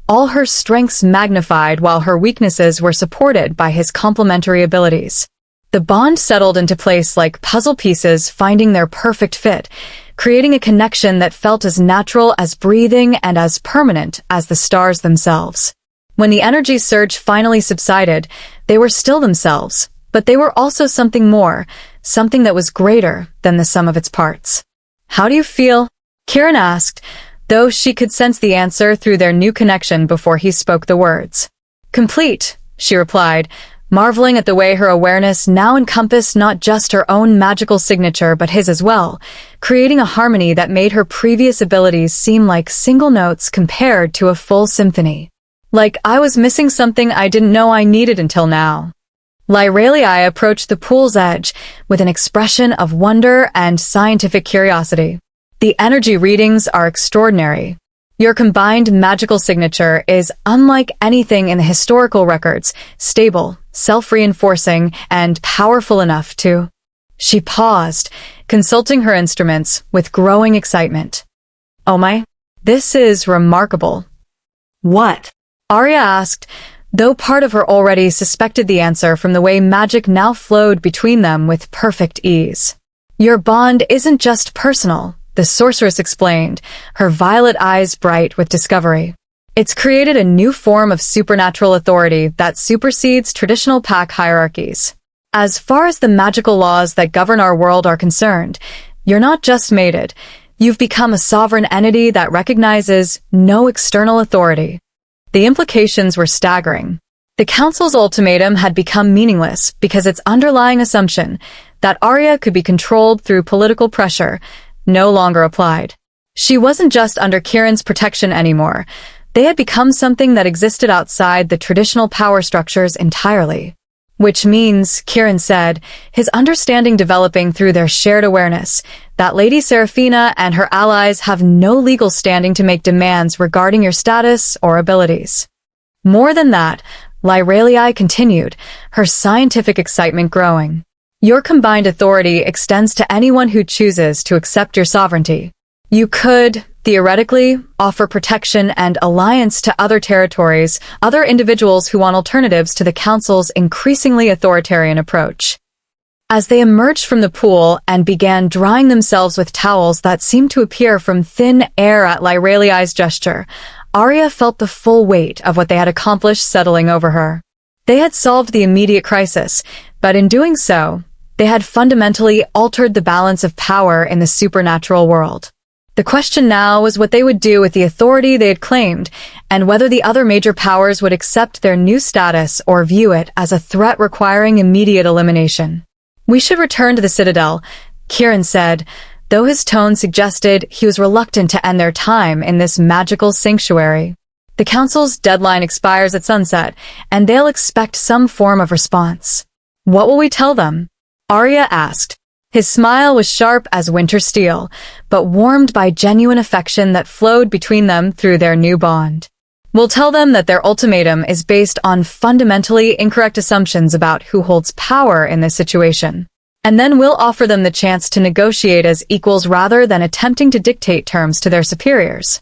all her strengths magnified while her weaknesses were supported by his complementary abilities. The bond settled into place like puzzle pieces finding their perfect fit, creating a connection that felt as natural as breathing and as permanent as the stars themselves. When the energy surge finally subsided, they were still themselves, but they were also something more, something that was greater than the sum of its parts. "How do you feel?" Kieran asked, though she could sense the answer through their new connection before he spoke the words. "Complete," she replied, marveling at the way her awareness now encompassed not just her own magical signature but his as well, creating a harmony that made her previous abilities seem like single notes compared to a full symphony. "Like I was missing something I didn't know I needed until now." Lyreliai approached the pool's edge with an expression of wonder and scientific curiosity. "The energy readings are extraordinary. Your combined magical signature is unlike anything in the historical records, stable, self-reinforcing, and powerful enough to—" She paused, consulting her instruments with growing excitement. "Oh my, this is remarkable." "What?" Aria asked, though part of her already suspected the answer from the way magic now flowed between them with perfect ease. "Your bond isn't just personal," the sorceress explained, her violet eyes bright with discovery. "It's created a new form of supernatural authority that supersedes traditional pack hierarchies. As far as the magical laws that govern our world are concerned, you're not just mated, you've become a sovereign entity that recognizes no external authority." The implications were staggering. The Council's ultimatum had become meaningless because its underlying assumption that Aria could be controlled through political pressure no longer applied. She wasn't just under Kieran's protection anymore. They had become something that existed outside the traditional power structures entirely. Which means, Kieran said, his understanding developing through their shared awareness, that Lady Seraphina and her allies have no legal standing to make demands regarding your status or abilities. More than that, Lyralii continued, her scientific excitement growing. "Your combined authority extends to anyone who chooses to accept your sovereignty. You could, theoretically, offer protection and alliance to other territories, other individuals who want alternatives to the Council's increasingly authoritarian approach." As they emerged from the pool and began drying themselves with towels that seemed to appear from thin air at Lyralii's gesture, Aria felt the full weight of what they had accomplished settling over her. They had solved the immediate crisis, but in doing so, they had fundamentally altered the balance of power in the supernatural world. The question now was what they would do with the authority they had claimed, and whether the other major powers would accept their new status or view it as a threat requiring immediate elimination. "We should return to the Citadel," Kieran said, though his tone suggested he was reluctant to end their time in this magical sanctuary. "The Council's deadline expires at sunset, and they'll expect some form of response." "What will we tell them?" Aria asked. His smile was sharp as winter steel, but warmed by genuine affection that flowed between them through their new bond. "We'll tell them that their ultimatum is based on fundamentally incorrect assumptions about who holds power in this situation. And then we'll offer them the chance to negotiate as equals rather than attempting to dictate terms to their superiors."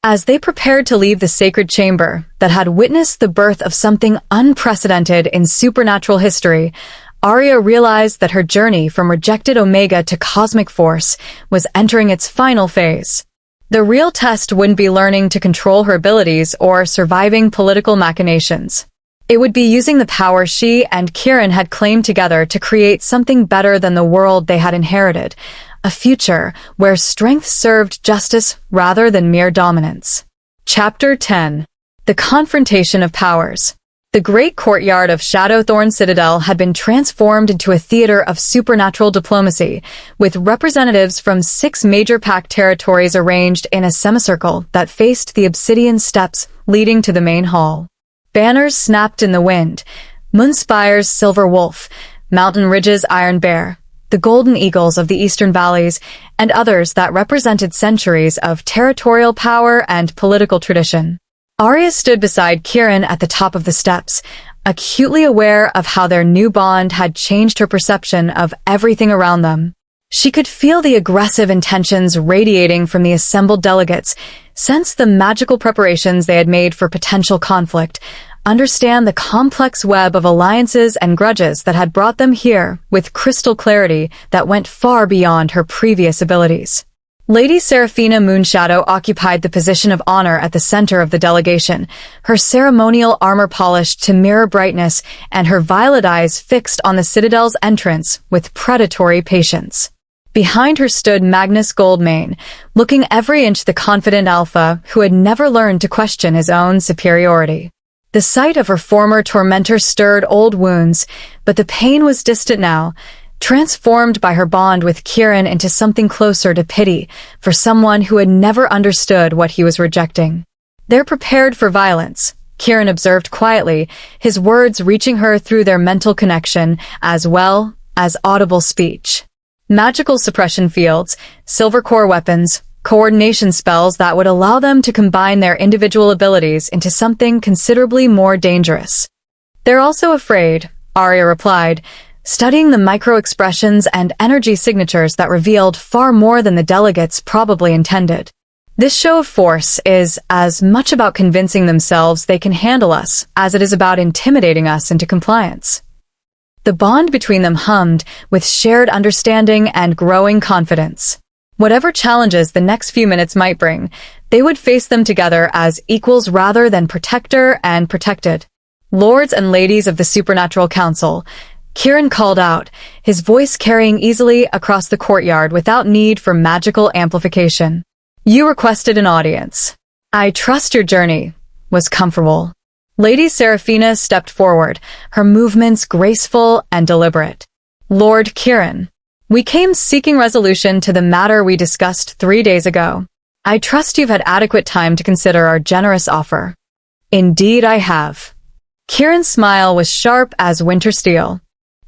As they prepared to leave the sacred chamber that had witnessed the birth of something unprecedented in supernatural history, Aria realized that her journey from rejected Omega to cosmic force was entering its final phase. The real test wouldn't be learning to control her abilities or surviving political machinations. It would be using the power she and Kieran had claimed together to create something better than the world they had inherited, a future where strength served justice rather than mere dominance. Chapter 10. The Confrontation of Powers. The great courtyard of Shadowthorn Citadel had been transformed into a theater of supernatural diplomacy, with representatives from 6 major pact territories arranged in a semicircle that faced the obsidian steps leading to the main hall. Banners snapped in the wind, Moonspire's Silver Wolf, Mountain Ridge's Iron Bear, the Golden Eagles of the Eastern Valleys, and others that represented centuries of territorial power and political tradition. Aria stood beside Kieran at the top of the steps, acutely aware of how their new bond had changed her perception of everything around them. She could feel the aggressive intentions radiating from the assembled delegates, sense the magical preparations they had made for potential conflict, understand the complex web of alliances and grudges that had brought them here with crystal clarity that went far beyond her previous abilities. Lady Seraphina Moonshadow occupied the position of honor at the center of the delegation, her ceremonial armor polished to mirror brightness and her violet eyes fixed on the Citadel's entrance with predatory patience. Behind her stood Magnus Goldmane, looking every inch the confident alpha who had never learned to question his own superiority. The sight of her former tormentor stirred old wounds, but the pain was distant now, transformed by her bond with Kieran into something closer to pity for someone who had never understood what he was rejecting. "They're prepared for violence," Kieran observed quietly, his words reaching her through their mental connection as well as audible speech. Magical suppression fields, silver core weapons, coordination spells that would allow them to combine their individual abilities into something considerably more dangerous. "They're also afraid," Aria replied, studying the micro-expressions and energy signatures that revealed far more than the delegates probably intended. This show of force is as much about convincing themselves they can handle us as it is about intimidating us into compliance. The bond between them hummed with shared understanding and growing confidence. Whatever challenges the next few minutes might bring, they would face them together as equals rather than protector and protected. Lords and ladies of the Supernatural Council, Kieran called out, his voice carrying easily across the courtyard without need for magical amplification. You requested an audience. I trust your journey was comfortable. Lady Seraphina stepped forward, her movements graceful and deliberate. Lord Kieran, we came seeking resolution to the matter we discussed 3 days ago. I trust you've had adequate time to consider our generous offer. Indeed I have. Kieran's smile was sharp as winter steel.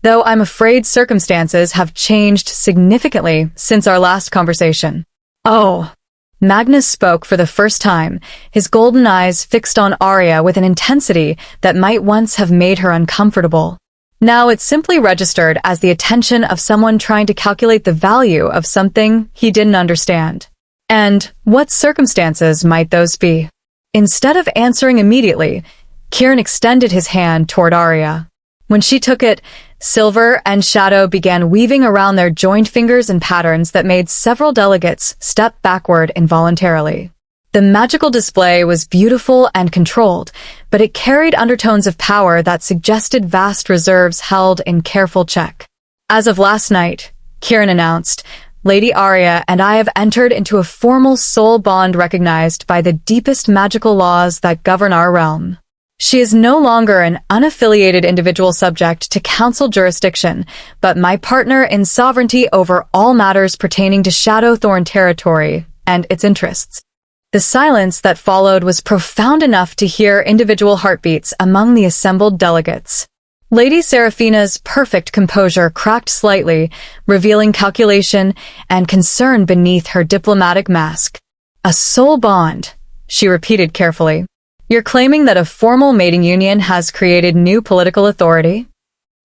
Though I'm afraid circumstances have changed significantly since our last conversation. Oh. Magnus spoke for the first time, his golden eyes fixed on Aria with an intensity that might once have made her uncomfortable. Now it simply registered as the attention of someone trying to calculate the value of something he didn't understand. And what circumstances might those be? Instead of answering immediately, Kieran extended his hand toward Aria. When she took it, silver and shadow began weaving around their joined fingers in patterns that made several delegates step backward involuntarily. The magical display was beautiful and controlled, but it carried undertones of power that suggested vast reserves held in careful check. As of last night, Kieran announced, Lady Aria and I have entered into a formal soul bond recognized by the deepest magical laws that govern our realm. She is no longer an unaffiliated individual subject to council jurisdiction, but my partner in sovereignty over all matters pertaining to Shadowthorn territory and its interests. The silence that followed was profound enough to hear individual heartbeats among the assembled delegates. Lady Seraphina's perfect composure cracked slightly, revealing calculation and concern beneath her diplomatic mask. A soul bond, she repeated carefully. You're claiming that a formal mating union has created new political authority?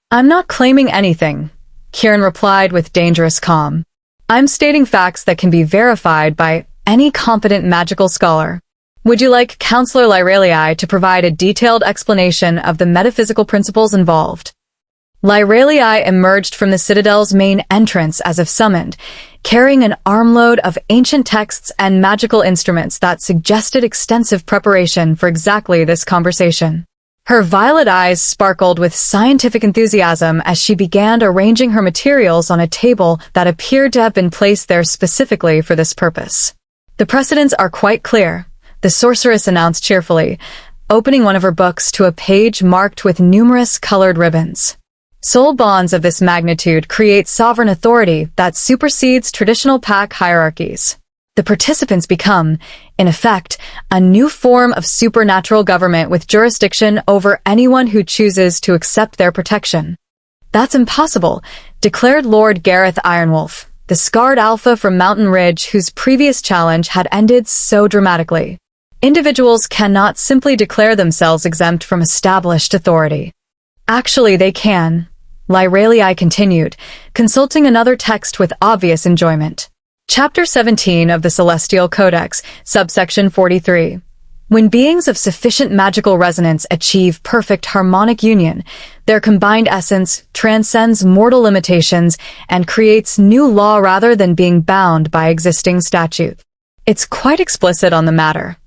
I'm not claiming anything, Kieran replied with dangerous calm. I'm stating facts that can be verified by any competent magical scholar. Would you like Counselor Lyralii to provide a detailed explanation of the metaphysical principles involved? Lyralii emerged from the Citadel's main entrance as if summoned, carrying an armload of ancient texts and magical instruments that suggested extensive preparation for exactly this conversation. Her violet eyes sparkled with scientific enthusiasm as she began arranging her materials on a table that appeared to have been placed there specifically for this purpose. The precedents are quite clear, the sorceress announced cheerfully, opening one of her books to a page marked with numerous colored ribbons. Soul bonds of this magnitude create sovereign authority that supersedes traditional pack hierarchies. The participants become, in effect, a new form of supernatural government with jurisdiction over anyone who chooses to accept their protection. That's impossible, declared Lord Gareth Ironwolf, the scarred alpha from Mountain Ridge whose previous challenge had ended so dramatically. Individuals cannot simply declare themselves exempt from established authority. Actually, they can, Lyralii continued, consulting another text with obvious enjoyment. Chapter 17 of the Celestial Codex, subsection 43. When beings of sufficient magical resonance achieve perfect harmonic union, their combined essence transcends mortal limitations and creates new law rather than being bound by existing statute. It's quite explicit on the matter.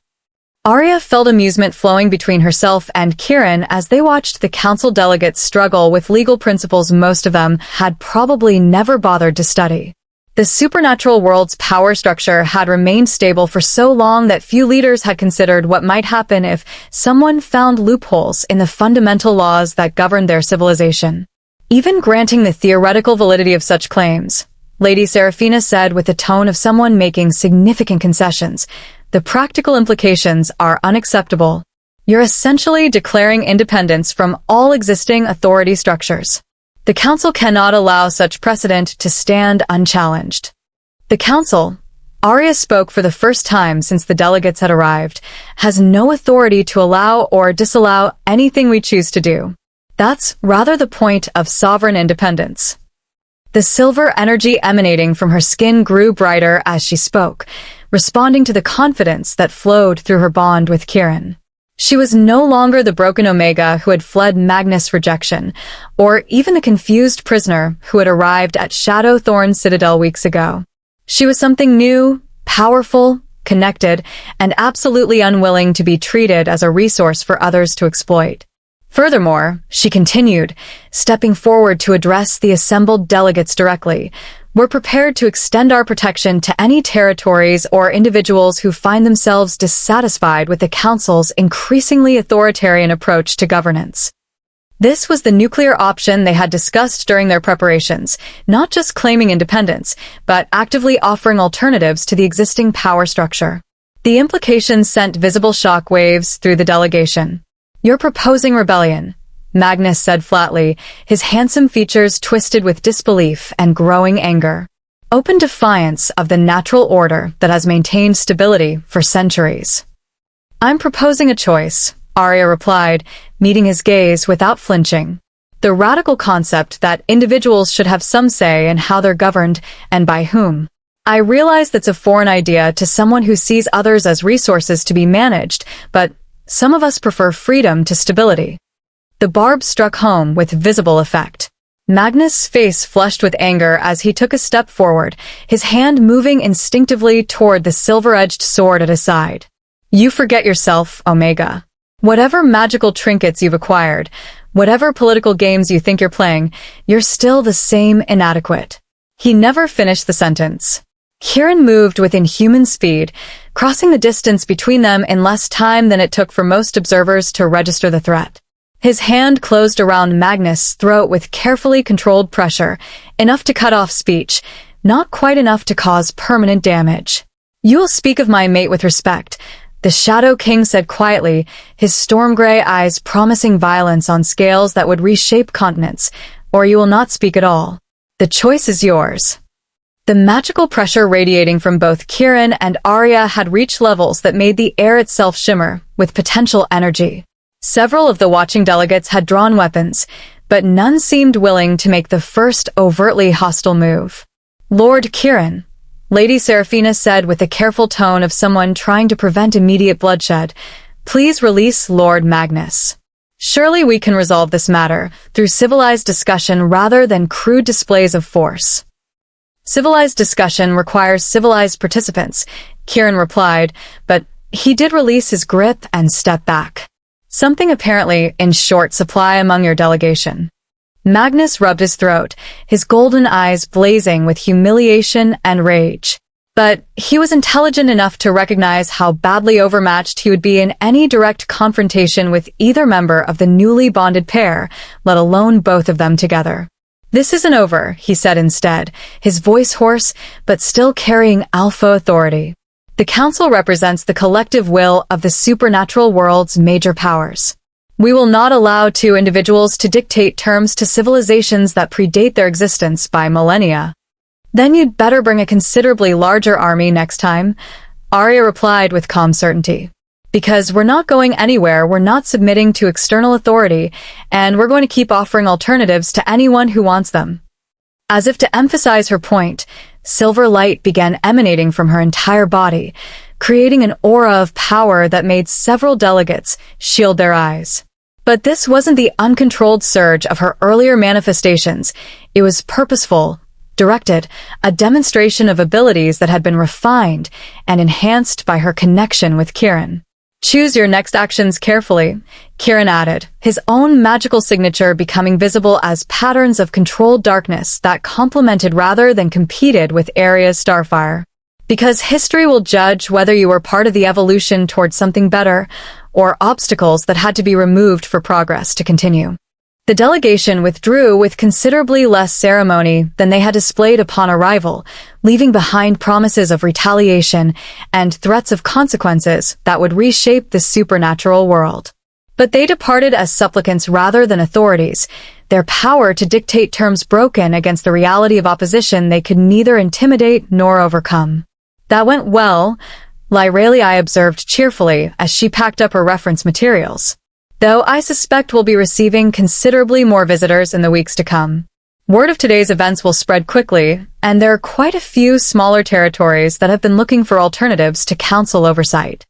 Aria felt amusement flowing between herself and Kieran as they watched the council delegates struggle with legal principles most of them had probably never bothered to study. The supernatural world's power structure had remained stable for so long that few leaders had considered what might happen if someone found loopholes in the fundamental laws that governed their civilization. Even granting the theoretical validity of such claims, Lady Seraphina said with the tone of someone making significant concessions, the practical implications are unacceptable. You're essentially declaring independence from all existing authority structures. The Council cannot allow such precedent to stand unchallenged. The Council, Aria spoke for the first time since the delegates had arrived, has no authority to allow or disallow anything we choose to do. That's rather the point of sovereign independence. The silver energy emanating from her skin grew brighter as she spoke, responding to the confidence that flowed through her bond with Kieran. She was no longer the broken Omega who had fled Magnus' rejection, or even the confused prisoner who had arrived at Shadowthorn Citadel weeks ago. She was something new, powerful, connected, and absolutely unwilling to be treated as a resource for others to exploit. Furthermore, she continued, stepping forward to address the assembled delegates directly. We're prepared to extend our protection to any territories or individuals who find themselves dissatisfied with the Council's increasingly authoritarian approach to governance. This was the nuclear option they had discussed during their preparations, not just claiming independence, but actively offering alternatives to the existing power structure. The implications sent visible shockwaves through the delegation. "You're proposing rebellion," Magnus said flatly, his handsome features twisted with disbelief and growing anger. "Open defiance of the natural order that has maintained stability for centuries." "I'm proposing a choice," Aria replied, meeting his gaze without flinching. "The radical concept that individuals should have some say in how they're governed and by whom. I realize that's a foreign idea to someone who sees others as resources to be managed, but some of us prefer freedom to stability." The barb struck home with visible effect. Magnus' face flushed with anger as he took a step forward, his hand moving instinctively toward the silver-edged sword at his side. "You forget yourself, Omega. Whatever magical trinkets you've acquired, whatever political games you think you're playing, you're still the same inadequate." He never finished the sentence. Kieran moved with inhuman speed, crossing the distance between them in less time than it took for most observers to register the threat. His hand closed around Magnus' throat with carefully controlled pressure, enough to cut off speech, not quite enough to cause permanent damage. "You'll speak of my mate with respect," the Shadow King said quietly, his storm-gray eyes promising violence on scales that would reshape continents, "or you will not speak at all. The choice is yours." The magical pressure radiating from both Kieran and Aria had reached levels that made the air itself shimmer with potential energy. Several of the watching delegates had drawn weapons, but none seemed willing to make the first overtly hostile move. "Lord Kieran," Lady Seraphina said with the careful tone of someone trying to prevent immediate bloodshed, "please release Lord Magnus. Surely we can resolve this matter through civilized discussion rather than crude displays of force." "Civilized discussion requires civilized participants," Kieran replied, but he did release his grip and step back. "Something apparently in short supply among your delegation." Magnus rubbed his throat, his golden eyes blazing with humiliation and rage. But he was intelligent enough to recognize how badly overmatched he would be in any direct confrontation with either member of the newly bonded pair, let alone both of them together. "This isn't over," he said instead, his voice hoarse, but still carrying alpha authority. "The Council represents the collective will of the supernatural world's major powers. We will not allow two individuals to dictate terms to civilizations that predate their existence by millennia." "Then you'd better bring a considerably larger army next time," Aria replied with calm certainty. "Because we're not going anywhere, we're not submitting to external authority, and we're going to keep offering alternatives to anyone who wants them." As if to emphasize her point, silver light began emanating from her entire body, creating an aura of power that made several delegates shield their eyes. But this wasn't the uncontrolled surge of her earlier manifestations. It was purposeful, directed, a demonstration of abilities that had been refined and enhanced by her connection with Kieran. "Choose your next actions carefully," Kieran added, his own magical signature becoming visible as patterns of controlled darkness that complemented rather than competed with Aria's Starfire. "Because history will judge whether you were part of the evolution towards something better, or obstacles that had to be removed for progress to continue." The delegation withdrew with considerably less ceremony than they had displayed upon arrival, leaving behind promises of retaliation and threats of consequences that would reshape the supernatural world. But they departed as supplicants rather than authorities, their power to dictate terms broken against the reality of opposition they could neither intimidate nor overcome. "That went well," Lyraeli observed cheerfully as she packed up her reference materials. "Though I suspect we'll be receiving considerably more visitors in the weeks to come." Word of today's events will spread quickly, and there are quite a few smaller territories that have been looking for alternatives to council oversight.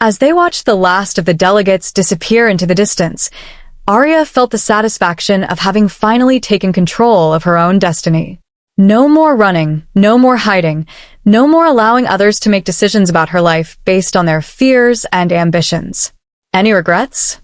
As they watched the last of the delegates disappear into the distance, Aria felt the satisfaction of having finally taken control of her own destiny. No more running, no more hiding, no more allowing others to make decisions about her life based on their fears and ambitions. Any regrets?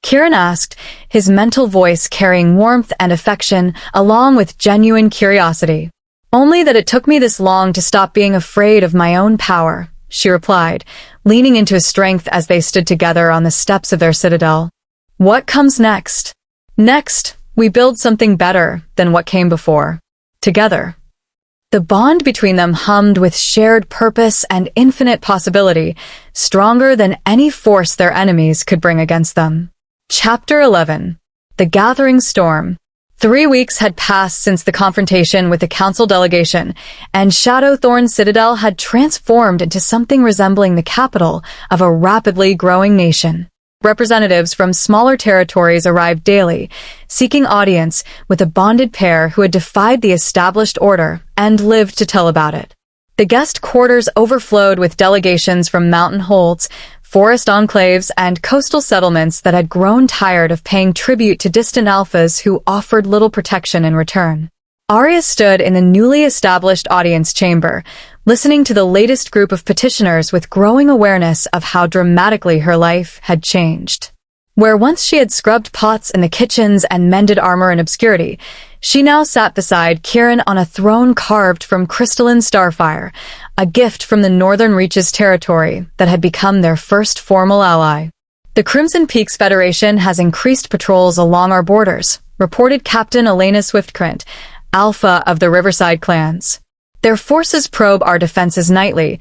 Kieran asked, his mental voice carrying warmth and affection along with genuine curiosity. Only that it took me this long to stop being afraid of my own power, she replied, leaning into his strength as they stood together on the steps of their citadel. What comes next? Next, we build something better than what came before. Together. The bond between them hummed with shared purpose and infinite possibility, stronger than any force their enemies could bring against them. Chapter 11. The Gathering Storm. 3 weeks had passed since the confrontation with the council delegation, and Shadowthorn Citadel had transformed into something resembling the capital of a rapidly growing nation. Representatives from smaller territories arrived daily, seeking audience with a bonded pair who had defied the established order and lived to tell about it. The guest quarters overflowed with delegations from mountain holds, forest enclaves, and coastal settlements that had grown tired of paying tribute to distant alphas who offered little protection in return. Aria stood in the newly established audience chamber, listening to the latest group of petitioners with growing awareness of how dramatically her life had changed. Where once she had scrubbed pots in the kitchens and mended armor in obscurity, she now sat beside Kieran on a throne carved from crystalline starfire, a gift from the Northern Reaches territory that had become their first formal ally. The Crimson Peaks Federation has increased patrols along our borders, reported Captain Elena Swiftcrint, Alpha of the Riverside clans. Their forces probe our defenses nightly,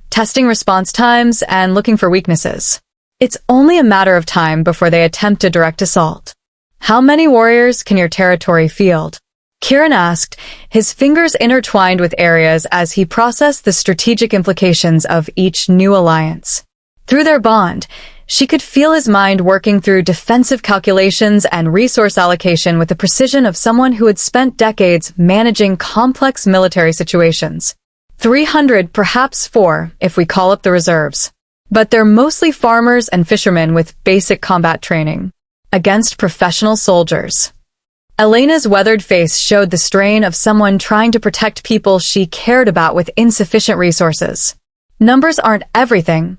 testing response times and looking for weaknesses. It's only a matter of time before they attempt a direct assault. How many warriors can your territory field? Kieran asked, his fingers intertwined with Aria's as he processed the strategic implications of each new alliance. Through their bond, she could feel his mind working through defensive calculations and resource allocation with the precision of someone who had spent decades managing complex military situations. 300, perhaps 4, if we call up the reserves. But they're mostly farmers and fishermen with basic combat training. Against professional soldiers. Elena's weathered face showed the strain of someone trying to protect people she cared about with insufficient resources. Numbers aren't everything,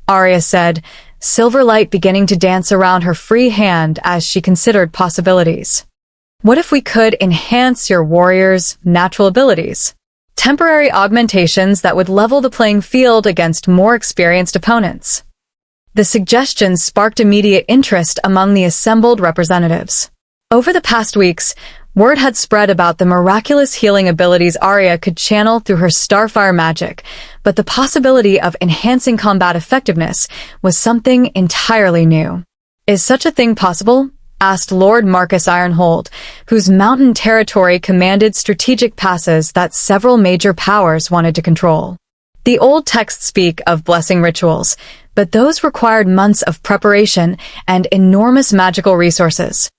Aria said, silver light beginning to dance around her free hand as she considered possibilities. What if we could enhance your warriors' natural abilities? Temporary augmentations that would level the playing field against more experienced opponents. The suggestion sparked immediate interest among the assembled representatives. Over the past weeks, word had spread about the miraculous healing abilities Aria could channel through her Starfire magic, but the possibility of enhancing combat effectiveness was something entirely new. Is such a thing possible? Asked Lord Marcus Ironhold, whose mountain territory commanded strategic passes that several major powers wanted to control. The old texts speak of blessing rituals, but those required months of preparation and enormous magical resources.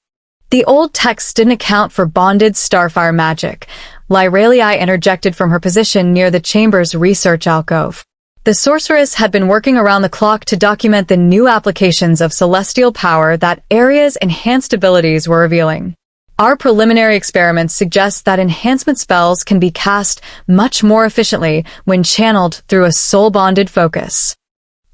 The old texts didn't account for bonded starfire magic, Lyralii interjected from her position near the chamber's research alcove. The sorceress had been working around the clock to document the new applications of celestial power that Aria's enhanced abilities were revealing. Our preliminary experiments suggest that enhancement spells can be cast much more efficiently when channeled through a soul-bonded focus.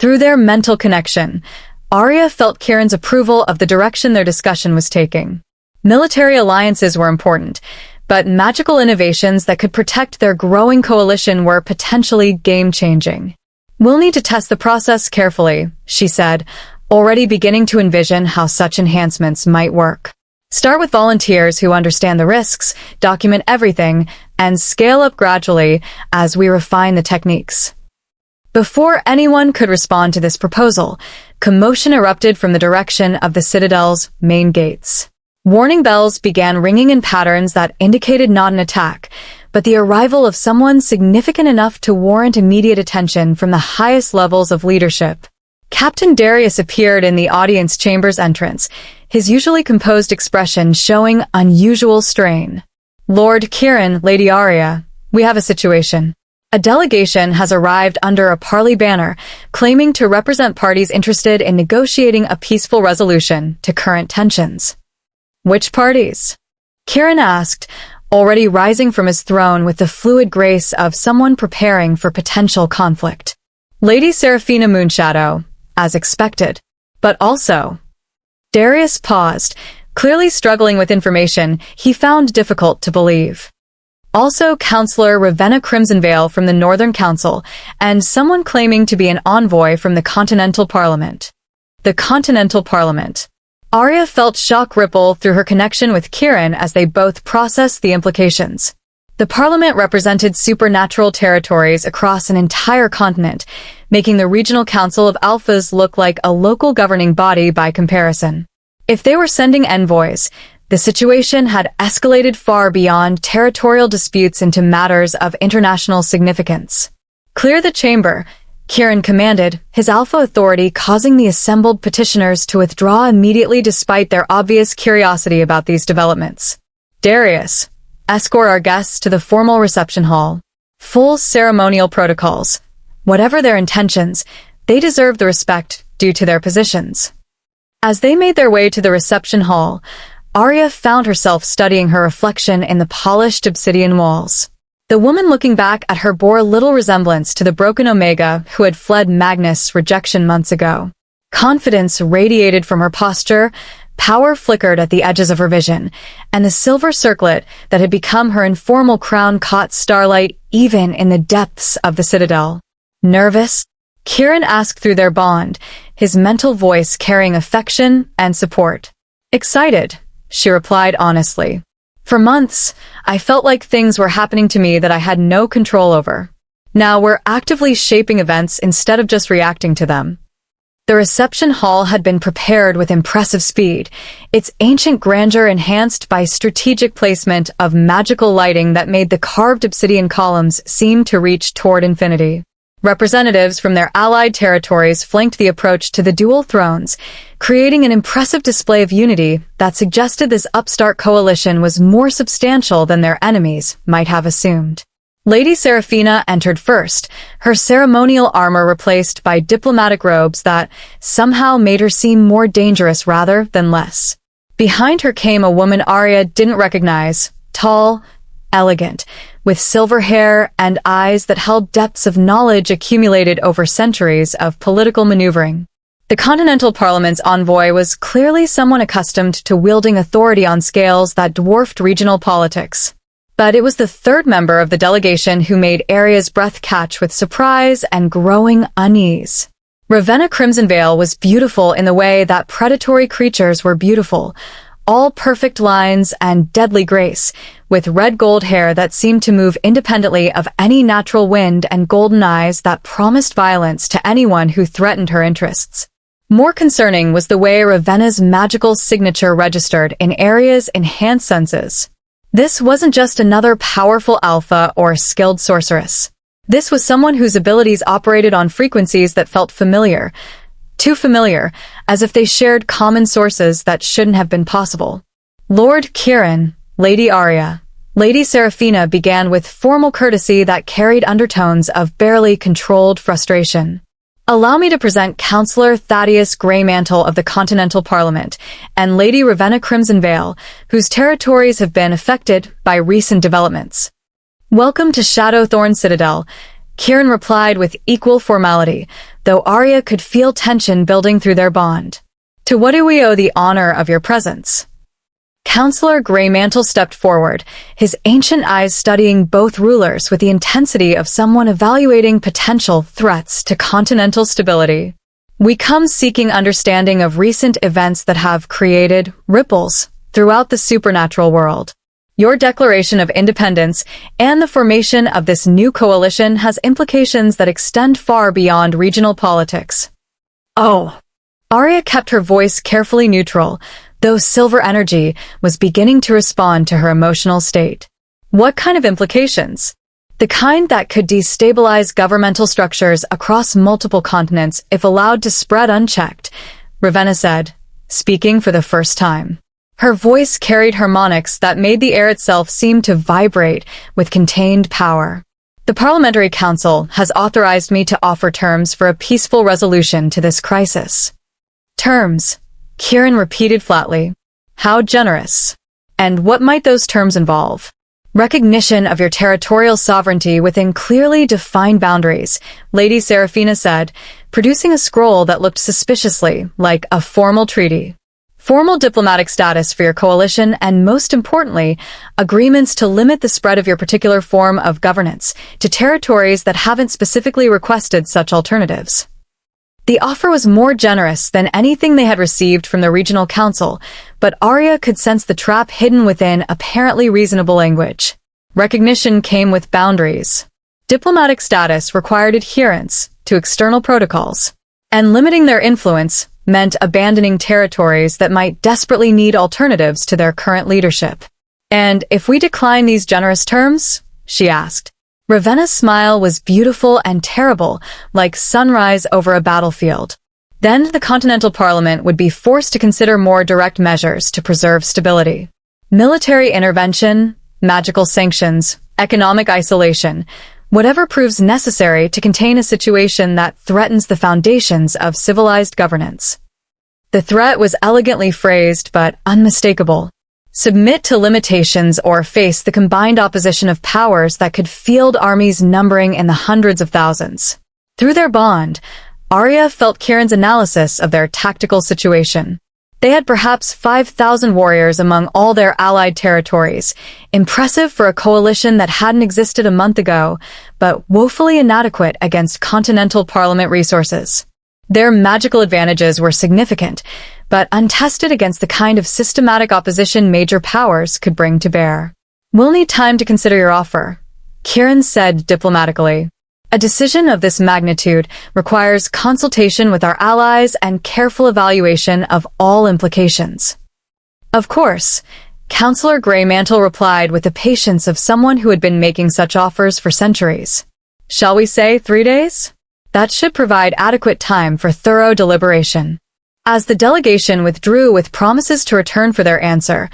Through their mental connection, Aria felt Kieran's approval of the direction their discussion was taking. Military alliances were important, but magical innovations that could protect their growing coalition were potentially game-changing. We'll need to test the process carefully, she said, already beginning to envision how such enhancements might work. Start with volunteers who understand the risks, document everything, and scale up gradually as we refine the techniques. Before anyone could respond to this proposal, commotion erupted from the direction of the Citadel's main gates. Warning bells began ringing in patterns that indicated not an attack, but the arrival of someone significant enough to warrant immediate attention from the highest levels of leadership. Captain Darius appeared in the audience chamber's entrance, his usually composed expression showing unusual strain. Lord Kieran, Lady Aria, we have a situation. A delegation has arrived under a parley banner, claiming to represent parties interested in negotiating a peaceful resolution to current tensions. Which parties? Kieran asked, already rising from his throne with the fluid grace of someone preparing for potential conflict. Lady Seraphina Moonshadow, as expected. But also... Darius paused, clearly struggling with information he found difficult to believe. Also Councillor Ravenna Crimsonvale from the Northern Council, and someone claiming to be an envoy from the Continental Parliament. The Continental Parliament. Aria felt shock ripple through her connection with Kieran as they both processed the implications. The Parliament represented supernatural territories across an entire continent, making the Regional Council of Alphas look like a local governing body by comparison. If they were sending envoys, the situation had escalated far beyond territorial disputes into matters of international significance. Clear the chamber, Kieran commanded, his alpha authority causing the assembled petitioners to withdraw immediately despite their obvious curiosity about these developments. Darius, escort our guests to the formal reception hall. Full ceremonial protocols. Whatever their intentions, they deserve the respect due to their positions. As they made their way to the reception hall, Aria found herself studying her reflection in the polished obsidian walls. The woman looking back at her bore little resemblance to the broken Omega who had fled Magnus' rejection months ago. Confidence radiated from her posture, power flickered at the edges of her vision, and the silver circlet that had become her informal crown caught starlight even in the depths of the citadel. Nervous? Kieran asked through their bond, his mental voice carrying affection and support. Excited, she replied honestly. For months, I felt like things were happening to me that I had no control over. Now we're actively shaping events instead of just reacting to them. The reception hall had been prepared with impressive speed, its ancient grandeur enhanced by strategic placement of magical lighting that made the carved obsidian columns seem to reach toward infinity. Representatives from their allied territories flanked the approach to the dual thrones, creating an impressive display of unity that suggested this upstart coalition was more substantial than their enemies might have assumed. Lady Seraphina entered first, her ceremonial armor replaced by diplomatic robes that somehow made her seem more dangerous rather than less. Behind her came a woman Aria didn't recognize, tall, elegant, with silver hair and eyes that held depths of knowledge accumulated over centuries of political maneuvering. The Continental Parliament's envoy was clearly someone accustomed to wielding authority on scales that dwarfed regional politics. But it was the third member of the delegation who made Aria's breath catch with surprise and growing unease. Ravenna Crimsonvale was beautiful in the way that predatory creatures were beautiful, all perfect lines and deadly grace, with red gold hair that seemed to move independently of any natural wind and golden eyes that promised violence to anyone who threatened her interests. More concerning was the way Ravenna's magical signature registered in Aria's enhanced senses. This wasn't just another powerful alpha or skilled sorceress. This was someone whose abilities operated on frequencies that felt familiar, too familiar, as if they shared common sources that shouldn't have been possible. Lord Kieran, Lady Aria, Lady Seraphina began with formal courtesy that carried undertones of barely controlled frustration. Allow me to present Councillor Thaddeus Greymantle of the Continental Parliament and Lady Ravenna Crimsonvale, whose territories have been affected by recent developments. Welcome to Shadowthorn Citadel, Kieran replied with equal formality, though Aria could feel tension building through their bond. To what do we owe the honor of your presence? Councillor Greymantle stepped forward, his ancient eyes studying both rulers with the intensity of someone evaluating potential threats to continental stability. We come seeking understanding of recent events that have created ripples throughout the supernatural world. Your declaration of independence and the formation of this new coalition has implications that extend far beyond regional politics. Oh. Aria kept her voice carefully neutral, though silver energy was beginning to respond to her emotional state. What kind of implications? The kind that could destabilize governmental structures across multiple continents if allowed to spread unchecked, Ravenna said, speaking for the first time. Her voice carried harmonics that made the air itself seem to vibrate with contained power. The Parliamentary Council has authorized me to offer terms for a peaceful resolution to this crisis. Terms, Kieran repeated flatly. How generous. And what might those terms involve? Recognition of your territorial sovereignty within clearly defined boundaries, Lady Seraphina said, producing a scroll that looked suspiciously like a formal treaty. Formal diplomatic status for your coalition, and most importantly, agreements to limit the spread of your particular form of governance to territories that haven't specifically requested such alternatives. The offer was more generous than anything they had received from the regional council, but Aria could sense the trap hidden within apparently reasonable language. Recognition came with boundaries. Diplomatic status required adherence to external protocols, and limiting their influence meant abandoning territories that might desperately need alternatives to their current leadership. And if we decline these generous terms? She asked. Ravenna's smile was beautiful and terrible, like sunrise over a battlefield. Then the Continental Parliament would be forced to consider more direct measures to preserve stability. Military intervention, magical sanctions, economic isolation, whatever proves necessary to contain a situation that threatens the foundations of civilized governance. The threat was elegantly phrased but unmistakable. Submit to limitations or face the combined opposition of powers that could field armies numbering in the hundreds of thousands. Through their bond, Aria felt Kieran's analysis of their tactical situation. They had perhaps 5,000 warriors among all their allied territories, impressive for a coalition that hadn't existed a month ago, but woefully inadequate against Continental Parliament resources. Their magical advantages were significant, but untested against the kind of systematic opposition major powers could bring to bear. We'll need time to consider your offer, Kieran said diplomatically. A decision of this magnitude requires consultation with our allies and careful evaluation of all implications. Of course, Councillor Greymantle replied with the patience of someone who had been making such offers for centuries. Shall we say 3 days? That should provide adequate time for thorough deliberation. As the delegation withdrew with promises to return for their answer,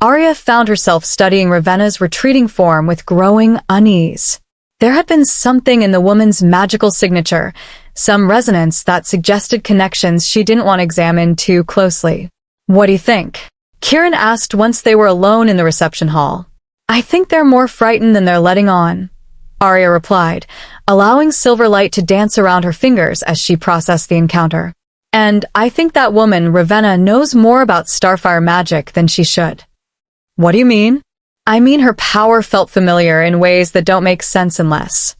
Aria found herself studying Ravenna's retreating form with growing unease. There had been something in the woman's magical signature, some resonance that suggested connections she didn't want to examine too closely. What do you think? Kieran asked once they were alone in the reception hall. I think they're more frightened than they're letting on, Aria replied, allowing silver light to dance around her fingers as she processed the encounter. And I think that woman, Ravenna, knows more about Starfire magic than she should. What do you mean? I mean her power felt familiar in ways that don't make sense unless...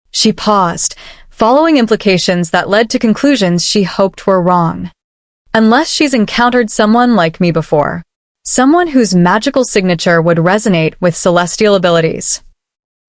She paused, following implications that led to conclusions she hoped were wrong. Unless she's encountered someone like me before. Someone whose magical signature would resonate with celestial abilities.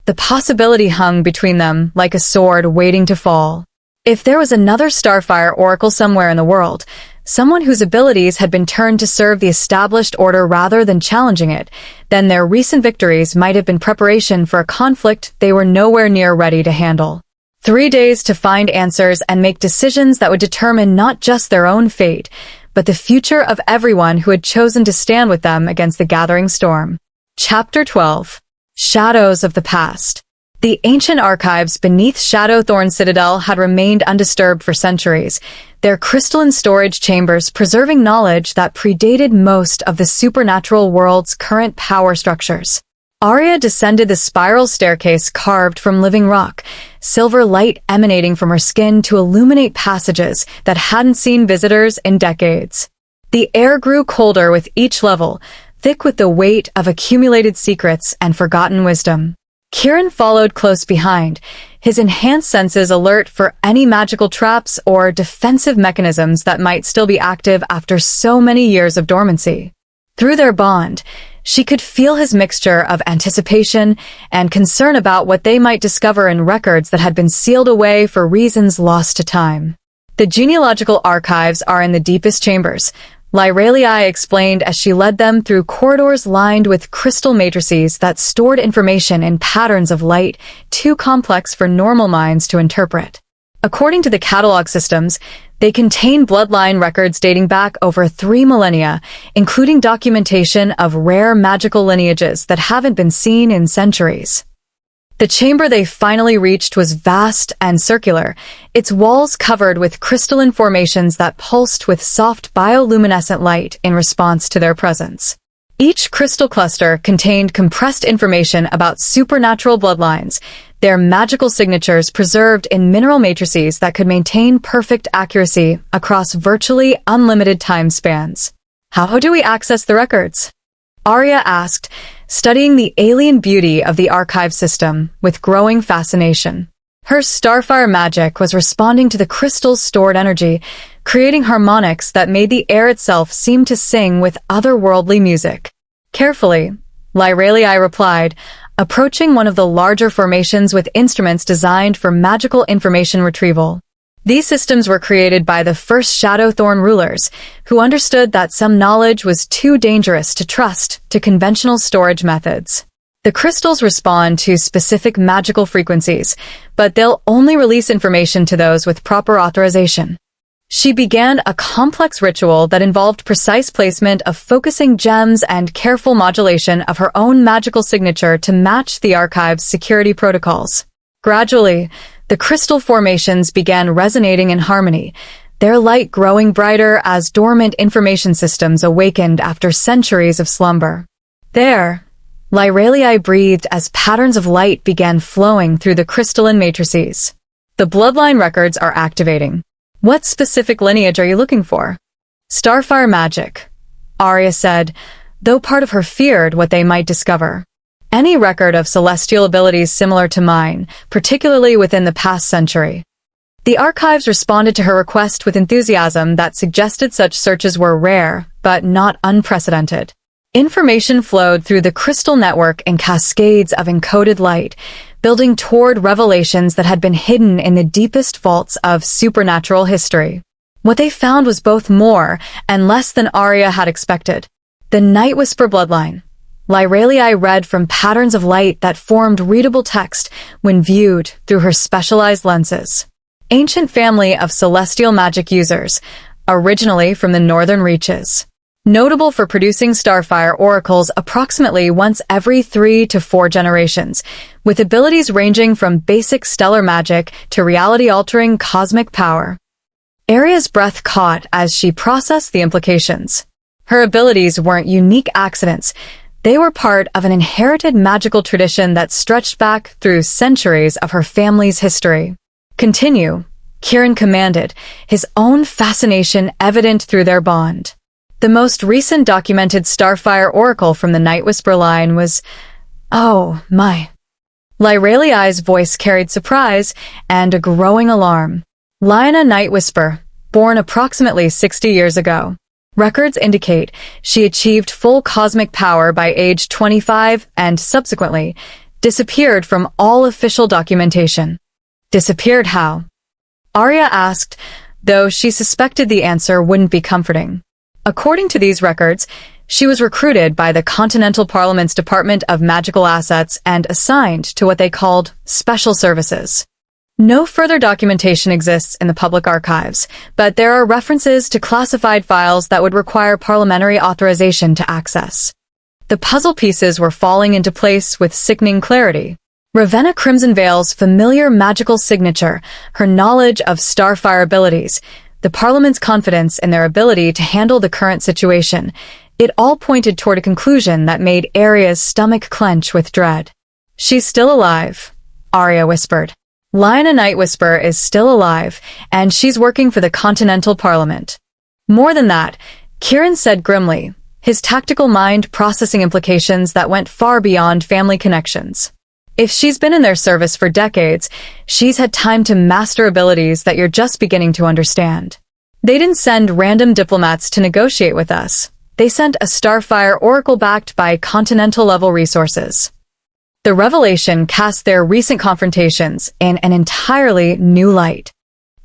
The possibility hung between them like a sword waiting to fall. If there was another Starfire Oracle somewhere in the world, someone whose abilities had been turned to serve the established order rather than challenging it, then their recent victories might have been preparation for a conflict they were nowhere near ready to handle. 3 days to find answers and make decisions that would determine not just their own fate, but the future of everyone who had chosen to stand with them against the gathering storm. Chapter 12. Shadows of the Past. The ancient archives beneath Shadowthorn Citadel had remained undisturbed for centuries, their crystalline storage chambers preserving knowledge that predated most of the supernatural world's current power structures. Aria descended the spiral staircase carved from living rock, silver light emanating from her skin to illuminate passages that hadn't seen visitors in decades. The air grew colder with each level, thick with the weight of accumulated secrets and forgotten wisdom. Kieran followed close behind, his enhanced senses alert for any magical traps or defensive mechanisms that might still be active after so many years of dormancy. Through their bond, she could feel his mixture of anticipation and concern about what they might discover in records that had been sealed away for reasons lost to time. The genealogical archives are in the deepest chambers, Lyraelii explained as she led them through corridors lined with crystal matrices that stored information in patterns of light too complex for normal minds to interpret. According to the catalog systems, they contain bloodline records dating back over 3 millennia, including documentation of rare magical lineages that haven't been seen in centuries. The chamber they finally reached was vast and circular, its walls covered with crystalline formations that pulsed with soft bioluminescent light in response to their presence. Each crystal cluster contained compressed information about supernatural bloodlines, their magical signatures preserved in mineral matrices that could maintain perfect accuracy across virtually unlimited time spans. How do we access the records? Aria asked, studying the alien beauty of the archive system with growing fascination. Her Starfire magic was responding to the crystal's stored energy, creating harmonics that made the air itself seem to sing with otherworldly music. Carefully, Lyralii replied, approaching one of the larger formations with instruments designed for magical information retrieval. These systems were created by the first Shadowthorn rulers, who understood that some knowledge was too dangerous to trust to conventional storage methods. The crystals respond to specific magical frequencies, but they'll only release information to those with proper authorization. She began a complex ritual that involved precise placement of focusing gems and careful modulation of her own magical signature to match the archive's security protocols. Gradually, the crystal formations began resonating in harmony, their light growing brighter as dormant information systems awakened after centuries of slumber. There, Lyralii breathed as patterns of light began flowing through the crystalline matrices. The bloodline records are activating. What specific lineage are you looking for? Starfire magic, Aria said, though part of her feared what they might discover. Any record of celestial abilities similar to mine, particularly within the past century. The archives responded to her request with enthusiasm that suggested such searches were rare, but not unprecedented. Information flowed through the crystal network in cascades of encoded light, building toward revelations that had been hidden in the deepest vaults of supernatural history. What they found was both more and less than Aria had expected. The Nightwhisper bloodline. Lyralii read from patterns of light that formed readable text when viewed through her specialized lenses. Ancient family of celestial magic users, originally from the northern reaches. Notable for producing Starfire Oracles approximately once every 3 to 4 generations, with abilities ranging from basic stellar magic to reality-altering cosmic power. Aria's breath caught as she processed the implications. Her abilities weren't unique accidents. They were part of an inherited magical tradition that stretched back through centuries of her family's history. Continue, Kieran commanded, his own fascination evident through their bond. The most recent documented Starfire Oracle from the Nightwhisper line was... Oh, my. Lyralii's voice carried surprise and a growing alarm. Aria Nightwhisper, born approximately 60 years ago. Records indicate she achieved full cosmic power by age 25 and subsequently disappeared from all official documentation. Disappeared how? Aria asked, though she suspected the answer wouldn't be comforting. According to these records, she was recruited by the Continental Parliament's Department of Magical Assets and assigned to what they called special services. No further documentation exists in the public archives, but there are references to classified files that would require parliamentary authorization to access. The puzzle pieces were falling into place with sickening clarity. Ravenna Crimson Veil's familiar magical signature, her knowledge of Starfire abilities, the Parliament's confidence in their ability to handle the current situation, it all pointed toward a conclusion that made Aria's stomach clench with dread. She's still alive, Aria whispered. Aria Nightwhisper is still alive, and she's working for the Continental Parliament. More than that, Kieran said grimly, his tactical mind processing implications that went far beyond family connections. If she's been in their service for decades, she's had time to master abilities that you're just beginning to understand. They didn't send random diplomats to negotiate with us. They sent a Starfire Oracle backed by Continental-level resources. The revelation cast their recent confrontations in an entirely new light.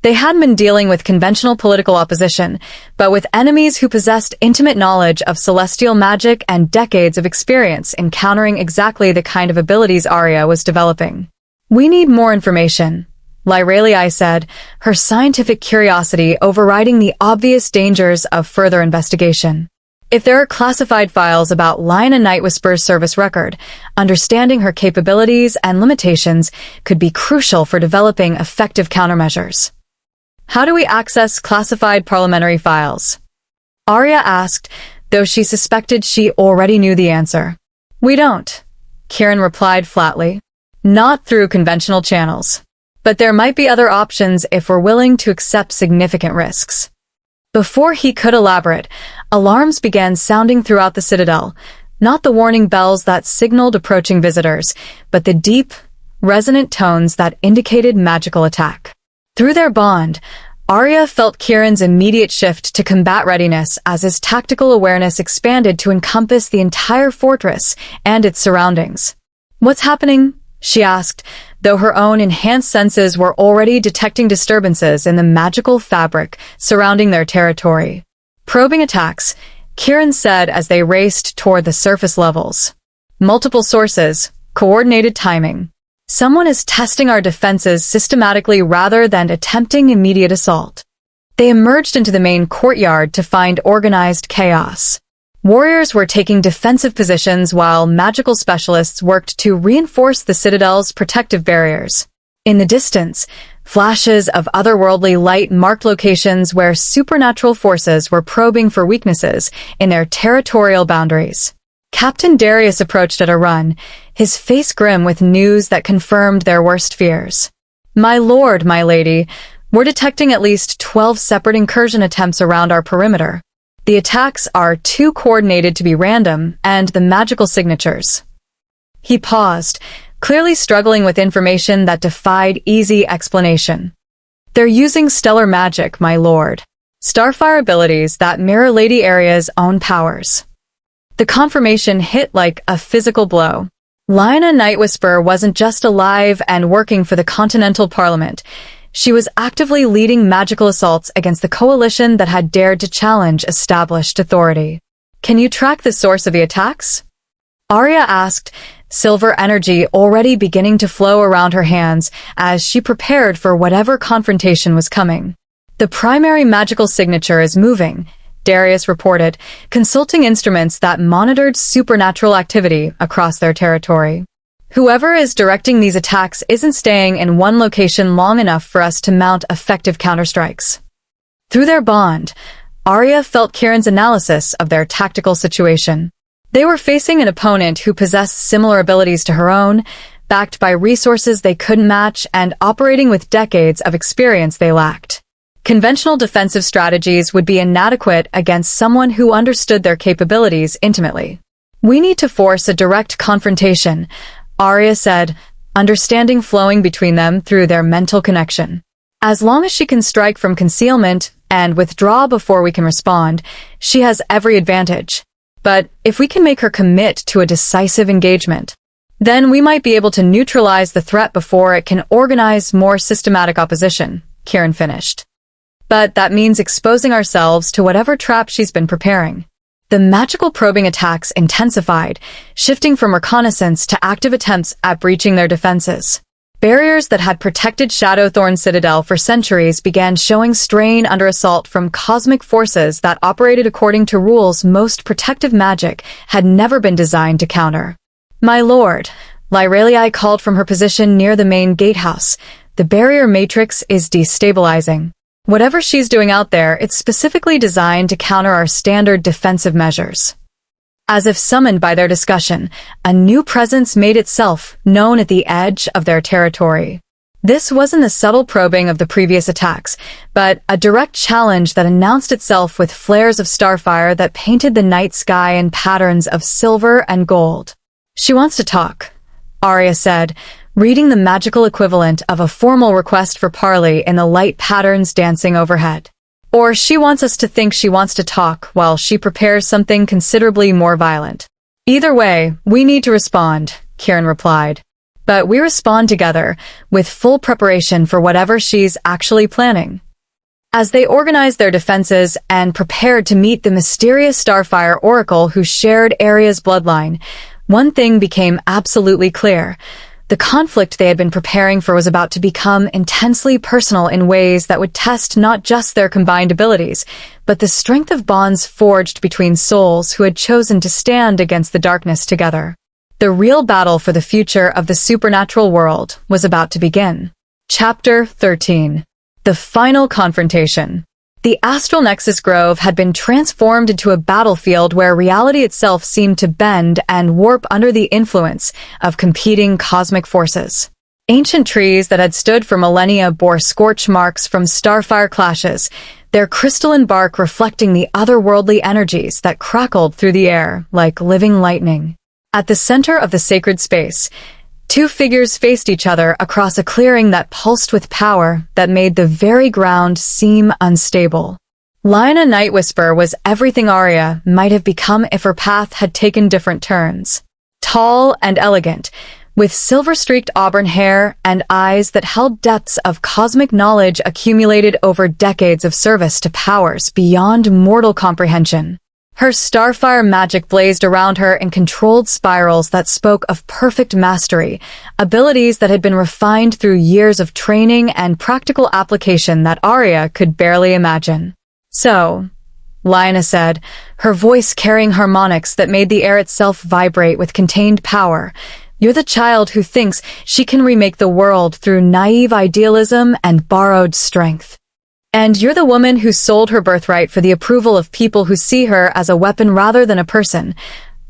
They hadn't been dealing with conventional political opposition, but with enemies who possessed intimate knowledge of celestial magic and decades of experience in countering exactly the kind of abilities Aria was developing. We need more information, Lyralii said, her scientific curiosity overriding the obvious dangers of further investigation. If there are classified files about Aria Nightwhisper's service record, understanding her capabilities and limitations could be crucial for developing effective countermeasures. How do we access classified parliamentary files? Aria asked, though she suspected she already knew the answer. We don't, Kieran replied flatly. Not through conventional channels. But there might be other options if we're willing to accept significant risks. Before he could elaborate, alarms began sounding throughout the Citadel, not the warning bells that signaled approaching visitors, but the deep, resonant tones that indicated magical attack. Through their bond, Aria felt Kieran's immediate shift to combat readiness as his tactical awareness expanded to encompass the entire fortress and its surroundings. What's happening? She asked, though her own enhanced senses were already detecting disturbances in the magical fabric surrounding their territory. Probing attacks, Kieran said as they raced toward the surface levels. Multiple sources, coordinated timing. Someone is testing our defenses systematically rather than attempting immediate assault. They emerged into the main courtyard to find organized chaos. Warriors were taking defensive positions while magical specialists worked to reinforce the Citadel's protective barriers. In the distance, flashes of otherworldly light marked locations where supernatural forces were probing for weaknesses in their territorial boundaries. Captain Darius approached at a run, his face grim with news that confirmed their worst fears. My lord, my lady, we're detecting at least 12 separate incursion attempts around our perimeter. The attacks are too coordinated to be random, and the magical signatures. He paused, clearly struggling with information that defied easy explanation. They're using stellar magic, my lord. Starfire abilities that mirror Lady Aria's own powers. The confirmation hit like a physical blow. Aria Nightwhisper wasn't just alive and working for the Continental Parliament. She was actively leading magical assaults against the coalition that had dared to challenge established authority. Can you track the source of the attacks? Aria asked, silver energy already beginning to flow around her hands as she prepared for whatever confrontation was coming. The primary magical signature is moving, Darius reported, consulting instruments that monitored supernatural activity across their territory. Whoever is directing these attacks isn't staying in one location long enough for us to mount effective counterstrikes. Through their bond, Aria felt Kieran's analysis of their tactical situation. They were facing an opponent who possessed similar abilities to her own, backed by resources they couldn't match and operating with decades of experience they lacked. Conventional defensive strategies would be inadequate against someone who understood their capabilities intimately. We need to force a direct confrontation, Aria said, understanding flowing between them through their mental connection. As long as she can strike from concealment and withdraw before we can respond, she has every advantage. But if we can make her commit to a decisive engagement, then we might be able to neutralize the threat before it can organize more systematic opposition, Kieran finished. But that means exposing ourselves to whatever trap she's been preparing. The magical probing attacks intensified, shifting from reconnaissance to active attempts at breaching their defenses. Barriers that had protected Shadowthorn Citadel for centuries began showing strain under assault from cosmic forces that operated according to rules most protective magic had never been designed to counter. My lord, Lyralii called from her position near the main gatehouse. The barrier matrix is destabilizing. Whatever she's doing out there, it's specifically designed to counter our standard defensive measures. As if summoned by their discussion, a new presence made itself known at the edge of their territory. This wasn't the subtle probing of the previous attacks, but a direct challenge that announced itself with flares of starfire that painted the night sky in patterns of silver and gold. She wants to talk, Aria said, reading the magical equivalent of a formal request for parley in the light patterns dancing overhead. Or she wants us to think she wants to talk while she prepares something considerably more violent. Either way, we need to respond, Kieran replied. But we respond together, with full preparation for whatever she's actually planning. As they organized their defenses and prepared to meet the mysterious Starfire Oracle who shared Aria's bloodline, one thing became absolutely clear. The conflict they had been preparing for was about to become intensely personal in ways that would test not just their combined abilities, but the strength of bonds forged between souls who had chosen to stand against the darkness together. The real battle for the future of the supernatural world was about to begin. Chapter 13. The Final Confrontation. The Astral Nexus Grove had been transformed into a battlefield where reality itself seemed to bend and warp under the influence of competing cosmic forces. Ancient trees that had stood for millennia bore scorch marks from starfire clashes, their crystalline bark reflecting the otherworldly energies that crackled through the air like living lightning. At the center of the sacred space, two figures faced each other across a clearing that pulsed with power that made the very ground seem unstable. Aria Nightwhisper was everything Aria might have become if her path had taken different turns. Tall and elegant, with silver-streaked auburn hair and eyes that held depths of cosmic knowledge accumulated over decades of service to powers beyond mortal comprehension. Her starfire magic blazed around her in controlled spirals that spoke of perfect mastery, abilities that had been refined through years of training and practical application that Aria could barely imagine. "So," Lyanna said, her voice carrying harmonics that made the air itself vibrate with contained power, "you're the child who thinks she can remake the world through naive idealism and borrowed strength. And you're the woman who sold her birthright for the approval of people who see her as a weapon rather than a person,"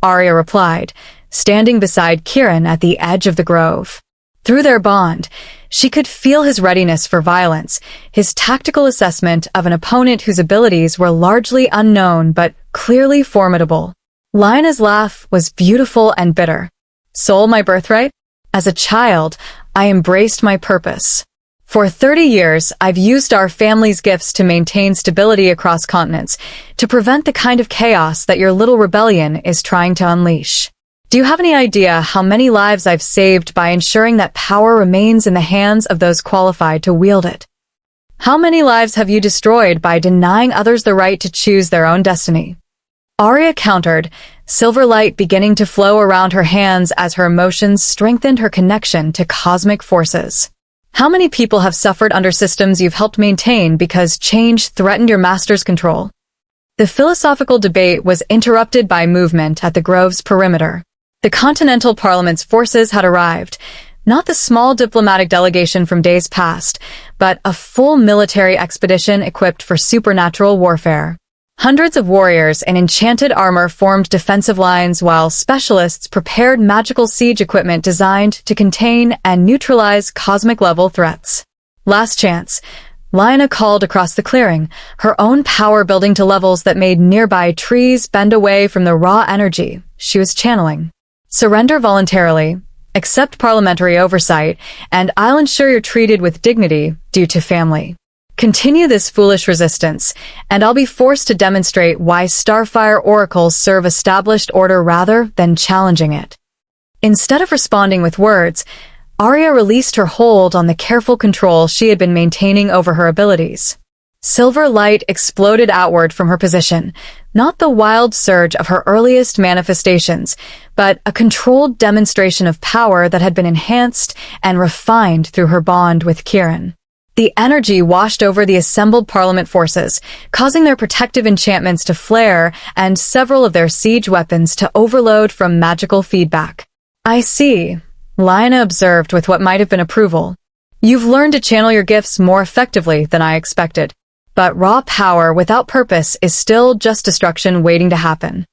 Aria replied, standing beside Kieran at the edge of the grove. Through their bond, she could feel his readiness for violence, his tactical assessment of an opponent whose abilities were largely unknown but clearly formidable. Lyanna's laugh was beautiful and bitter. "Sold my birthright? As a child, I embraced my purpose. For 30 years, I've used our family's gifts to maintain stability across continents, to prevent the kind of chaos that your little rebellion is trying to unleash. Do you have any idea how many lives I've saved by ensuring that power remains in the hands of those qualified to wield it? How many lives have you destroyed by denying others the right to choose their own destiny?" Aria countered, silver light beginning to flow around her hands as her emotions strengthened her connection to cosmic forces. "How many people have suffered under systems you've helped maintain because change threatened your master's control?" The philosophical debate was interrupted by movement at the grove's perimeter. The Continental Parliament's forces had arrived, not the small diplomatic delegation from days past, but a full military expedition equipped for supernatural warfare. Hundreds of warriors in enchanted armor formed defensive lines while specialists prepared magical siege equipment designed to contain and neutralize cosmic-level threats. "Last chance," Lyanna called across the clearing, her own power building to levels that made nearby trees bend away from the raw energy she was channeling. "Surrender voluntarily, accept parliamentary oversight, and I'll ensure you're treated with dignity due to family. Continue this foolish resistance, and I'll be forced to demonstrate why Starfire Oracles serve established order rather than challenging it." Instead of responding with words, Aria released her hold on the careful control she had been maintaining over her abilities. Silver light exploded outward from her position, not the wild surge of her earliest manifestations, but a controlled demonstration of power that had been enhanced and refined through her bond with Kieran. The energy washed over the assembled Parliament forces, causing their protective enchantments to flare and several of their siege weapons to overload from magical feedback. "I see," Lyanna observed with what might have been approval. "You've learned to channel your gifts more effectively than I expected. But raw power without purpose is still just destruction waiting to happen."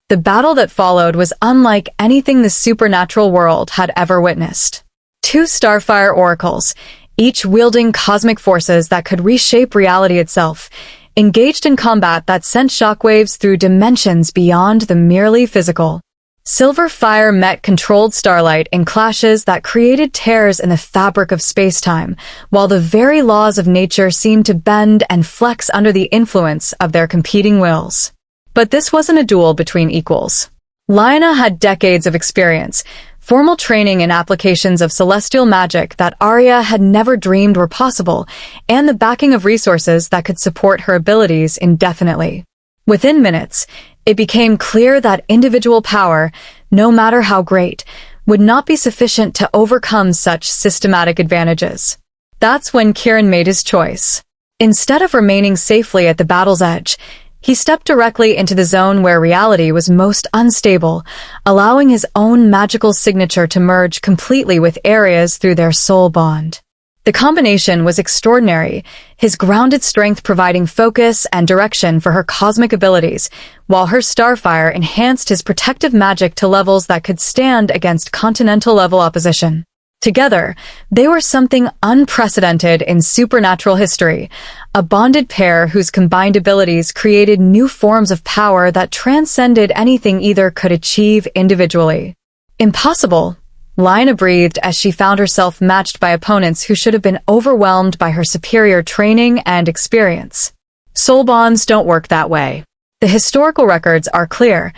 The battle that followed was unlike anything the supernatural world had ever witnessed. Two Starfire Oracles, each wielding cosmic forces that could reshape reality itself, engaged in combat that sent shockwaves through dimensions beyond the merely physical. Silver fire met controlled starlight in clashes that created tears in the fabric of space-time, while the very laws of nature seemed to bend and flex under the influence of their competing wills. But this wasn't a duel between equals. Lyanna had decades of experience, formal training in applications of celestial magic that Aria had never dreamed were possible, and the backing of resources that could support her abilities indefinitely. Within minutes, it became clear that individual power, no matter how great, would not be sufficient to overcome such systematic advantages. That's when Kieran made his choice. Instead of remaining safely at the battle's edge, he stepped directly into the zone where reality was most unstable, allowing his own magical signature to merge completely with Aria's through their soul bond. The combination was extraordinary, his grounded strength providing focus and direction for her cosmic abilities, while her starfire enhanced his protective magic to levels that could stand against continental-level opposition. Together, they were something unprecedented in supernatural history, a bonded pair whose combined abilities created new forms of power that transcended anything either could achieve individually. Impossible, Lina breathed as she found herself matched by opponents who should have been overwhelmed by her superior training and experience. Soul bonds don't work that way. The historical records are clear.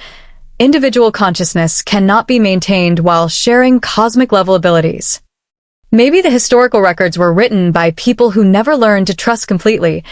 Individual consciousness cannot be maintained while sharing cosmic-level abilities. Maybe the historical records were written by people who never learned to trust completely,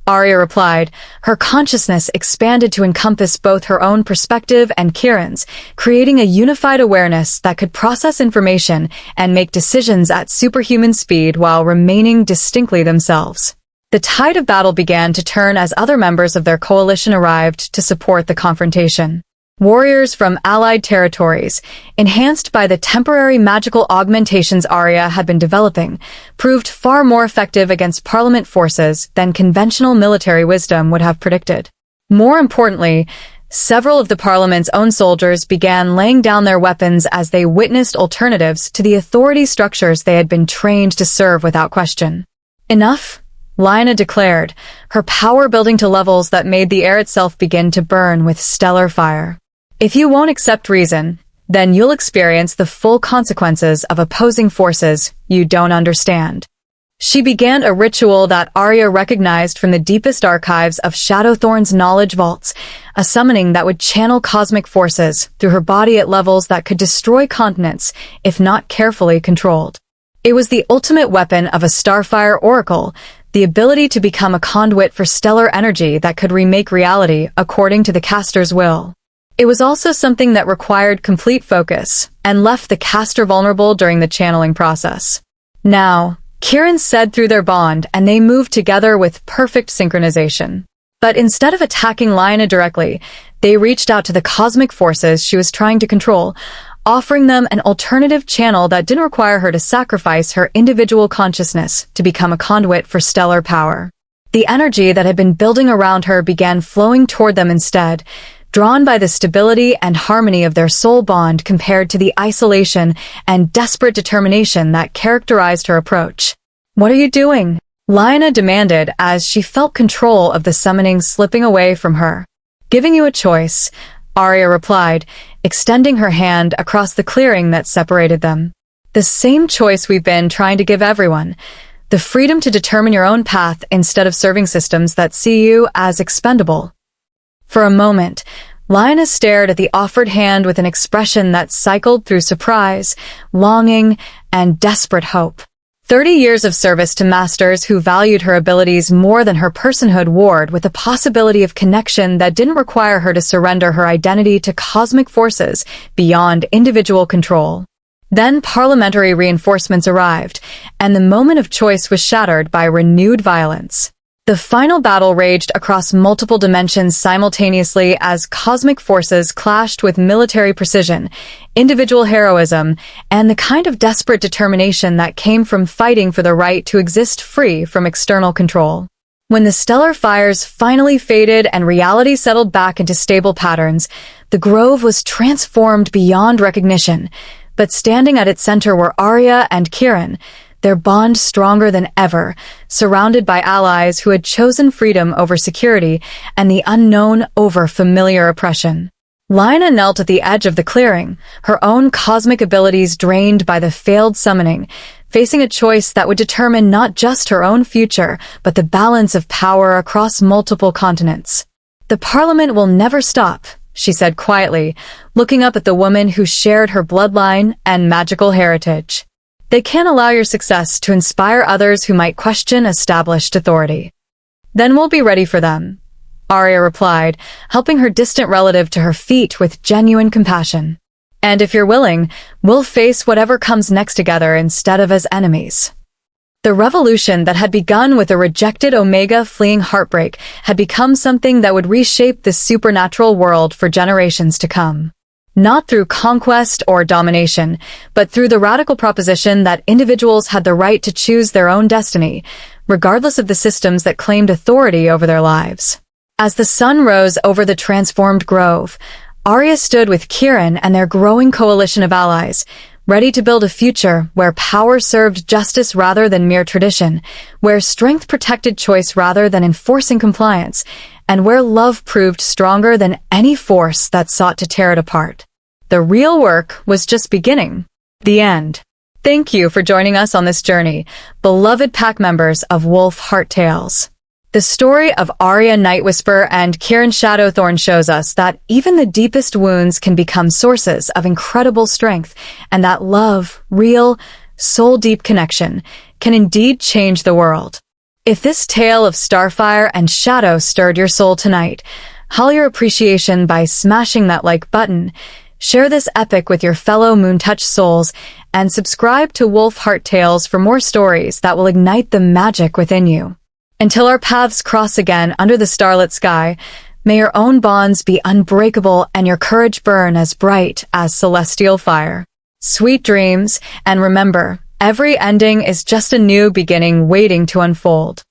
Aria replied. Her consciousness expanded to encompass both her own perspective and Kieran's, creating a unified awareness that could process information and make decisions at superhuman speed while remaining distinctly themselves. The tide of battle began to turn as other members of their coalition arrived to support the confrontation. Warriors from allied territories, enhanced by the temporary magical augmentations Aria had been developing, proved far more effective against Parliament forces than conventional military wisdom would have predicted. More importantly, several of the Parliament's own soldiers began laying down their weapons as they witnessed alternatives to the authority structures they had been trained to serve without question. Enough, Lina declared, her power building to levels that made the air itself begin to burn with stellar fire. If you won't accept reason, then you'll experience the full consequences of opposing forces you don't understand. She began a ritual that Aria recognized from the deepest archives of Shadowthorn's knowledge vaults, a summoning that would channel cosmic forces through her body at levels that could destroy continents if not carefully controlled. It was the ultimate weapon of a Starfire Oracle, the ability to become a conduit for stellar energy that could remake reality according to the caster's will. It was also something that required complete focus and left the caster vulnerable during the channeling process. Now, Kieran said through their bond and they moved together with perfect synchronization. But instead of attacking Lina directly, they reached out to the cosmic forces she was trying to control, offering them an alternative channel that didn't require her to sacrifice her individual consciousness to become a conduit for stellar power. The energy that had been building around her began flowing toward them instead, drawn by the stability and harmony of their soul bond compared to the isolation and desperate determination that characterized her approach. "What are you doing?" Lina demanded as she felt control of the summoning slipping away from her. "Giving you a choice," Aria replied, extending her hand across the clearing that separated them. "The same choice we've been trying to give everyone. The freedom to determine your own path instead of serving systems that see you as expendable." For a moment, Lina stared at the offered hand with an expression that cycled through surprise, longing, and desperate hope. 30 years of service to masters who valued her abilities more than her personhood warred with the possibility of connection that didn't require her to surrender her identity to cosmic forces beyond individual control. Then parliamentary reinforcements arrived, and the moment of choice was shattered by renewed violence. The final battle raged across multiple dimensions simultaneously as cosmic forces clashed with military precision, individual heroism, and the kind of desperate determination that came from fighting for the right to exist free from external control. When the stellar fires finally faded and reality settled back into stable patterns, the grove was transformed beyond recognition, but standing at its center were Aria and Kieran, their bond stronger than ever, surrounded by allies who had chosen freedom over security and the unknown over familiar oppression. Lina knelt at the edge of the clearing, her own cosmic abilities drained by the failed summoning, facing a choice that would determine not just her own future, but the balance of power across multiple continents. "The Parliament will never stop," she said quietly, looking up at the woman who shared her bloodline and magical heritage. "They can't allow your success to inspire others who might question established authority." "Then we'll be ready for them," Aria replied, helping her distant relative to her feet with genuine compassion. And if you're willing, we'll face whatever comes next together instead of as enemies. The revolution that had begun with a rejected Omega fleeing heartbreak had become something that would reshape the supernatural world for generations to come. Not through conquest or domination, but through the radical proposition that individuals had the right to choose their own destiny, regardless of the systems that claimed authority over their lives. As the sun rose over the transformed grove, Aria stood with Kieran and their growing coalition of allies, ready to build a future where power served justice rather than mere tradition, where strength protected choice rather than enforcing compliance, and where love proved stronger than any force that sought to tear it apart. The real work was just beginning. The end. Thank you for joining us on this journey, beloved pack members of Wolf Heart Tales. The story of Aria Nightwhisper and Kieran Shadowthorn shows us that even the deepest wounds can become sources of incredible strength, and that love, real, soul-deep connection, can indeed change the world. If this tale of Starfire and Shadow stirred your soul tonight, hail your appreciation by smashing that like button, share this epic with your fellow Moontouch souls, and subscribe to Wolf Heart Tales for more stories that will ignite the magic within you. Until our paths cross again under the starlit sky, may your own bonds be unbreakable and your courage burn as bright as celestial fire. Sweet dreams, and remember, every ending is just a new beginning waiting to unfold.